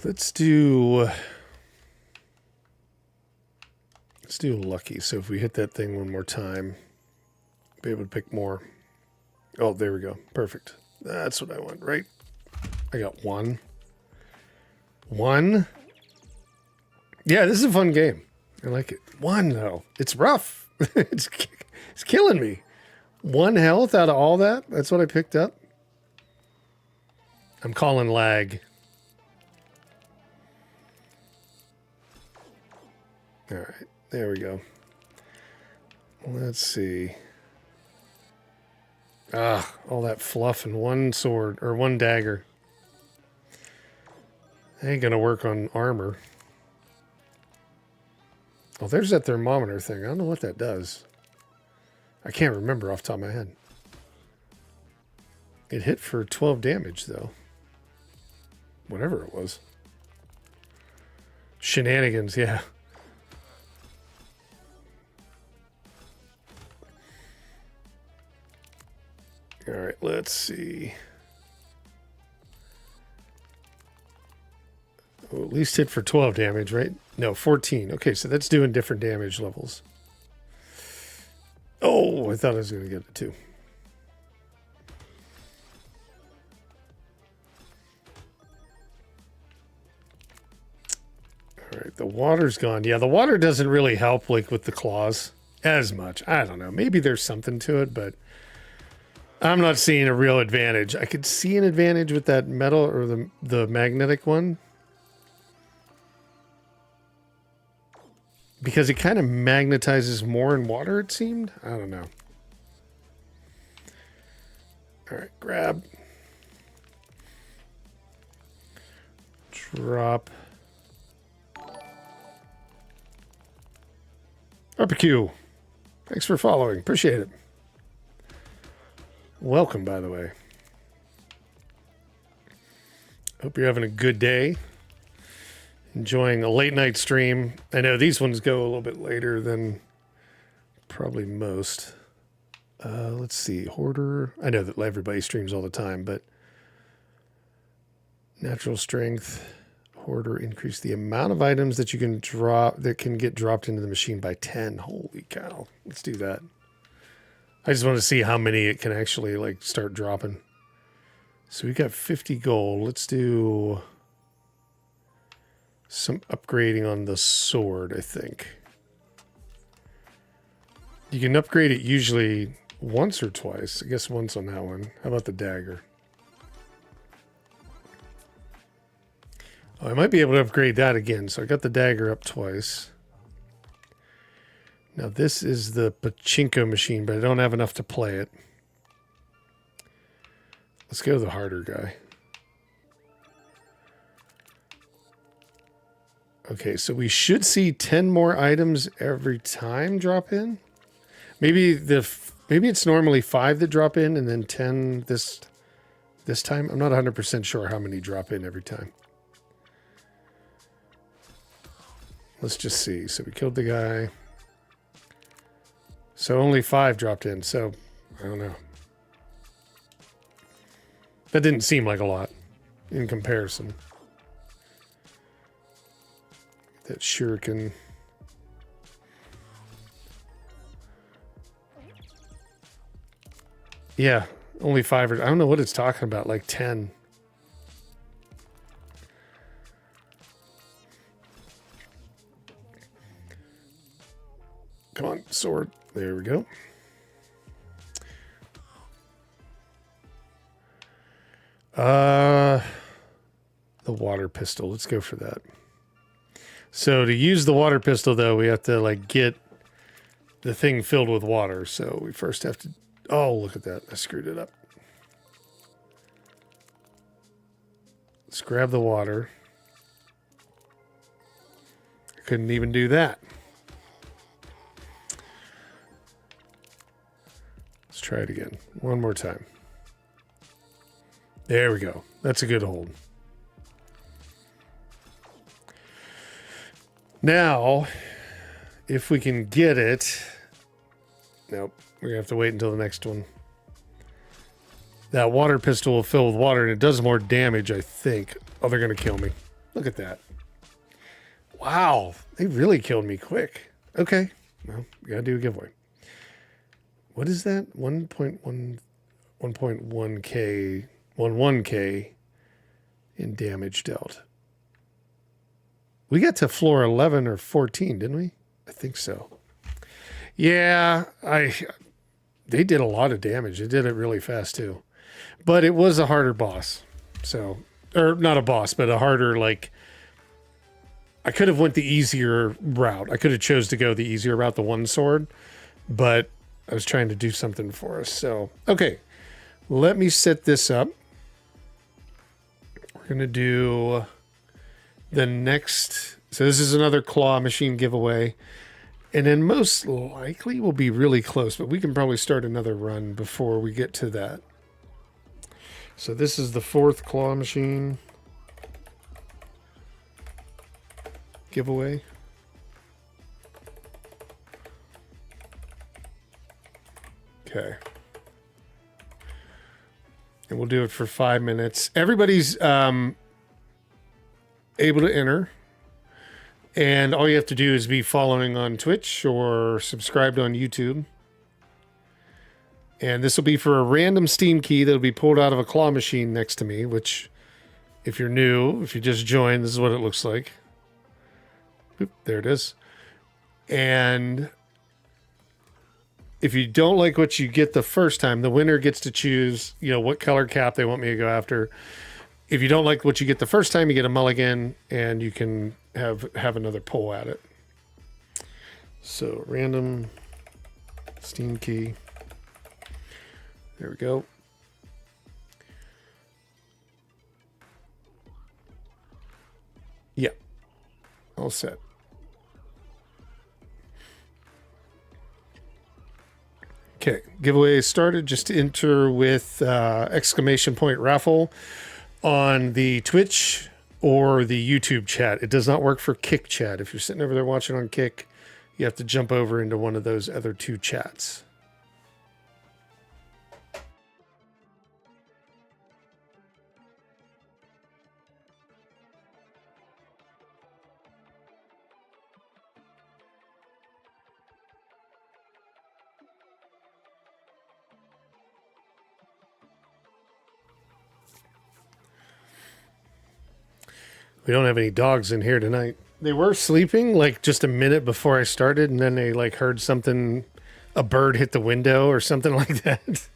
Let's do lucky. So if we hit that thing one more time, be able to pick more. Oh, there we go. Perfect. That's what I want, right? I got one. 1. Yeah, this is a fun game. I like it. 1, though. It's rough. it's killing me. 1 health out of all that? That's what I picked up? I'm calling lag. All right, there we go. Let's see. Ah, all that fluff and 1 sword, or 1 dagger. Ain't gonna work on armor. Oh, there's that thermometer thing. I don't know what that does. I can't remember off the top of my head. It hit for 12 damage, though. Whatever it was. Shenanigans, yeah. All right, let's see. Oh, at least hit for 12 damage, right? No, 14. Okay, so that's doing different damage levels. Oh, I thought I was going to get it too. All right, the water's gone. Yeah, the water doesn't really help like with the claws as much. I don't know. Maybe there's something to it, but I'm not seeing a real advantage. I could see an advantage with that metal or the magnetic one. Because it kind of magnetizes more in water, it seemed. I don't know. All right, grab. Drop. RPQ. Thanks for following. Appreciate it. Welcome, by the way. Hope you're having a good day. Enjoying a late night stream. I know these ones go a little bit later than probably most. Let's see. Hoarder. I know that everybody streams all the time, but natural strength. Hoarder, increase the amount of items that you can drop that can get dropped into the machine by 10. Holy cow. Let's do that. I just want to see how many it can actually like start dropping. So we got 50 gold. Let's do some upgrading on the sword, I think. You can upgrade it usually once or twice. I guess once on that one. How about the dagger? Oh, I might be able to upgrade that again. So I got the dagger up twice. Now this is the pachinko machine, but I don't have enough to play it. Let's go to the harder guy. Okay, so we should see 10 more items every time drop in. Maybe it's normally 5 that drop in and then 10 this time. I'm not 100% sure how many drop in every time. Let's just see. So we killed the guy. So only 5 dropped in. So I don't know. That didn't seem like a lot in comparison. That shuriken. Yeah, only 5. I don't know what it's talking about, like 10. Come on, sword. There we go. The water pistol. Let's go for that. So to use the water pistol, though, we have to like get the thing filled with water. So we first have to... Oh, look at that. I screwed it up. Let's grab the water. I couldn't even do that. Let's try it again. One more time. There we go. That's a good hold. Now, if we can get it... Nope. We're going to have to wait until the next one. That water pistol will fill with water, and it does more damage, I think. Oh, they're going to kill me. Look at that. Wow. They really killed me quick. Okay. Well, we got to do a giveaway. What is that? 1.1K in damage dealt. We got to floor 11 or 14, didn't we? I think so. Yeah, they did a lot of damage. They did it really fast too. But it was a harder boss. So, or not a boss, but a harder, like, I could have went the easier route. I could have chose to go the easier route, the one sword, but I was trying to do something for us. So, okay, let me set this up. We're going to do the next. So this is another claw machine giveaway. And then most likely we'll be really close, but we can probably start another run before we get to that. So this is the 4th claw machine giveaway. Okay. And we'll do it for 5 minutes. Everybody's able to enter. And all you have to do is be following on Twitch or subscribed on YouTube. And this will be for a random Steam key that'll be pulled out of a claw machine next to me, which, if you're new, if you just joined, this is what it looks like. Oop, there it is. And if you don't like what you get the first time, the winner gets to choose, what color cap they want me to go after. If you don't like what you get the first time, you get a mulligan, and you can have another pull at it. So random Steam key. There we go. Yeah, all set. Okay, giveaway started. Just enter with exclamation point raffle on the Twitch or the YouTube chat. It does not work for Kick chat. If you're sitting over there watching on Kick, you have to jump over into one of those other 2 chats. We don't have any dogs in here tonight. They were sleeping like just a minute before I started, and then they like heard something, a bird hit the window or something like that.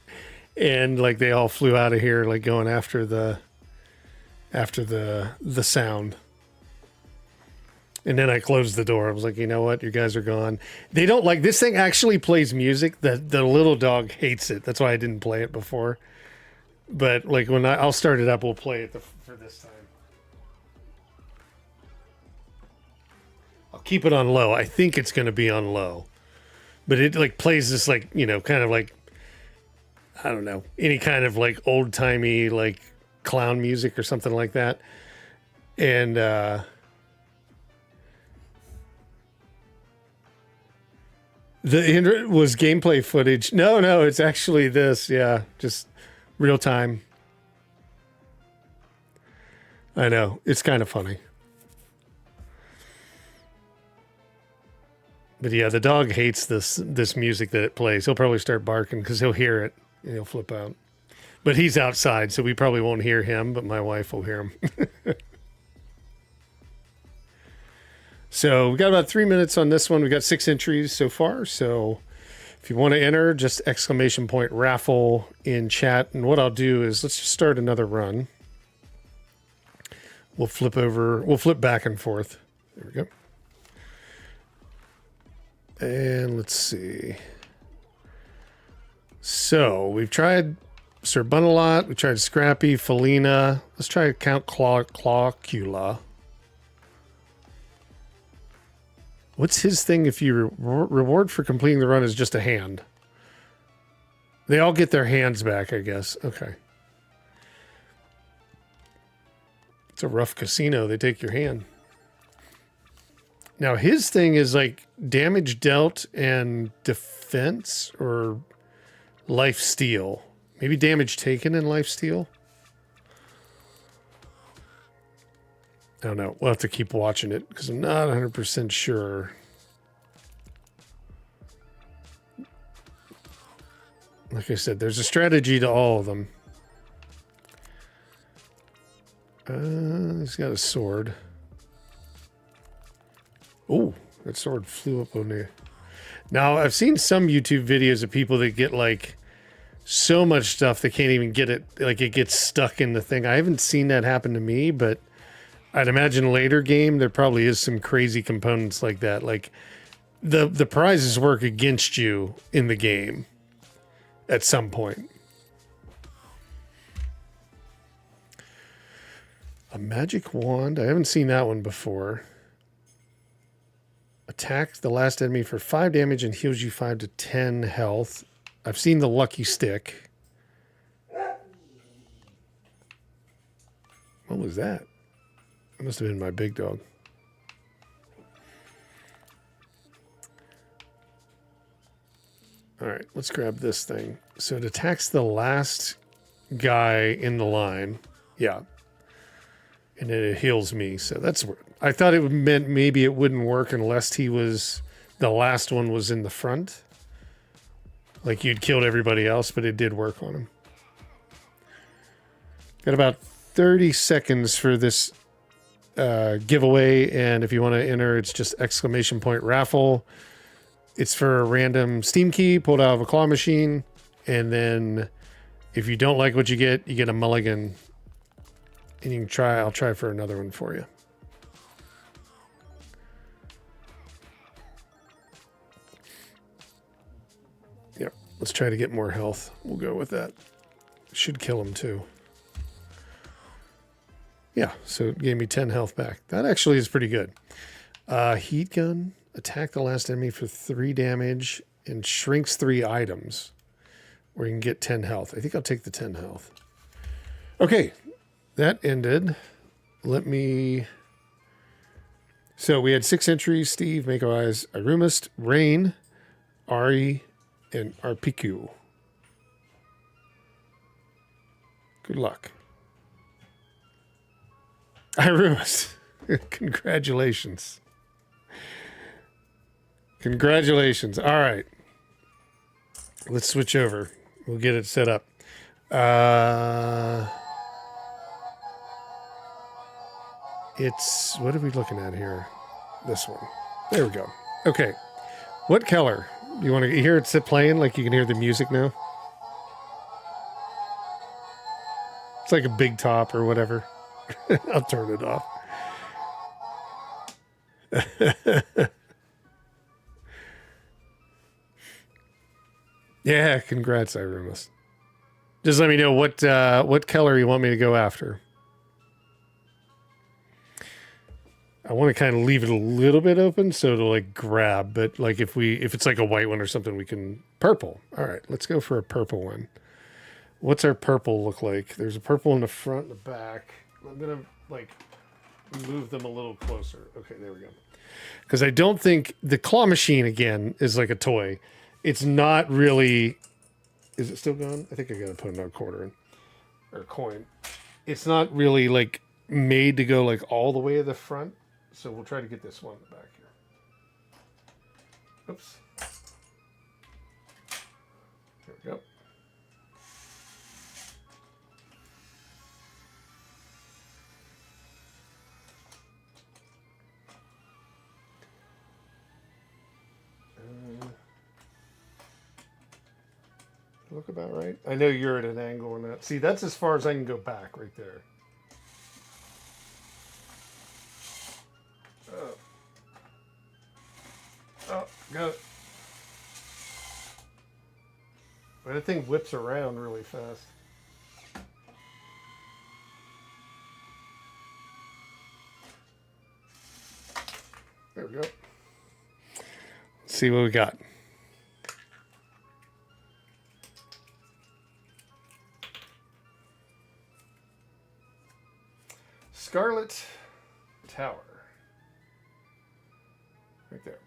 And like they all flew out of here, like going after the sound. And then I closed the door. I was like, you know what? You guys are gone. They don't like this thing actually plays music. The little dog hates it. That's why I didn't play it before. But like when I'll start it up, we'll play it for this time. I'll keep it on low. I think it's going to be on low. But it like plays this like, kind of like, I don't know, any kind of like old timey like clown music or something like that. And the intro was gameplay footage. No, it's actually this. Yeah, just real time. I know. It's kind of funny. But yeah, the dog hates this music that it plays. He'll probably start barking because he'll hear it and he'll flip out. But he's outside, so we probably won't hear him, but my wife will hear him. So we got about 3 minutes on this one. We got 6 entries so far. So if you want to enter, just exclamation point raffle in chat. And what I'll do is let's just start another run. We'll flip back and forth. There we go. And let's see. So we've tried Sir Bunalot. We tried Scrappy, Felina. Let's try Count Clawcula. What's his thing if you reward for completing the run is just a hand? They all get their hands back, I guess. Okay. It's a rough casino. They take your hand. Now, his thing is like damage dealt and defense or life steal. Maybe damage taken and life steal. I don't know. We'll have to keep watching it because I'm not 100% sure. Like I said, there's a strategy to all of them. He's got a sword. that sword flew up on me. Now, I've seen some YouTube videos of people that get like so much stuff they can't even get it, like it gets stuck in the thing. I haven't seen that happen to me, but I'd imagine later game there probably is some crazy components like that. Like the prizes work against you in the game at some point. A magic wand. I haven't seen that one before. Attack the last enemy for 5 damage and heals you 5 to 10 health. I've seen the lucky stick. What was that? It must have been my big dog. All right, let's grab this thing. So it attacks the last guy in the line. Yeah. And then it heals me. So that's... I thought it meant maybe it wouldn't work unless he was... The last one was in the front. Like you'd killed everybody else, but it did work on him. Got about 30 seconds for this giveaway. And if you want to enter, it's just !raffle. It's for a random Steam key pulled out of a claw machine. And then if you don't like what you get a mulligan. And you can try, I'll try for another one for you. Yep, let's try to get more health. We'll go with that. Should kill him too. Yeah, so it gave me 10 health back. That actually is pretty good. Heat gun. Attack the last enemy for 3 damage and shrinks 3 items. Where you can get 10 health. I think I'll take the 10 health. Okay. That ended. Let me... So we had 6 entries. Steve, Mako Eyes, Arumist, Rain, Ari, and Arpiku. Good luck. Arumist. Congratulations. Congratulations. All right. Let's switch over. We'll get it set up. It's, what are we looking at here? This one. There we go. Okay. What color? You want to hear it playing like you can hear the music now? It's like a big top or whatever. I'll turn it off. Yeah, congrats, Irumus. Just let me know what color you want me to go after. I want to kind of leave it a little bit open so it'll like grab, but like if it's like a white one or something, we can purple. All right, let's go for a purple one. What's our purple look like? There's a purple in the front and the back. I'm going to like move them a little closer. Okay, there we go. Because I don't think the claw machine again is like a toy. It's not really, is it still going? I think I got to put another quarter in or coin. It's not really like made to go like all the way to the front. So we'll try to get this one in the back here. Oops. There we go. Look about right. I know you're at an angle on that. See, that's as far as I can go back right there. Oh, got it. But that thing whips around really fast. There we go. Let's see what we got. Scarlet Tower. Right there.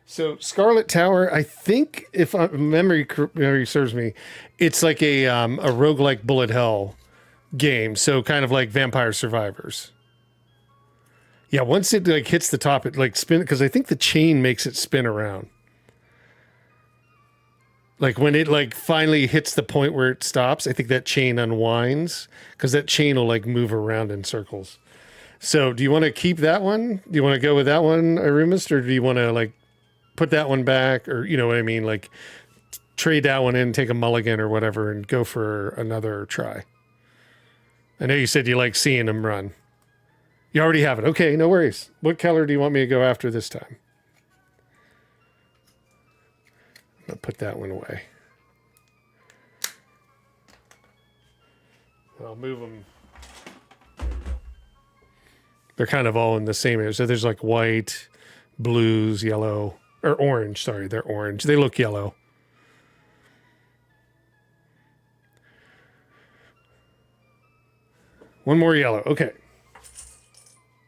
So Scarlet Tower, I think, if memory serves me, it's like a roguelike bullet hell game. So kind of like Vampire Survivors. Yeah, once it like hits the top, it like spin, because I think the chain makes it spin around. Like when it like finally hits the point where it stops, I think that chain unwinds because that chain will like move around in circles. So do you want to keep that one? Do you want to go with that one, Irumist, or do you want to like put that one back, or you know what I mean, like trade that one in, take a mulligan or whatever, and go for another try? I know you said you like seeing them run. You already have it. Okay, no worries. What color do you want me to go after this time? I'll put that one away. I'll move them. They're kind of all in the same area. So there's like white, blues, yellow, or orange. Sorry, they're orange. They look yellow. One more yellow. Okay.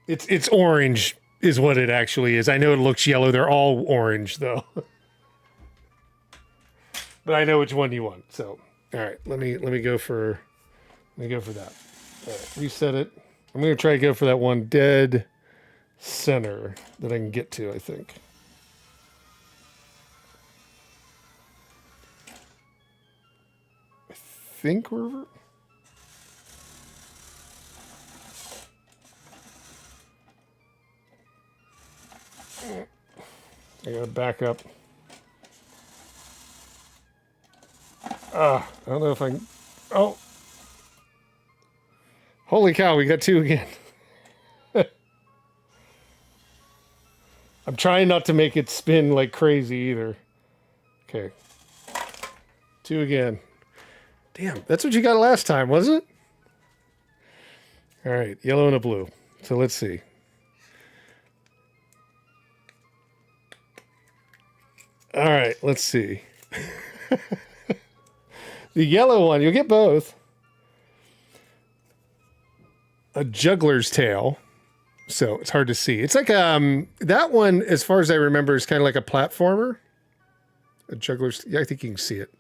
It's orange is what it actually is. I know it looks yellow. They're all orange though. But I know which one you want. So, all right, let me go for that. All right, reset it. I'm going to try to go for that one dead center that I can get to, I think. I think we're... I gotta back up. I don't know if I can... Oh! Holy cow, we got two again. I'm trying not to make it spin like crazy either. Okay. Two again. Damn, that's what you got last time, wasn't it? All right, yellow and a blue. So let's see. All right, let's see. The yellow one, you'll get both. A juggler's tail. So it's hard to see. It's like that one, as far as I remember, is kind of like a platformer. A juggler's, yeah, I think you can see it.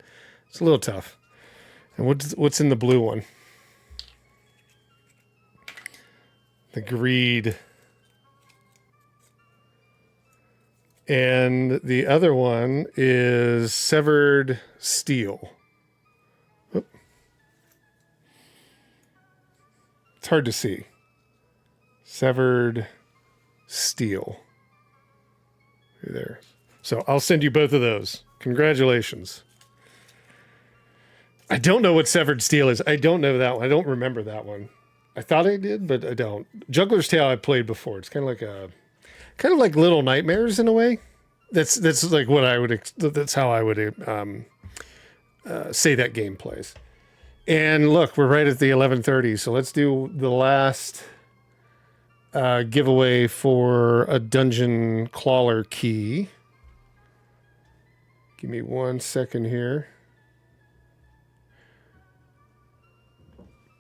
It's a little tough. And what's in the blue one? The greed. And the other one is severed steel. Oop. It's hard to see. Severed steel. There. So I'll send you both of those. Congratulations. I don't know what severed steel is. I don't know that one. I don't remember that one. I thought I did, but I don't. Juggler's Tale I played before. It's kind of like Little Nightmares in a way. That's like what I would. That's how I would say that game plays. And look, we're right at the 11:30, so let's do the last giveaway for a dungeon Clawler key. Give me 1 second here.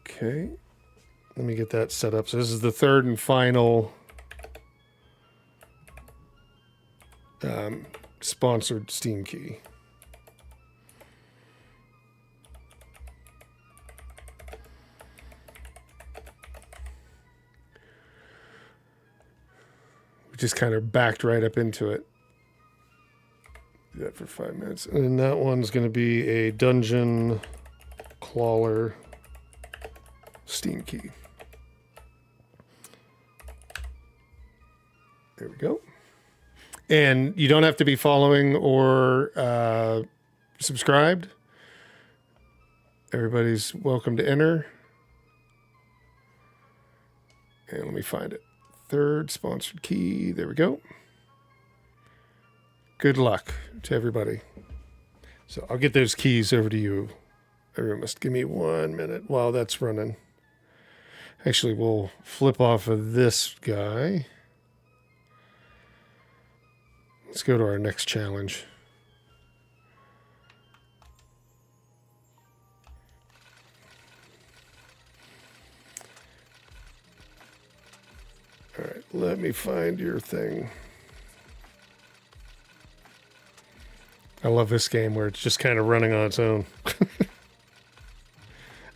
Okay, let me get that set up. So this is the third and final sponsored Steam key. We just kind of backed right up into it. Do that for 5 minutes. And then that one's going to be a dungeon Clawler Steam key. There we go. And you don't have to be following or subscribed. Everybody's welcome to enter. And let me find it. Third sponsored key. There we go. Good luck to everybody. So I'll get those keys over to you. Everyone must give me 1 minute while that's running. Actually, we'll flip off of this guy. Let's go to our next challenge. All right, let me find your thing. I love this game where it's just kind of running on its own. I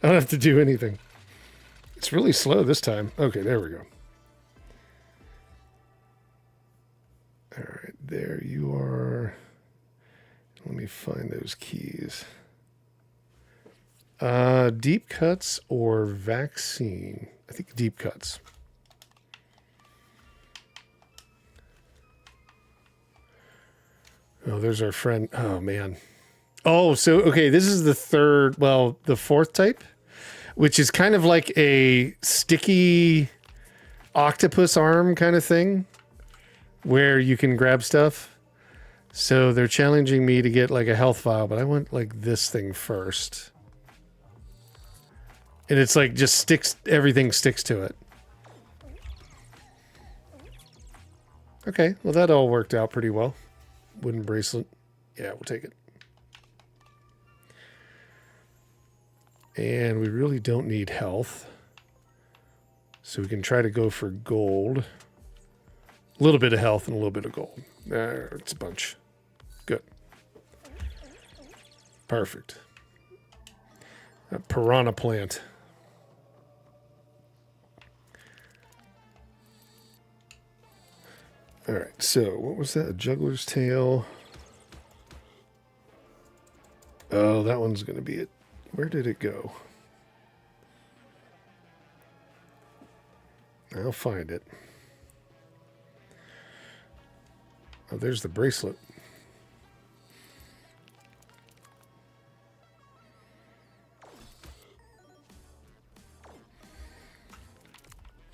don't have to do anything. It's really slow this time. Okay, there we go. All right, there you are. Let me find those keys. Deep cuts or vaccine? I think deep cuts. Oh, there's our friend. Oh, man. Oh, so, okay, this is the third, well, the fourth type, which is kind of like a sticky octopus arm kind of thing where you can grab stuff. So they're challenging me to get like a health vial, but I want like this thing first. And it's like just sticks, everything sticks to it. Okay, well that all worked out pretty well. Wooden bracelet. Yeah, we'll take it. And we really don't need health. So we can try to go for gold. A little bit of health and a little bit of gold. It's a bunch. Good. Perfect. A piranha plant. All right, so what was that? A juggler's tail. Oh, that one's going to be it. Where did it go? I'll find it. Oh, there's the bracelet.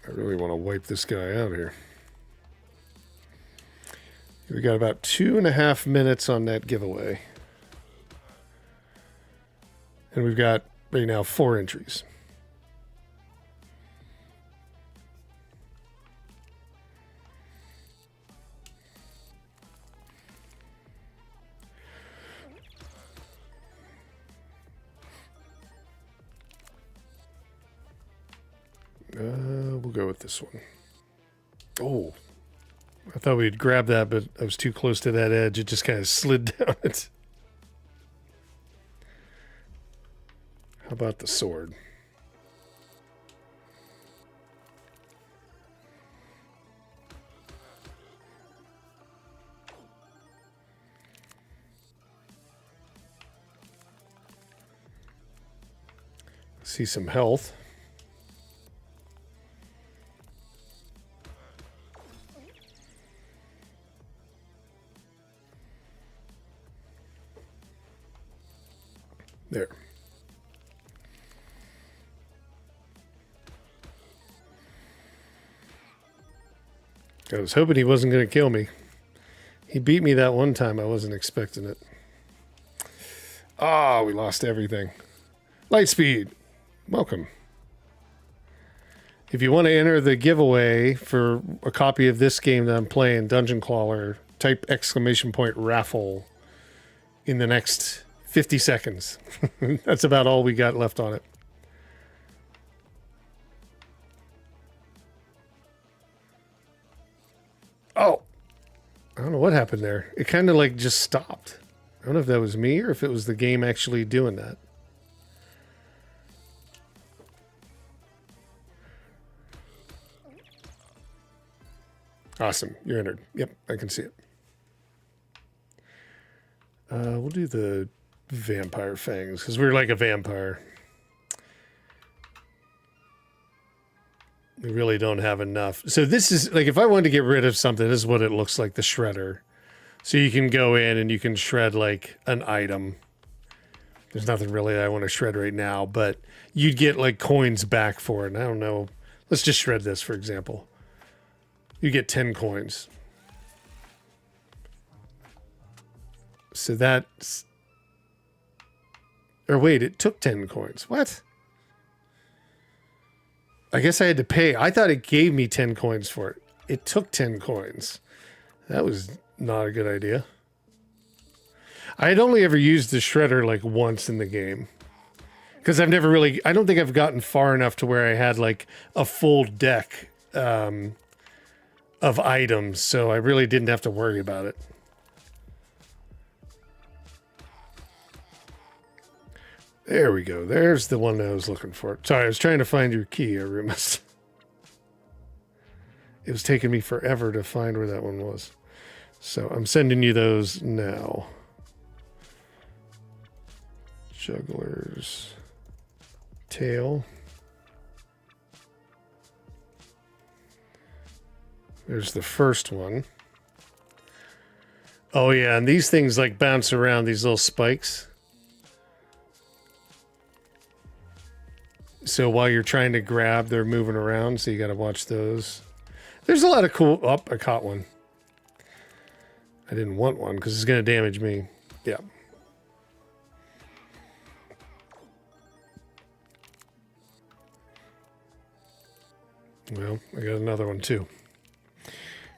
I really want to wipe this guy out here. We got about 2.5 minutes on that giveaway. And we've got, right now, 4 entries. We'll go with this one. Oh, I thought we'd grab that, but I was too close to that edge. It just kind of slid down it. How about the sword? See some health. There. I was hoping he wasn't going to kill me. He beat me that one time. I wasn't expecting it. Ah, we lost everything. Lightspeed, welcome. If you want to enter the giveaway for a copy of this game that I'm playing, Dungeon Clawler, type !raffle in the next 50 seconds. That's about all we got left on it. Oh, I don't know what happened there. It kind of like just stopped. I don't know if that was me or if it was the game actually doing that. Awesome. You're entered. Yep, I can see it. We'll do the vampire fangs because we're like a vampire. We really don't have enough. So this is like, if I wanted to get rid of something, this is what it looks like, the shredder. So you can go in and you can shred like an item. There's nothing really I want to shred right now, but you'd get like coins back for it. And I don't know. Let's just shred this, for example. You get 10 coins. So that's... Or wait, it took 10 coins. What? I guess I had to pay. I thought it gave me 10 coins for it. It took 10 coins. That was not a good idea. I had only ever used the shredder like once in the game. Because I've never really... I don't think I've gotten far enough to where I had like a full deck of items. So I really didn't have to worry about it. There we go. There's the one that I was looking for. Sorry, I was trying to find your key, Arumas. It was taking me forever to find where that one was. So I'm sending you those now. Juggler's tail. There's the first one. Oh yeah, and these things like bounce around, these little spikes. So while you're trying to grab, they're moving around, so you got to watch those. There's a lot of cool... Oh, I caught one. I didn't want one because it's going to damage me. Yeah. Well, I got another one too.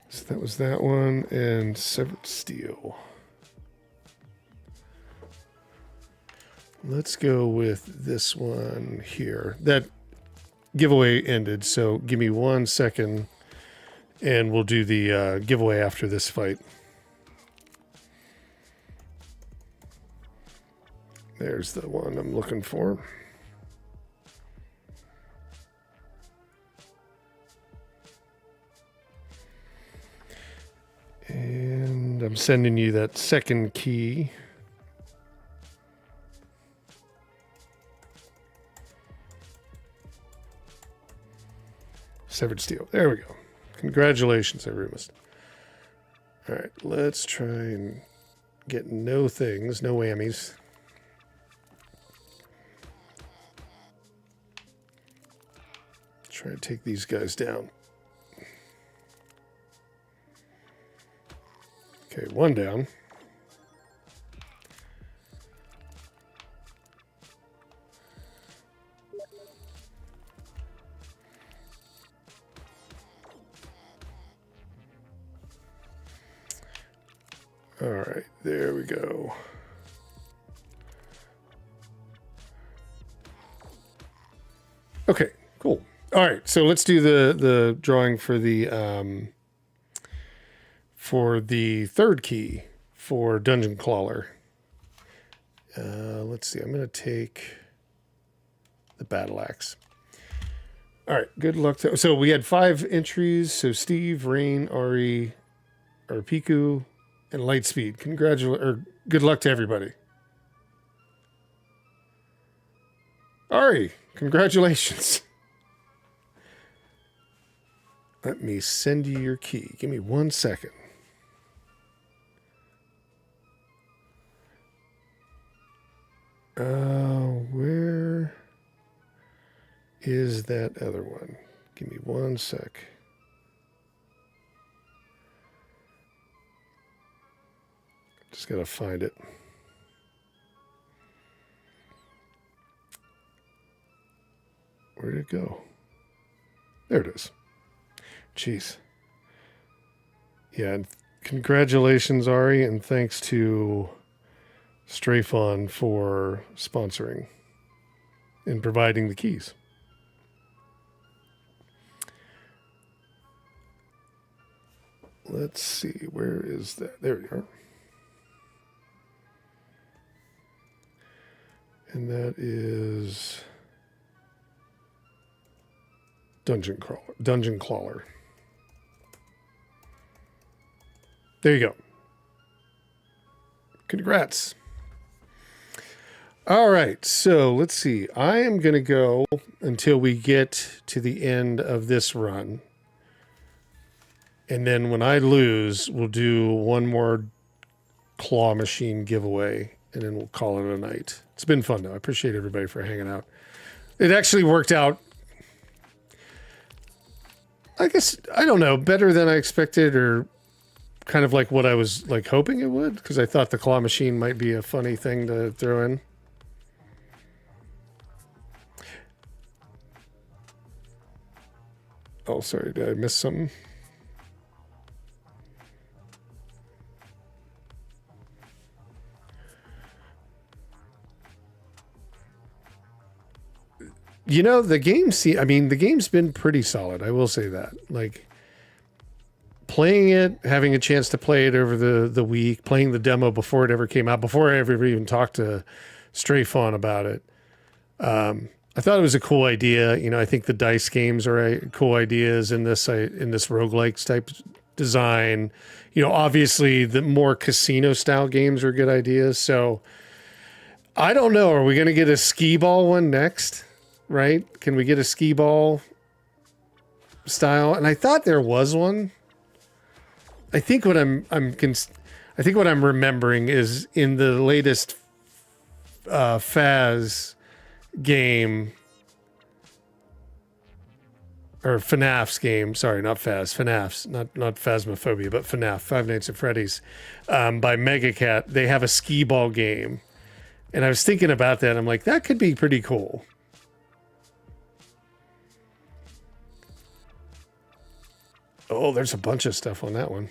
So that was that one, and Severed Steel. Let's go with this one here. That giveaway ended, so give me 1 second, and we'll do the giveaway after this fight. There's the one I'm looking for. And I'm sending you that second key. Severed Steel. There we go. Congratulations, everyone. All right, let's try and get no things, no whammies. Try to take these guys down. Okay, one down. All right, there we go. Okay, cool. All right, so let's do the drawing for the third key for Dungeon Clawler. Let's see. I'm going to take the battle axe. All right, good luck. So we had 5 entries. So Steve, Rain, Ari, Arpiku, and Lightspeed. Good luck to everybody. Ari, congratulations. Let me send you your key. Give me 1 second. Where is that other one? Give me 1 sec. Just gotta find it. Where'd it go? There it is. Jeez. Yeah, and congratulations, Ari, and thanks to Strafon for sponsoring and providing the keys. Let's see, where is that? There we are. And that is Dungeon Clawler. There you go. Congrats. All right, so let's see. I am going to go until we get to the end of this run. And then when I lose, we'll do one more claw machine giveaway, and then we'll call it a night. It's been fun, though. I appreciate everybody for hanging out. It actually worked out, I guess, I don't know, better than I expected, or kind of like what I was like hoping it would, because I thought the claw machine might be a funny thing to throw in. Oh, sorry, did I miss something? You know, the game's been pretty solid. I will say that. Like, playing it, having a chance to play it over the week, playing the demo before it ever came out, before I ever even talked to Strafon about it. I thought it was a cool idea. You know, I think the dice games are cool ideas in this roguelike type design. You know, obviously the more casino style games are good ideas. So I don't know. Are we going to get a skee ball one next? Right? Can we get a skee ball style? And I thought there was one. I think what I I think what I'm remembering is in the latest Faz game, or FNAF's game, sorry, not Faz, FNAF's, not Phasmophobia, but FNAF, Five Nights at Freddy's, by Megacat, they have a skee ball game. And I was thinking about that. I'm like, that could be pretty cool. Oh, there's a bunch of stuff on that one.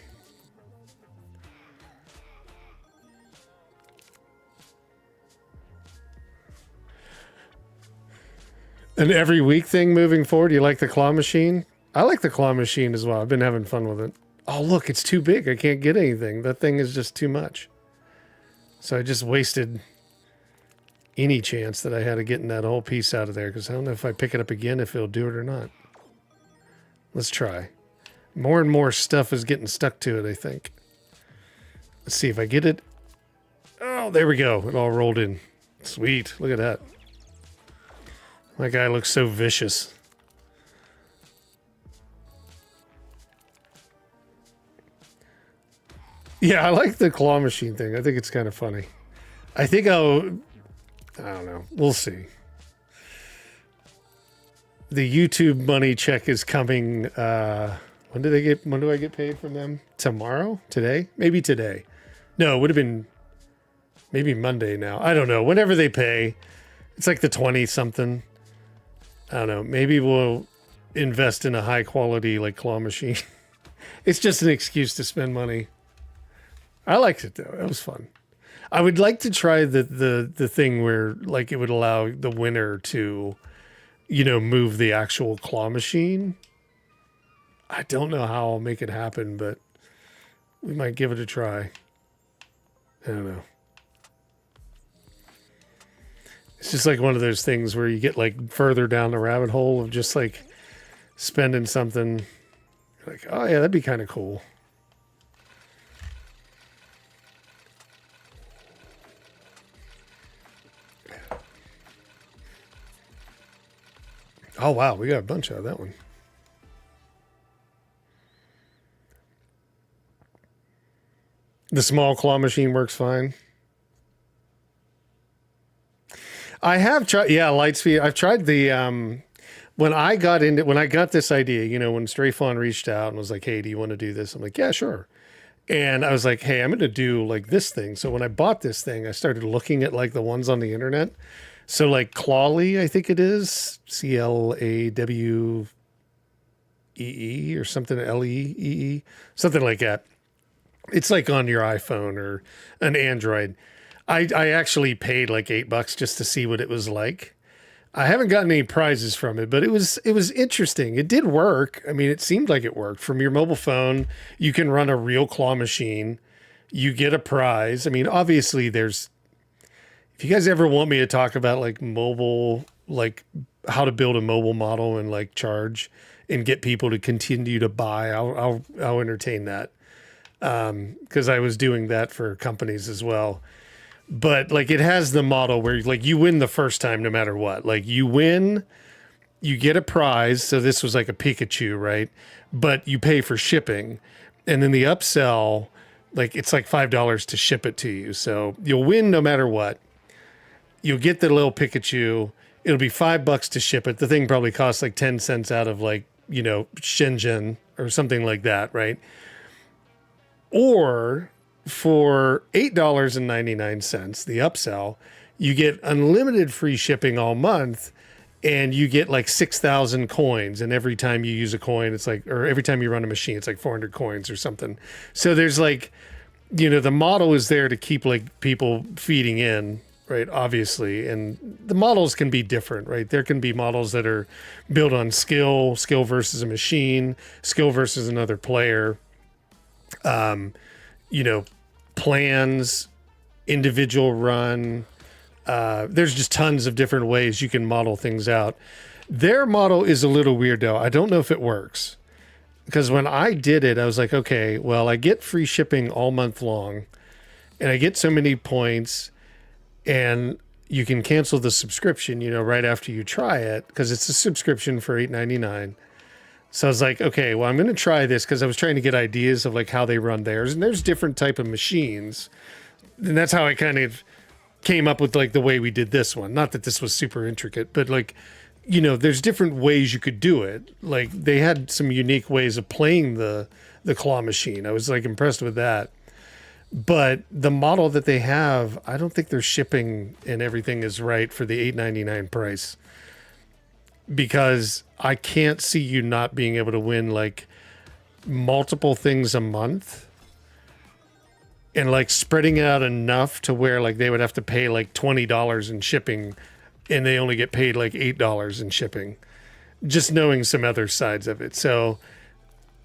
An every week thing moving forward. You like the claw machine? I like the claw machine as well. I've been having fun with it. Oh, look, it's too big. I can't get anything. That thing is just too much. So I just wasted any chance that I had of getting that whole piece out of there, because I don't know if I pick it up again, if it'll do it or not. Let's try. More and more stuff is getting stuck to it, I think. Let's see if I get it. Oh, there we go. It all rolled in. Sweet. Look at that. My guy looks so vicious. Yeah, I like the claw machine thing. I think it's kind of funny. I think I don't know. We'll see. The YouTube money check is coming. When do I get paid from them? Tomorrow? Today? Maybe today. No, it would have been maybe Monday now. I don't know. Whenever they pay. It's like the 20 something. I don't know. Maybe we'll invest in a high quality like claw machine. It's just an excuse to spend money. I liked it though. It was fun. I would like to try the thing where like it would allow the winner to, you know, move the actual claw machine. I don't know how I'll make it happen, but we might give it a try. I don't know. It's just like one of those things where you get like further down the rabbit hole of just like spending something like, oh yeah, that'd be kind of cool. Oh wow, we got a bunch out of that one. The small claw machine works fine. I have tried, yeah, Lightspeed. I've tried the, when I got this idea, you know, when Strayfawn reached out and was like, hey, do you want to do this? I'm like, yeah, sure. And I was like, hey, I'm going to do like this thing. So when I bought this thing, I started looking at like the ones on the internet. So like Clawly, I think it is CLAWEE or something, LEEE, something like that. It's like on your iPhone or an Android. I actually paid like $8 just to see what it was like. I haven't gotten any prizes from it, but it was interesting. It did work. I mean, it seemed like it worked. From your mobile phone, you can run a real claw machine. You get a prize. I mean, obviously there's, if you guys ever want me to talk about like mobile, like how to build a mobile model and like charge and get people to continue to buy, I'll entertain that. 'Cause I was doing that for companies as well. But like it has the model where like you win the first time no matter what. Like you win, you get a prize. So this was like a Pikachu, right? But you pay for shipping. And then the upsell, like it's like $5 to ship it to you. So you'll win no matter what. You'll get the little Pikachu. It'll be $5 to ship it. The thing probably costs like 10 cents out of like, you know, Shenzhen or something like that, right? Or for $8.99, the upsell, you get unlimited free shipping all month, and you get like 6,000 coins. And every time you use a coin, it's like, or every time you run a machine, it's like 400 coins or something. So there's like, you know, the model is there to keep like people feeding in, right? Obviously. And the models can be different, right? There can be models that are built on skill versus a machine, skill versus another player. You know, plans, individual run. There's just tons of different ways you can model things out. Their model is a little weird though. I don't know if it works, because when I did it, I was like, okay, well, I get free shipping all month long and I get so many points, and you can cancel the subscription, you know, right after you try it, because it's a subscription for $8.99. So I was like, okay, well, I'm going to try this because I was trying to get ideas of like how they run theirs. And there's different type of machines. And that's how I kind of came up with like the way we did this one. Not that this was super intricate, but like, you know, there's different ways you could do it. Like they had some unique ways of playing the claw machine. I was like impressed with that. But the model that they have, I don't think their shipping and everything is right for the $8.99 price. Because I can't see you not being able to win like multiple things a month and like spreading it out enough to where like they would have to pay like $20 in shipping and they only get paid like $8 in shipping. Just knowing some other sides of it. So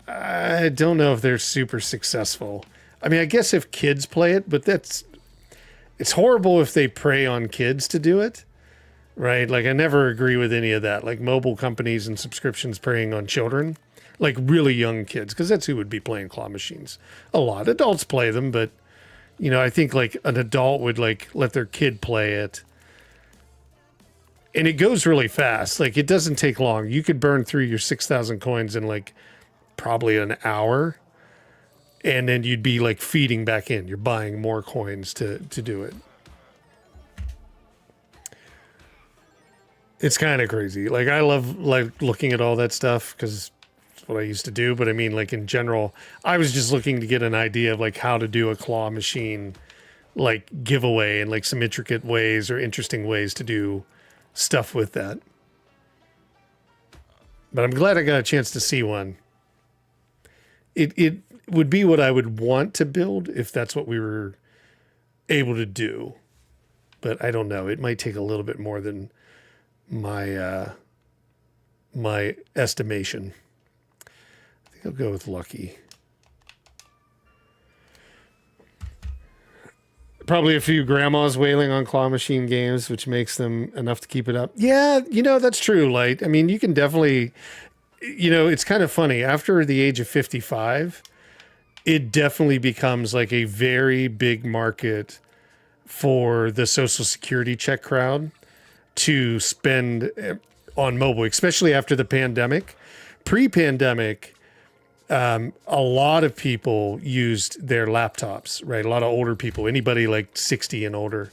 I don't know if they're super successful. I mean, I guess if kids play it, but it's horrible if they prey on kids to do it. Right? Like, I never agree with any of that. Like, mobile companies and subscriptions preying on children, like really young kids, because that's who would be playing claw machines. A lot. Adults play them, but, you know, I think like an adult would like let their kid play it. And it goes really fast. Like, it doesn't take long. You could burn through your 6,000 coins in like probably an hour. And then you'd be like feeding back in. You're buying more coins to do it. It's kind of crazy. Like, I love like looking at all that stuff because it's what I used to do. But I mean, like in general, I was just looking to get an idea of like how to do a claw machine, like giveaway and like some intricate ways or interesting ways to do stuff with that. But I'm glad I got a chance to see one. It would be what I would want to build if that's what we were able to do. But I don't know. It might take a little bit more than my estimation. I think I'll go with lucky. Probably a few grandmas wailing on claw machine games, which makes them enough to keep it up. Yeah, you know, that's true. Like, I mean, you can definitely, you know, it's kind of funny. After the age of 55, it definitely becomes like a very big market for the Social Security check crowd to spend on mobile, especially after the pandemic. Pre-pandemic, a lot of people used their laptops, right? A lot of older people, anybody like 60 and older.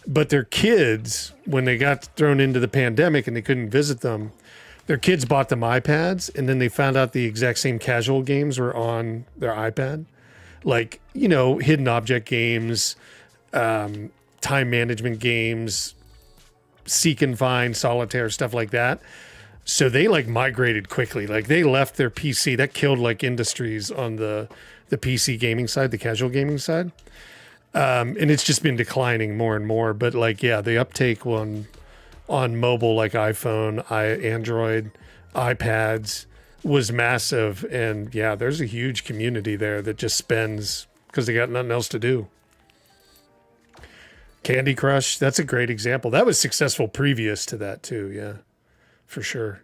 But their kids, when they got thrown into the pandemic and they couldn't visit them, their kids bought them iPads, and then they found out the exact same casual games were on their iPad. Like, you know, hidden object games, time management games, seek and find, solitaire, stuff like that. So they like migrated quickly. Like they left their PC. That killed like industries on the PC gaming side, the casual gaming side. And it's just been declining more and more. But like, yeah, the uptake on mobile, like iPhone, Android, iPads was massive. And yeah, there's a huge community there that just spends because they got nothing else to do. Candy Crush, that's a great example. That was successful previous to that too, yeah, for sure.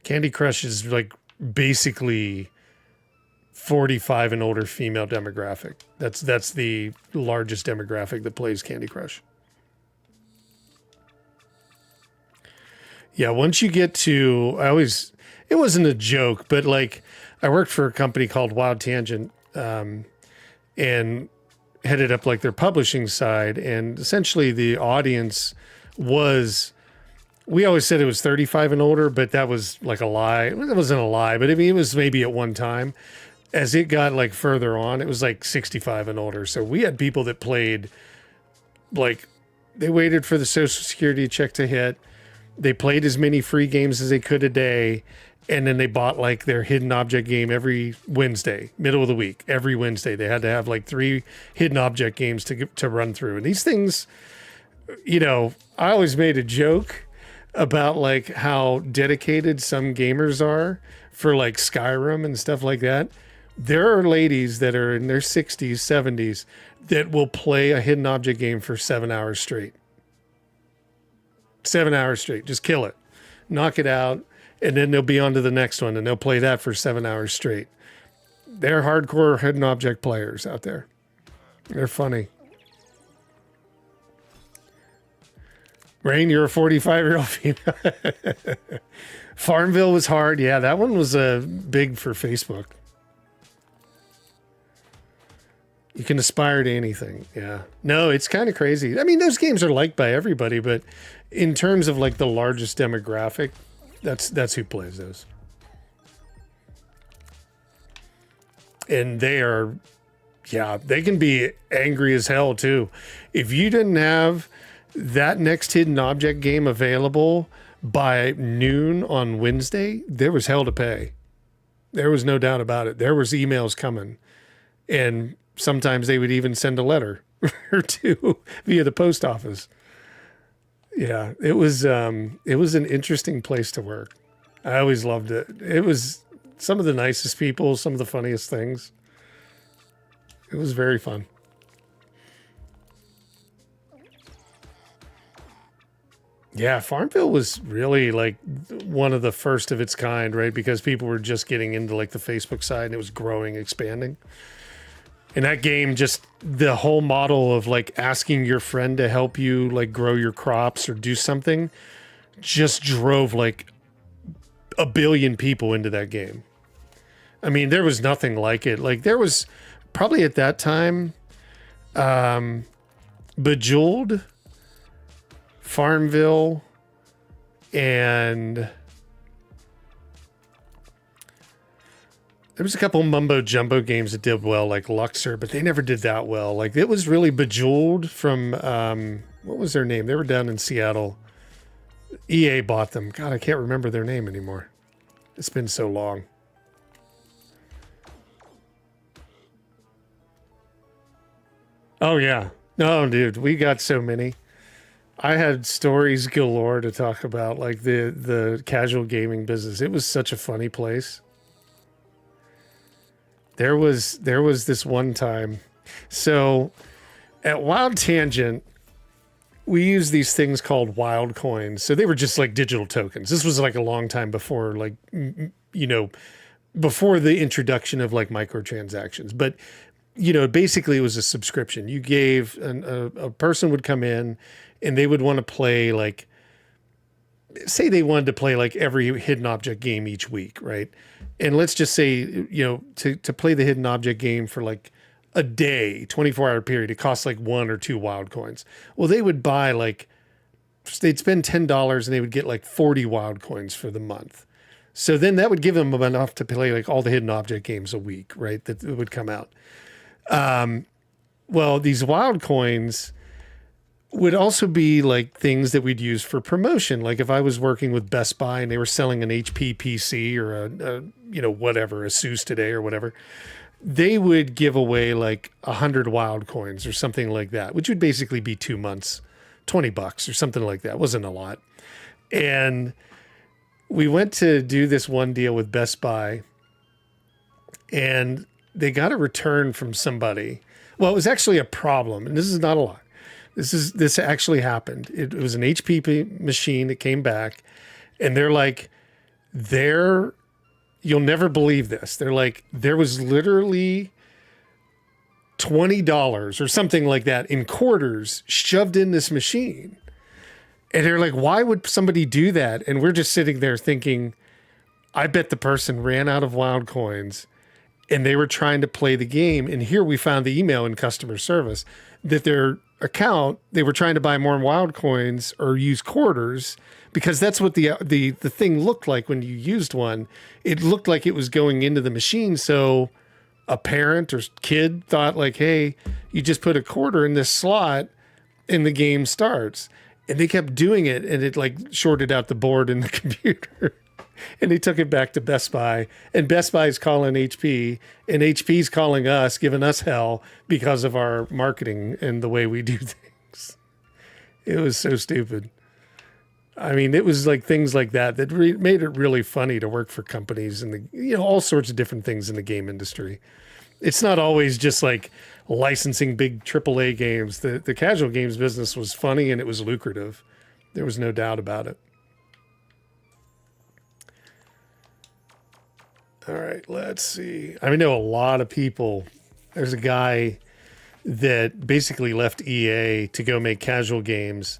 Candy Crush is like basically 45 and older female demographic. That's the largest demographic that plays Candy Crush. Yeah, once you get to, it wasn't a joke, but like I worked for a company called Wild Tangent, and headed up like their publishing side, and essentially the audience was, we always said it was 35 and older, but that was like a lie. It wasn't a lie, but I mean, it was maybe at one time. As it got like further on, it was like 65 and older. So we had people that played, like, they waited for the Social Security check to hit. They played as many free games as they could a day. And then they bought like their hidden object game every Wednesday, middle of the week. Every Wednesday, they had to have like 3 hidden object games to run through. And these things, you know, I always made a joke about like how dedicated some gamers are for like Skyrim and stuff like that. There are ladies that are in their 60s, 70s that will play a hidden object game for 7 hours straight. 7 hours straight. Just kill it. Knock it out. And then they'll be on to the next one, and they'll play that for 7 hours straight. They're hardcore hidden object players out there. They're funny. Rain, you're a 45-year-old female. Farmville was hard. Yeah, that one was big for Facebook. You can aspire to anything. Yeah. No, it's kind of crazy. I mean, those games are liked by everybody, but in terms of like the largest demographic, that's who plays those. And they are, yeah, they can be angry as hell too. If you didn't have that next hidden object game available by noon on Wednesday, there was hell to pay. There was no doubt about it. There was emails coming, and sometimes they would even send a letter or two via the post office. Yeah, it was an interesting place to work. I always loved it. It was some of the nicest people, some of the funniest things. It was very fun. Yeah, Farmville was really like one of the first of its kind, right? Because people were just getting into like the Facebook side and it was growing, expanding. And that game, just the whole model of like asking your friend to help you like grow your crops or do something just drove like a billion people into that game. I mean, there was nothing like it. Like there was probably at that time, Bejeweled, Farmville, and there was a couple mumbo jumbo games that did well, like Luxor, but they never did that well. Like it was really Bejeweled from, what was their name? They were down in Seattle. EA bought them. God, I can't remember their name anymore. It's been so long. Oh yeah. No, dude, we got so many. I had stories galore to talk about, like the casual gaming business. It was such a funny place. There was this one time. So at Wild Tangent, we used these things called wild coins. So they were just like digital tokens. This was like a long time before, like, before the introduction of like microtransactions. But, basically it was a subscription. You gave a person would come in and they would want to play like, say they wanted to play like every hidden object game each week, right? And let's just say, to play the hidden object game for like a day, 24-hour period, it costs like 1 or 2 wild coins. Well, they would buy like, they'd spend $10 and they would get like 40 wild coins for the month. So then that would give them enough to play like all the hidden object games a week, right? That would come out. Well, these wild coins would also be like things that we'd use for promotion. Like if I was working with Best Buy and they were selling an HP PC or whatever, a Asus today or whatever, they would give away like 100 wild coins or something like that, which would basically be 2 months, $20 or something like that. It wasn't a lot. And we went to do this one deal with Best Buy and they got a return from somebody. Well, it was actually a problem, and this is not a lot. This actually happened. It was an HP machine that came back, and they're like, you'll never believe this. They're like, there was literally $20 or something like that in quarters shoved in this machine. And they're like, why would somebody do that? And we're just sitting there thinking, I bet the person ran out of wild coins and they were trying to play the game. And here we found the email in customer service that their account, they were trying to buy more wild coins or use quarters, because that's what the thing looked like when you used one. It looked like it was going into the machine. So a parent or kid thought like, hey, you just put a quarter in this slot and the game starts. And they kept doing it, and it like shorted out the board in the computer. And they took it back to Best Buy, and Best Buy's calling HP, and HP's calling us, giving us hell because of our marketing and the way we do things. It was so stupid. I mean, it was like things like that made it really funny to work for companies and all sorts of different things in the game industry. It's not always just like licensing big AAA games. The casual games business was funny and it was lucrative. There was no doubt about it. All right, let's see. I know a lot of people. There's a guy that basically left EA to go make casual games,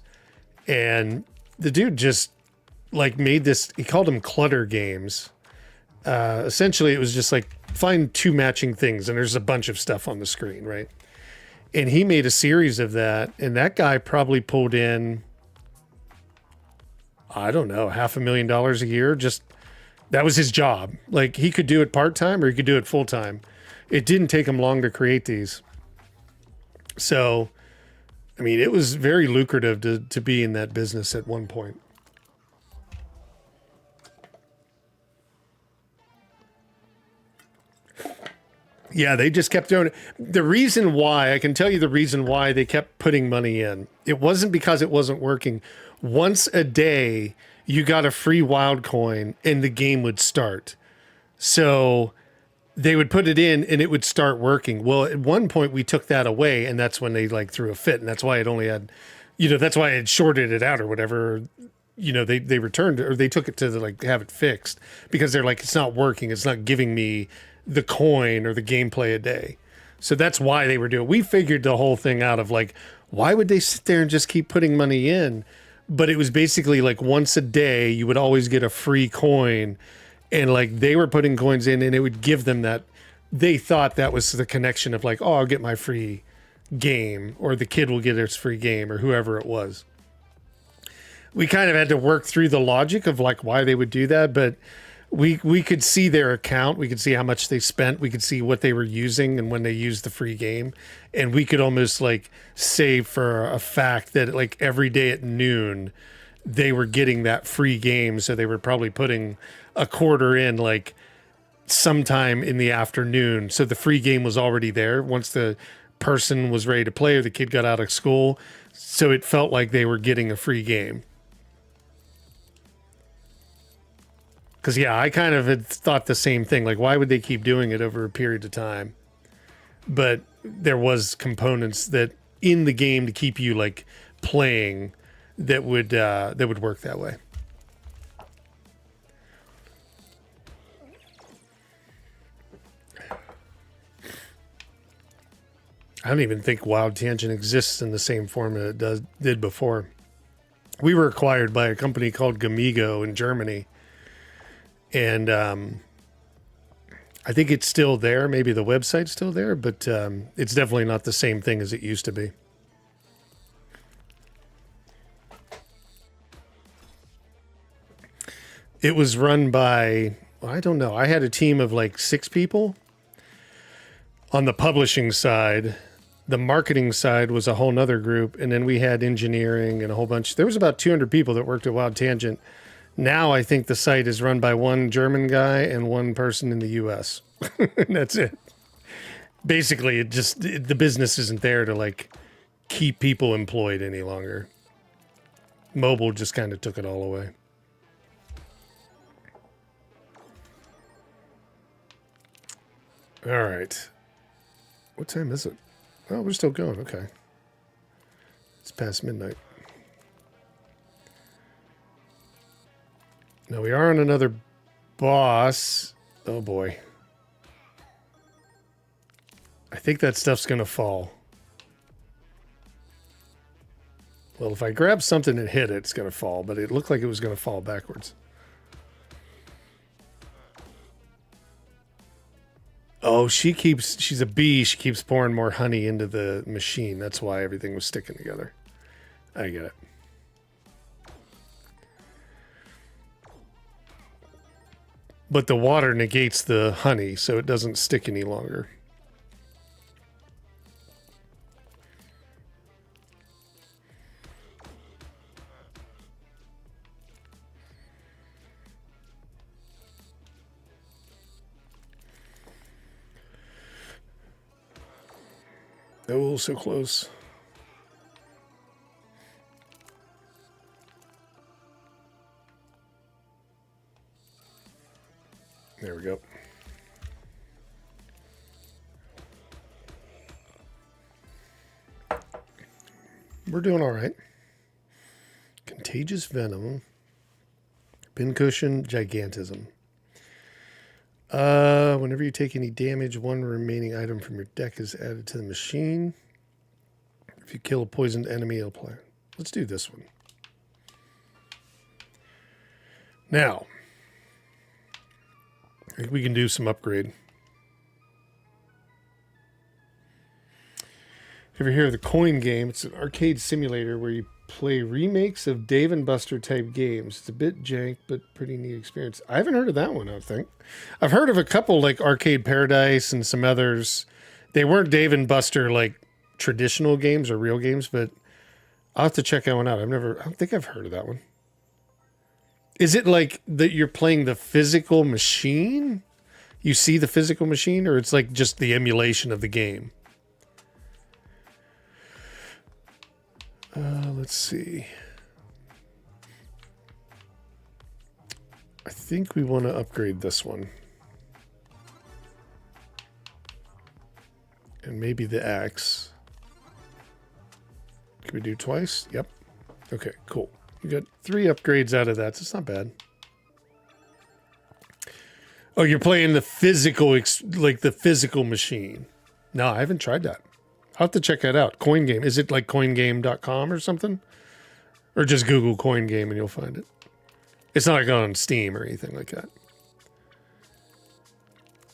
And the dude just like made this, he called them clutter games. Essentially it was just like find two matching things and there's a bunch of stuff on the screen, right? And he made a series of that, and that guy probably pulled in, I don't know, $500,000 a year. Just that was his job. Like he could do it part-time or he could do it full-time. It didn't take him long to create these. So, I mean, it was very lucrative to be in that business at one point. Yeah, they just kept doing it. The reason why, I can tell you the reason why they kept putting money in. It wasn't because it wasn't working. Once a day, you got a free wild coin and the game would start. So they would put it in and it would start working. Well, at one point we took that away and that's when they like threw a fit. And that's why it only had, that's why I had shorted it out or whatever. They returned it or they took it to like have it fixed because they're like, it's not working. It's not giving me the coin or the gameplay a day. So that's why they were doing it. We figured the whole thing out of like, why would they sit there and just keep putting money in? But it was basically like once a day, you would always get a free coin. And like they were putting coins in and it would give them that. They thought that was the connection of like, oh, I'll get my free game or the kid will get his free game or whoever it was. We kind of had to work through the logic of like why they would do that. But we could see their account. We could see how much they spent. We could see what they were using and when they used the free game. And we could almost like say for a fact that like every day at noon, they were getting that free game. So they were probably putting a quarter in like sometime in the afternoon. So the free game was already there once the person was ready to play or the kid got out of school. So it felt like they were getting a free game. Because, yeah, I kind of had thought the same thing. Like, why would they keep doing it over a period of time? But there was components that in the game to keep you, like, playing that would work that way. I don't even think Wild Tangent exists in the same form that it did before. We were acquired by a company called Gamigo in Germany. And I think it's still there. Maybe the website's still there, but it's definitely not the same thing as it used to be. It was run by, I don't know. I had a team of like 6 people on the publishing side. The marketing side was a whole nother group. And then we had engineering and a whole bunch. There was about 200 people that worked at Wild Tangent. Now I think the site is run by one German guy and one person in the US. And that's it. Basically, the business isn't there to like keep people employed any longer. Mobile just kind of took it all away. All right. What time is it? Oh, we're still going. Okay. It's past midnight. Now we are on another boss. Oh boy. I think that stuff's going to fall. Well, if I grab something and hit it, it's going to fall, but it looked like it was going to fall backwards. Oh, she's a bee. She keeps pouring more honey into the machine. That's why everything was sticking together. I get it. But the water negates the honey, so it doesn't stick any longer. Oh, so close. There we go. We're doing all right. Contagious Venom. Pincushion Gigantism. Whenever you take any damage, one remaining item from your deck is added to the machine. If you kill a poisoned enemy, it'll play. Let's do this one. Now, I think we can do some upgrade. Ever hear of the Coin Game? It's an arcade simulator where you play remakes of Dave and Buster type games. It's a bit jank, but pretty neat experience. I haven't heard of that one, I think. I've heard of a couple like Arcade Paradise and some others. They weren't Dave and Buster like traditional games or real games, but I'll have to check that one out. I don't think I've heard of that one. Is it like that you're playing the physical machine? You see the physical machine, or it's like just the emulation of the game? Let's see. I think we want to upgrade this one. And maybe the axe. Can we do twice? Yep. Okay, cool. We got 3 upgrades out of that. So it's not bad. Oh, you're playing the physical, like the physical machine. No, I haven't tried that. I'll have to check that out. Coin Game. Is it like coingame.com or something? Or just Google Coin Game and you'll find it. It's not like on Steam or anything like that.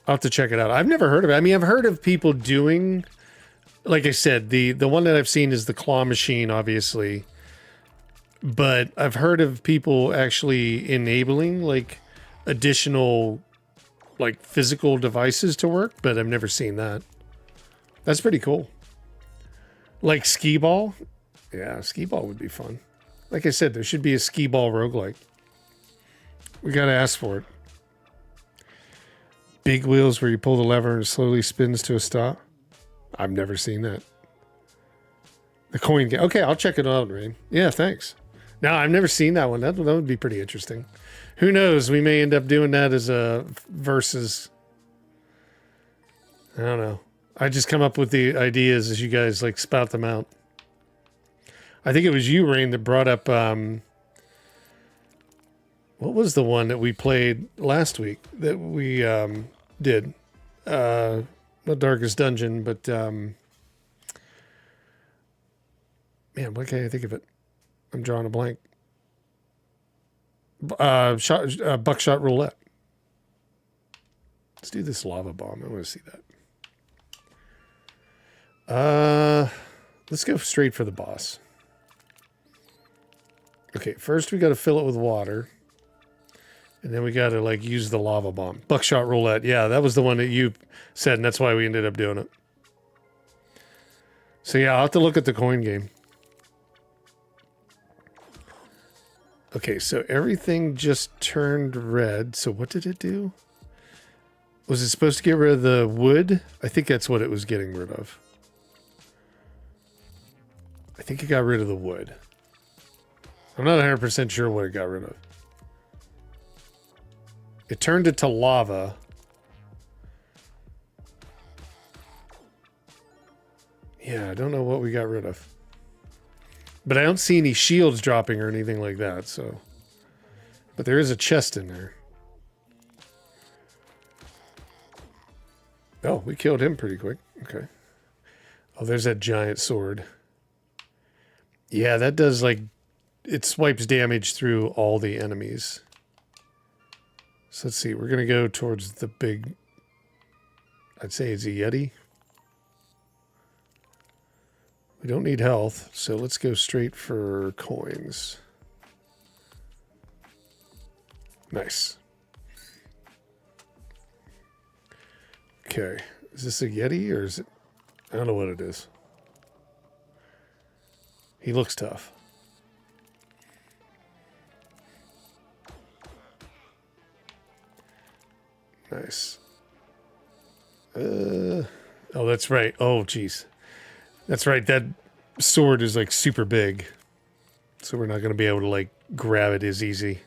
I'll have to check it out. I've never heard of it. I mean, I've heard of people doing, like I said, the one that I've seen is the claw machine, obviously. But I've heard of people actually enabling like additional like physical devices to work, but I've never seen that. That's pretty cool. Like skee ball? Yeah, skee ball would be fun. Like I said, there should be a skee ball roguelike. We gotta ask for it. Big wheels where you pull the lever and it slowly spins to a stop. I've never seen that. The Coin Game. Okay, I'll check it out, Rain. Yeah, thanks. No, I've never seen that one. That would be pretty interesting. Who knows? We may end up doing that as a versus. I don't know. I just come up with the ideas as you guys like spout them out. I think it was you, Rain, that brought up what was the one that we played last week that we did? Not Darkest Dungeon, but man, why can't I think of it? I'm drawing a blank. Buckshot Roulette. Let's do this lava bomb. I want to see that. Let's go straight for the boss. Okay, first we got to fill it with water. And then we got to like use the lava bomb. Buckshot Roulette. Yeah, that was the one that you said, and that's why we ended up doing it. So yeah, I'll have to look at the Coin Game. Okay, so everything just turned red. So what did it do? Was it supposed to get rid of the wood? I think that's what it was getting rid of. I think it got rid of the wood. I'm not 100% sure what it got rid of. It turned it to lava. Yeah, I don't know what we got rid of. But I don't see any shields dropping or anything like that, so. But there is a chest in there. Oh, we killed him pretty quick. Okay. Oh, there's that giant sword. Yeah, that does like... It swipes damage through all the enemies. So let's see. We're going to go towards the big... I'd say it's a Yeti. We don't need health, so let's go straight for coins. Nice. Okay. Is this a Yeti or is it... I don't know what it is. He looks tough. Nice. Oh, that's right. Oh, jeez. That's right. That sword is like super big. So we're not going to be able to like grab it as easy.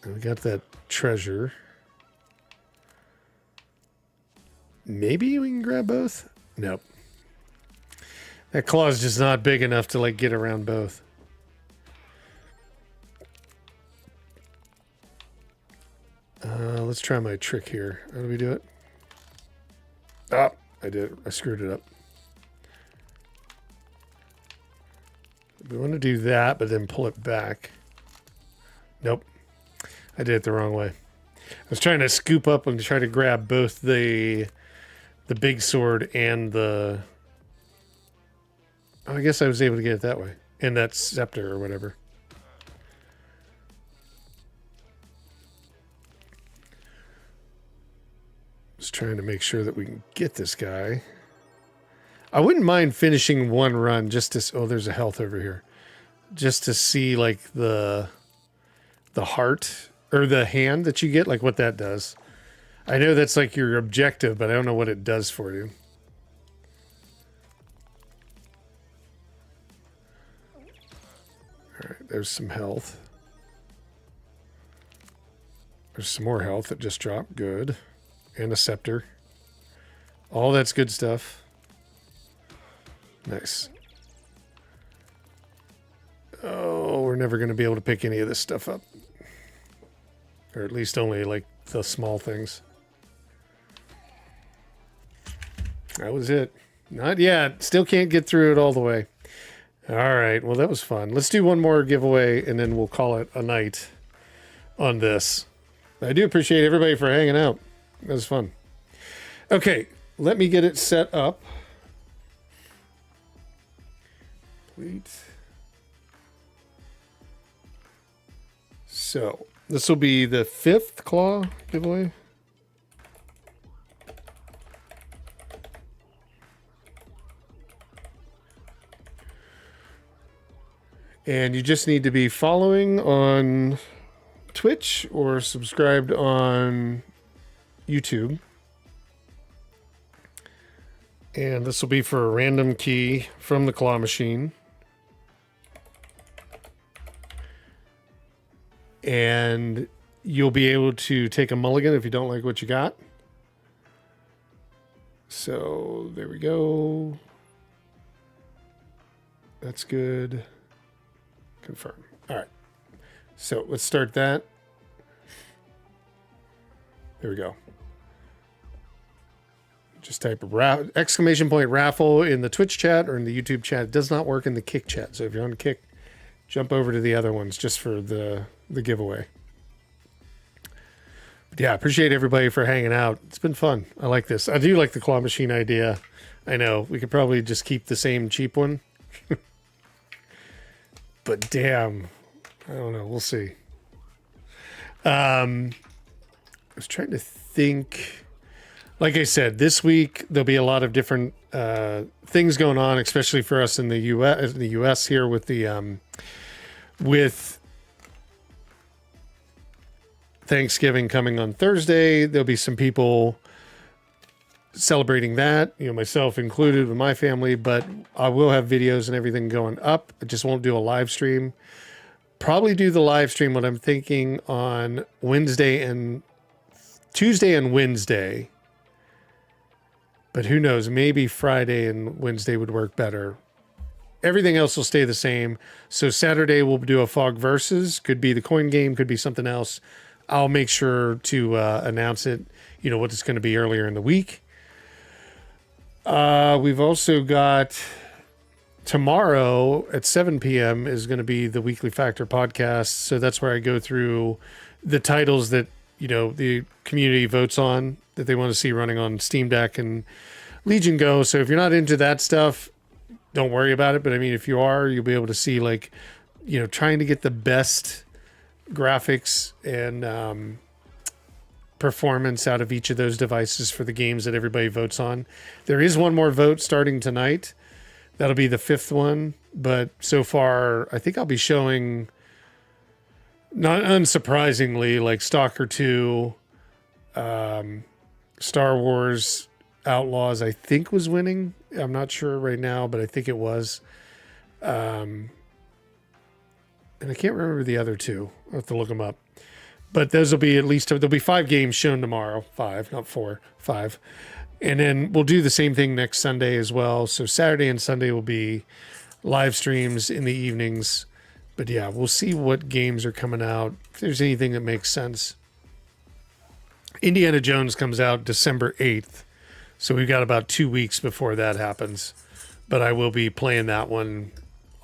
And we got that treasure. Maybe we can grab both? Nope. That claw is just not big enough to like get around both. Let's try my trick here. How do we do it? Ah, I did it. I screwed it up. We want to do that, but then pull it back. Nope. I did it the wrong way. I was trying to scoop up and try to grab both the big sword and the... Oh, I guess I was able to get it that way. And that scepter or whatever. Just trying to make sure that we can get this guy. I wouldn't mind finishing one run just to... Oh, there's a health over here. Just to see, like, the heart or the hand that you get, like what that does. I know that's like your objective, but I don't know what it does for you. All right, there's some health. There's some more health that just dropped. Good. And a scepter. All that's good stuff. Nice. Oh, we're never going to be able to pick any of this stuff up. Or at least only like the small things. That was it. Not yet. Still can't get through it all the way. All right. Well, that was fun. Let's do one more giveaway and then we'll call it a night on this. I do appreciate everybody for hanging out. That was fun. Okay. Let me get it set up. Complete. So this will be the 5th claw giveaway. And you just need to be following on Twitch or subscribed on YouTube. And this will be for a random key from the claw machine. And you'll be able to take a mulligan if you don't like what you got. So there we go. That's good. Confirm. All right. So let's start that. There we go. Just type exclamation point raffle in the Twitch chat or in the YouTube chat. It does not work in the Kick chat. So if you're on Kick, jump over to the other ones just for the giveaway. But yeah, appreciate everybody for hanging out. It's been fun. I like this. I do like the claw machine idea. I know we could probably just keep the same cheap one. But damn, I don't know. We'll see. I was trying to think. Like I said, this week there'll be a lot of different things going on, especially for us in the U.S. here with the with Thanksgiving coming on Thursday. There'll be some people celebrating that, you know, myself included with my family, but I will have videos and everything going up. I just won't do a live stream. Probably do the live stream, what I'm thinking, on Tuesday and Wednesday. But who knows, maybe Friday and Wednesday would work better. Everything else will stay the same. So Saturday we'll do a Fog Versus. Could be the coin game, could be something else. I'll make sure to announce it, you know, what it's going to be earlier in the week. We've also got tomorrow at 7 p.m. is going to be the Weekly Factor podcast. So that's where I go through the titles that, you know, the community votes on that they want to see running on Steam Deck and Legion Go. So if you're not into that stuff, don't worry about it. But I mean, if you are, you'll be able to see, like, you know, trying to get the best graphics and performance out of each of those devices for the games that everybody votes on. There is one more vote starting tonight. That'll be the 5th one. But so far, I think I'll be showing, not unsurprisingly, like Stalker 2, Star Wars Outlaws, I think was winning. I'm not sure right now, but I think it was. And I can't remember the other two. I'll have to look them up. But those will be there'll be 5 games shown tomorrow. 5, not 4, 5. And then we'll do the same thing next Sunday as well. So Saturday and Sunday will be live streams in the evenings. But yeah, we'll see what games are coming out. If there's anything that makes sense. Indiana Jones comes out December 8th. So we've got about 2 weeks before that happens. But I will be playing that one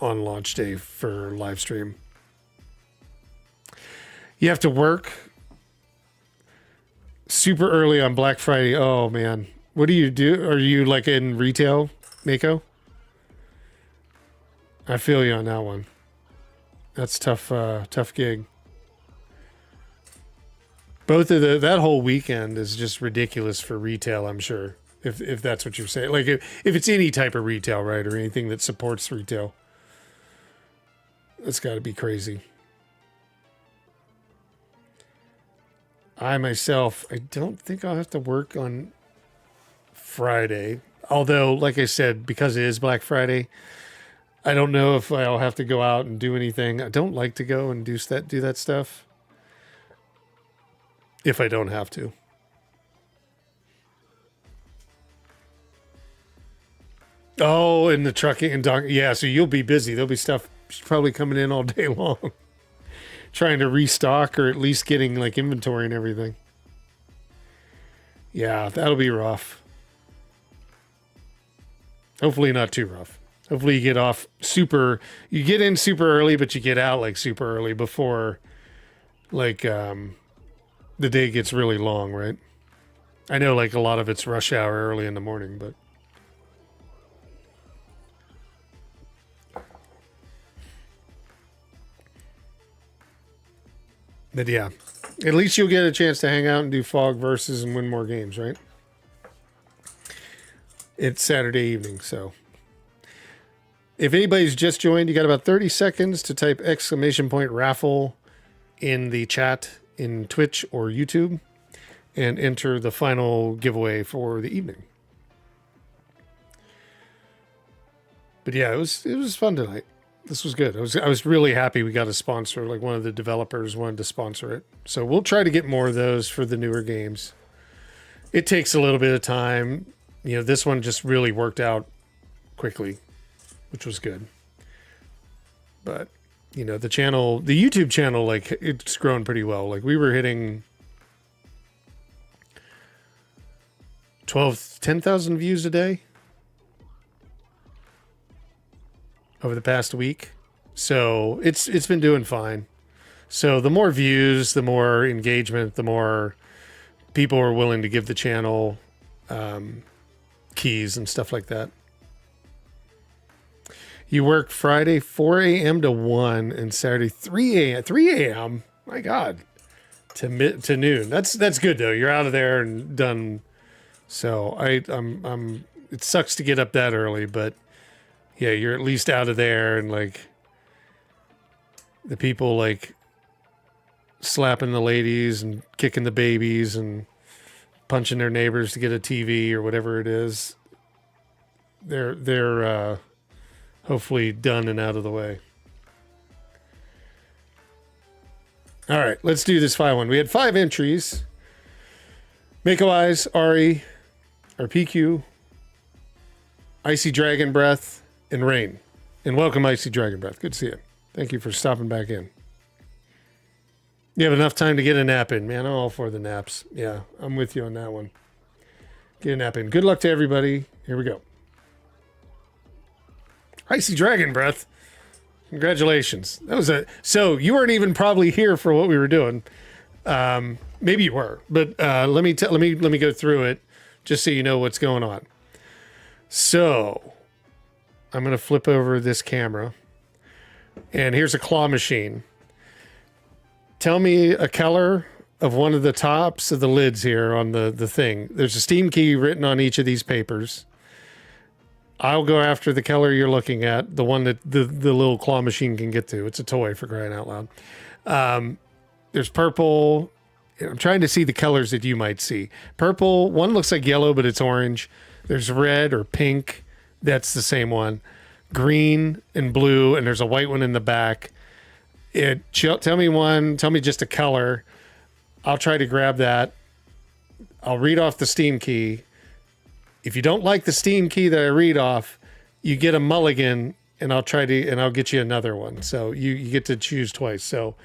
on launch day for Livestream. You have to work super early on Black Friday. Oh man, what do you do? Are you like in retail, Mako? I feel you on that one. That's tough. Tough gig. Both of that whole weekend is just ridiculous for retail. I'm sure, if that's what you're saying. Like if it's any type of retail, right, or anything that supports retail, that's got to be crazy. I myself, I don't think I'll have to work on Friday. Although, like I said, because it is Black Friday, I don't know if I'll have to go out and do anything. I don't like to go and do that stuff if I don't have to. Oh, and the trucking and dock. Yeah, so you'll be busy. There'll be stuff probably coming in all day long. Trying to restock or at least getting like inventory and everything. Yeah, that'll be rough. Hopefully not too rough. Hopefully you get in super early, but you get out like super early before like the day gets really long, right? I know like a lot of it's rush hour early in the morning, but yeah, at least you'll get a chance to hang out and do Fog versus and win more games, right? It's Saturday evening, so if anybody's just joined, you got about 30 seconds to type !raffle in the chat in Twitch or YouTube and enter the final giveaway for the evening. But yeah, it was fun tonight. This was good. I was really happy we got a sponsor. Like one of the developers wanted to sponsor it. So we'll try to get more of those for the newer games. It takes a little bit of time. You know, this one just really worked out quickly, which was good. But, you know, the YouTube channel, like it's grown pretty well. Like we were hitting 10,000 views a day over the past week. So it's been doing fine. So the more views, the more engagement, the more people are willing to give the channel keys and stuff like that. You work Friday 4 a.m. to 1 and Saturday 3 a.m. My God, to noon. That's good though. You're out of there and done. So I'm it sucks to get up that early, but yeah, you're at least out of there, and like the people like slapping the ladies and kicking the babies and punching their neighbors to get a TV or whatever it is. They're hopefully done and out of the way. All right, let's do this 5-1. We had 5 entries. Mako Eyes, Ari, or PQ, Icy Dragon Breath, and Rain. And welcome, Icy Dragon Breath. Good to see you. Thank you for stopping back in. You have enough time to get a nap in, man. I'm all for the naps. Yeah, I'm with you on that one. Get a nap in. Good luck to everybody. Here we go. Icy Dragon Breath. Congratulations. So you weren't even probably here for what we were doing. Maybe you were, but let me go through it just so you know what's going on. So I'm going to flip over this camera, and here's a claw machine. Tell me a color of one of the tops of the lids here on the thing. There's a Steam key written on each of these papers. I'll go after the color you're looking at, the one that the little claw machine can get to. It's a toy, for crying out loud. There's purple. I'm trying to see the colors that you might see. Purple, one looks like yellow, but it's orange. There's red or pink. That's the same one. Green and blue, and there's a white one in the back. Tell me just a color. I'll try to grab that. I'll read off the Steam key. If you don't like the Steam key that I read off, you get a mulligan, and I'll get you another one. So you get to choose twice. So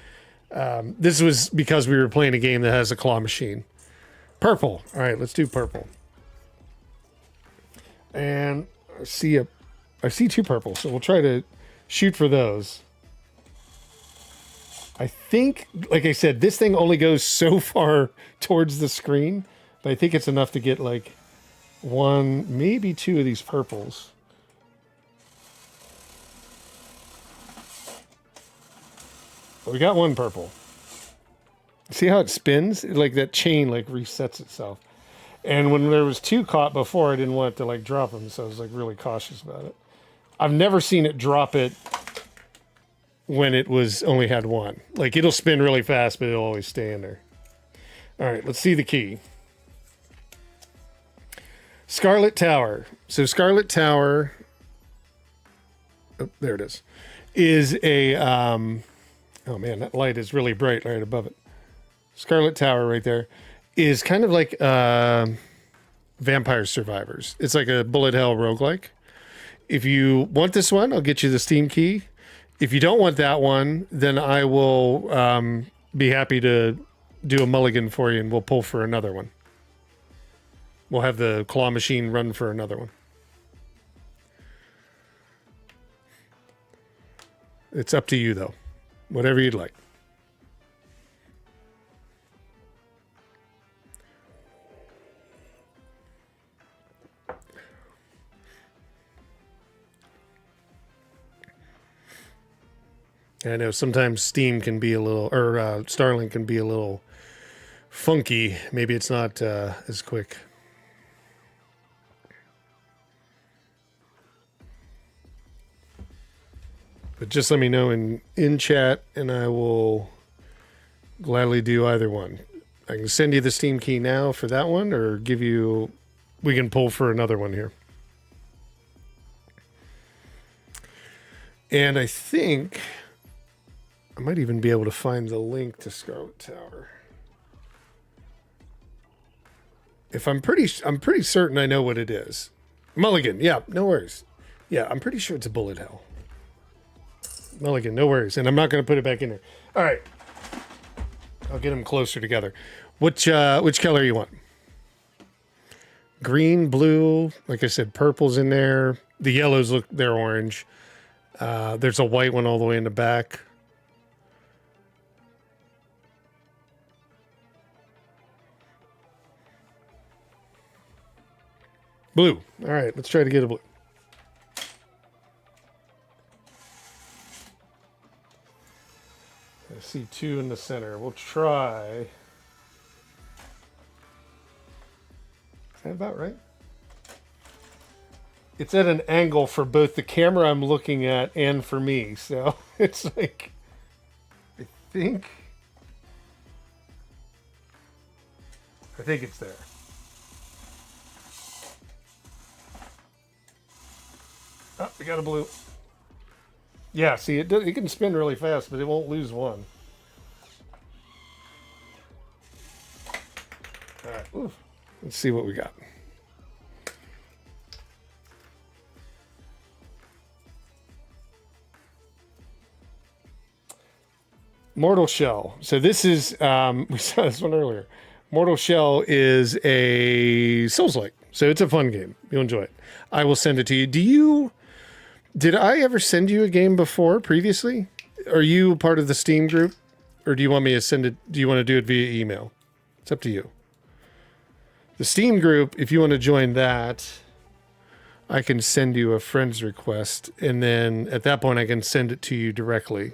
this was because we were playing a game that has a claw machine. Purple. All right, let's do purple. And I see 2 purple, so we'll try to shoot for those. I think, like I said, this thing only goes so far towards the screen, but I think it's enough to get like one, maybe two of these purples. We got one purple. See how it spins? Like that chain like resets itself. And when there was two caught before, I didn't want it to like drop them, so I was like really cautious about it. I've never seen it drop it when it was only had one. Like it'll spin really fast, but it'll always stay in there. All right, let's see the key. Scarlet Tower. So Scarlet Tower, oh, there it is a, oh man, that light is really bright right above it. Scarlet Tower right there is kind of like Vampire Survivors. It's like a bullet hell roguelike. If you want this one, I'll get you the Steam key. If you don't want that one, then I will be happy to do a mulligan for you and we'll pull for another one. We'll have the claw machine run for another one. It's up to you though. Whatever you'd like. I know sometimes Steam can be a little, or Starlink can be a little funky. Maybe it's not as quick. But just let me know in chat and I will gladly do either one. I can send you the Steam key now for that one or give you, we can pull for another one here. And I think I might even be able to find the link to Scarlet Tower. If I'm pretty certain I know what it is. Mulligan, yeah, no worries. Yeah, I'm pretty sure it's a bullet hell. Mulligan, no worries. And I'm not going to put it back in there. All right. I'll get them closer together. Which color you want? Green, blue, like I said, purple's in there. The yellows look, they're orange. There's a white one all the way in the back. Blue. All right, let's try to get a blue. I see two in the center. We'll try. Is that about right? It's at an angle for both the camera I'm looking at and for me. So it's like, I think it's there. Oh, we got a blue. Yeah, see, it can spin really fast, but it won't lose one. All right, ooh. Let's see what we got. Mortal Shell. So this is, we saw this one earlier. Mortal Shell is a Souls-like. So it's a fun game. You'll enjoy it. I will send it to you. Did I ever send you a game before previously? Are you part of the Steam group? Or do you want me to send it? Do you want to do it via email? It's up to you. The Steam group, if you want to join that, I can send you a friend's request. And then at that point, I can send it to you directly.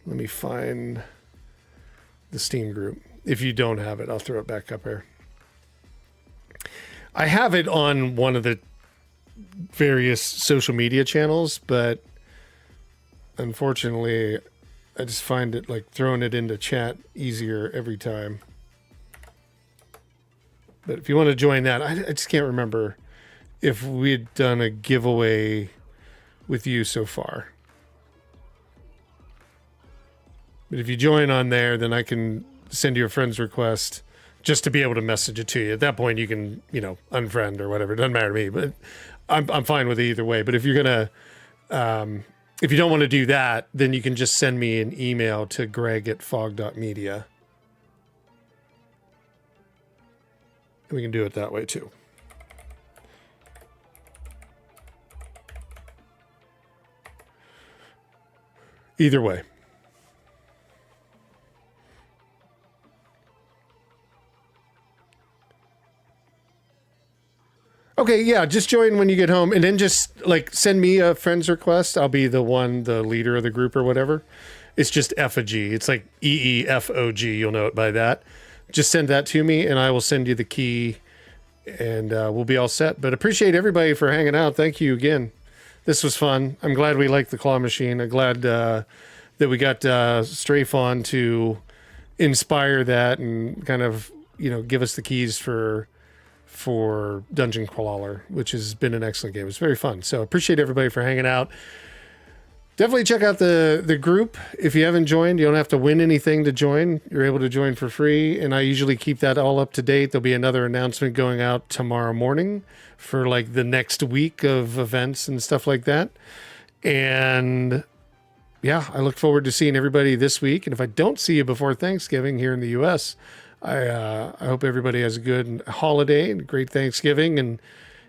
Let me find the Steam group. If you don't have it, I'll throw it back up here. I have it on one of the various social media channels, but unfortunately, I just find it like throwing it into chat easier every time. But if you want to join that, I just can't remember if we'd done a giveaway with you so far. But if you join on there, then I can send you a friend's request just to be able to message it to you. At that point, you can, unfriend or whatever. It doesn't matter to me, but I'm fine with it either way. But if you're going to, if you don't want to do that, then you can just send me an email to greg@fog.media. And we can do it that way too. Either way. Okay, yeah, just join when you get home, and then just like send me a friend's request. I'll be the leader of the group or whatever. It's just eeFoGee. It's like eeFoGee. You'll know it by that. Just send that to me, and I will send you the key, and we'll be all set. But appreciate everybody for hanging out. Thank you again. This was fun. I'm glad we liked the claw machine. I'm glad that we got Strafe on to inspire that and kind of, give us the keys for Dungeon Clawler, which has been an excellent game. It's very fun. So appreciate everybody for hanging out. Definitely check out the group. If you haven't joined, you don't have to win anything to join. You're able to join for free, and I usually keep that all up to date. There'll be another announcement going out tomorrow morning for like the next week of events and stuff like that. And yeah, I look forward to seeing everybody this week. And if I don't see you before Thanksgiving here in the U.S., I hope everybody has a good holiday and a great Thanksgiving. And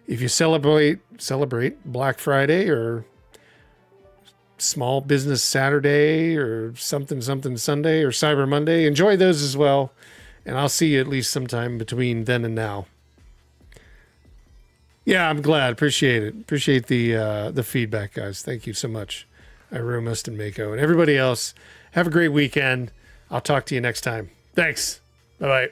if you celebrate Black Friday or Small Business Saturday or something Sunday or Cyber Monday, enjoy those as well. And I'll see you at least sometime between then and now. Yeah, I'm glad. Appreciate it. Appreciate the feedback, guys. Thank you so much. Iru, Must, and Mako, and everybody else. Have a great weekend. I'll talk to you next time. Thanks. Bye-bye.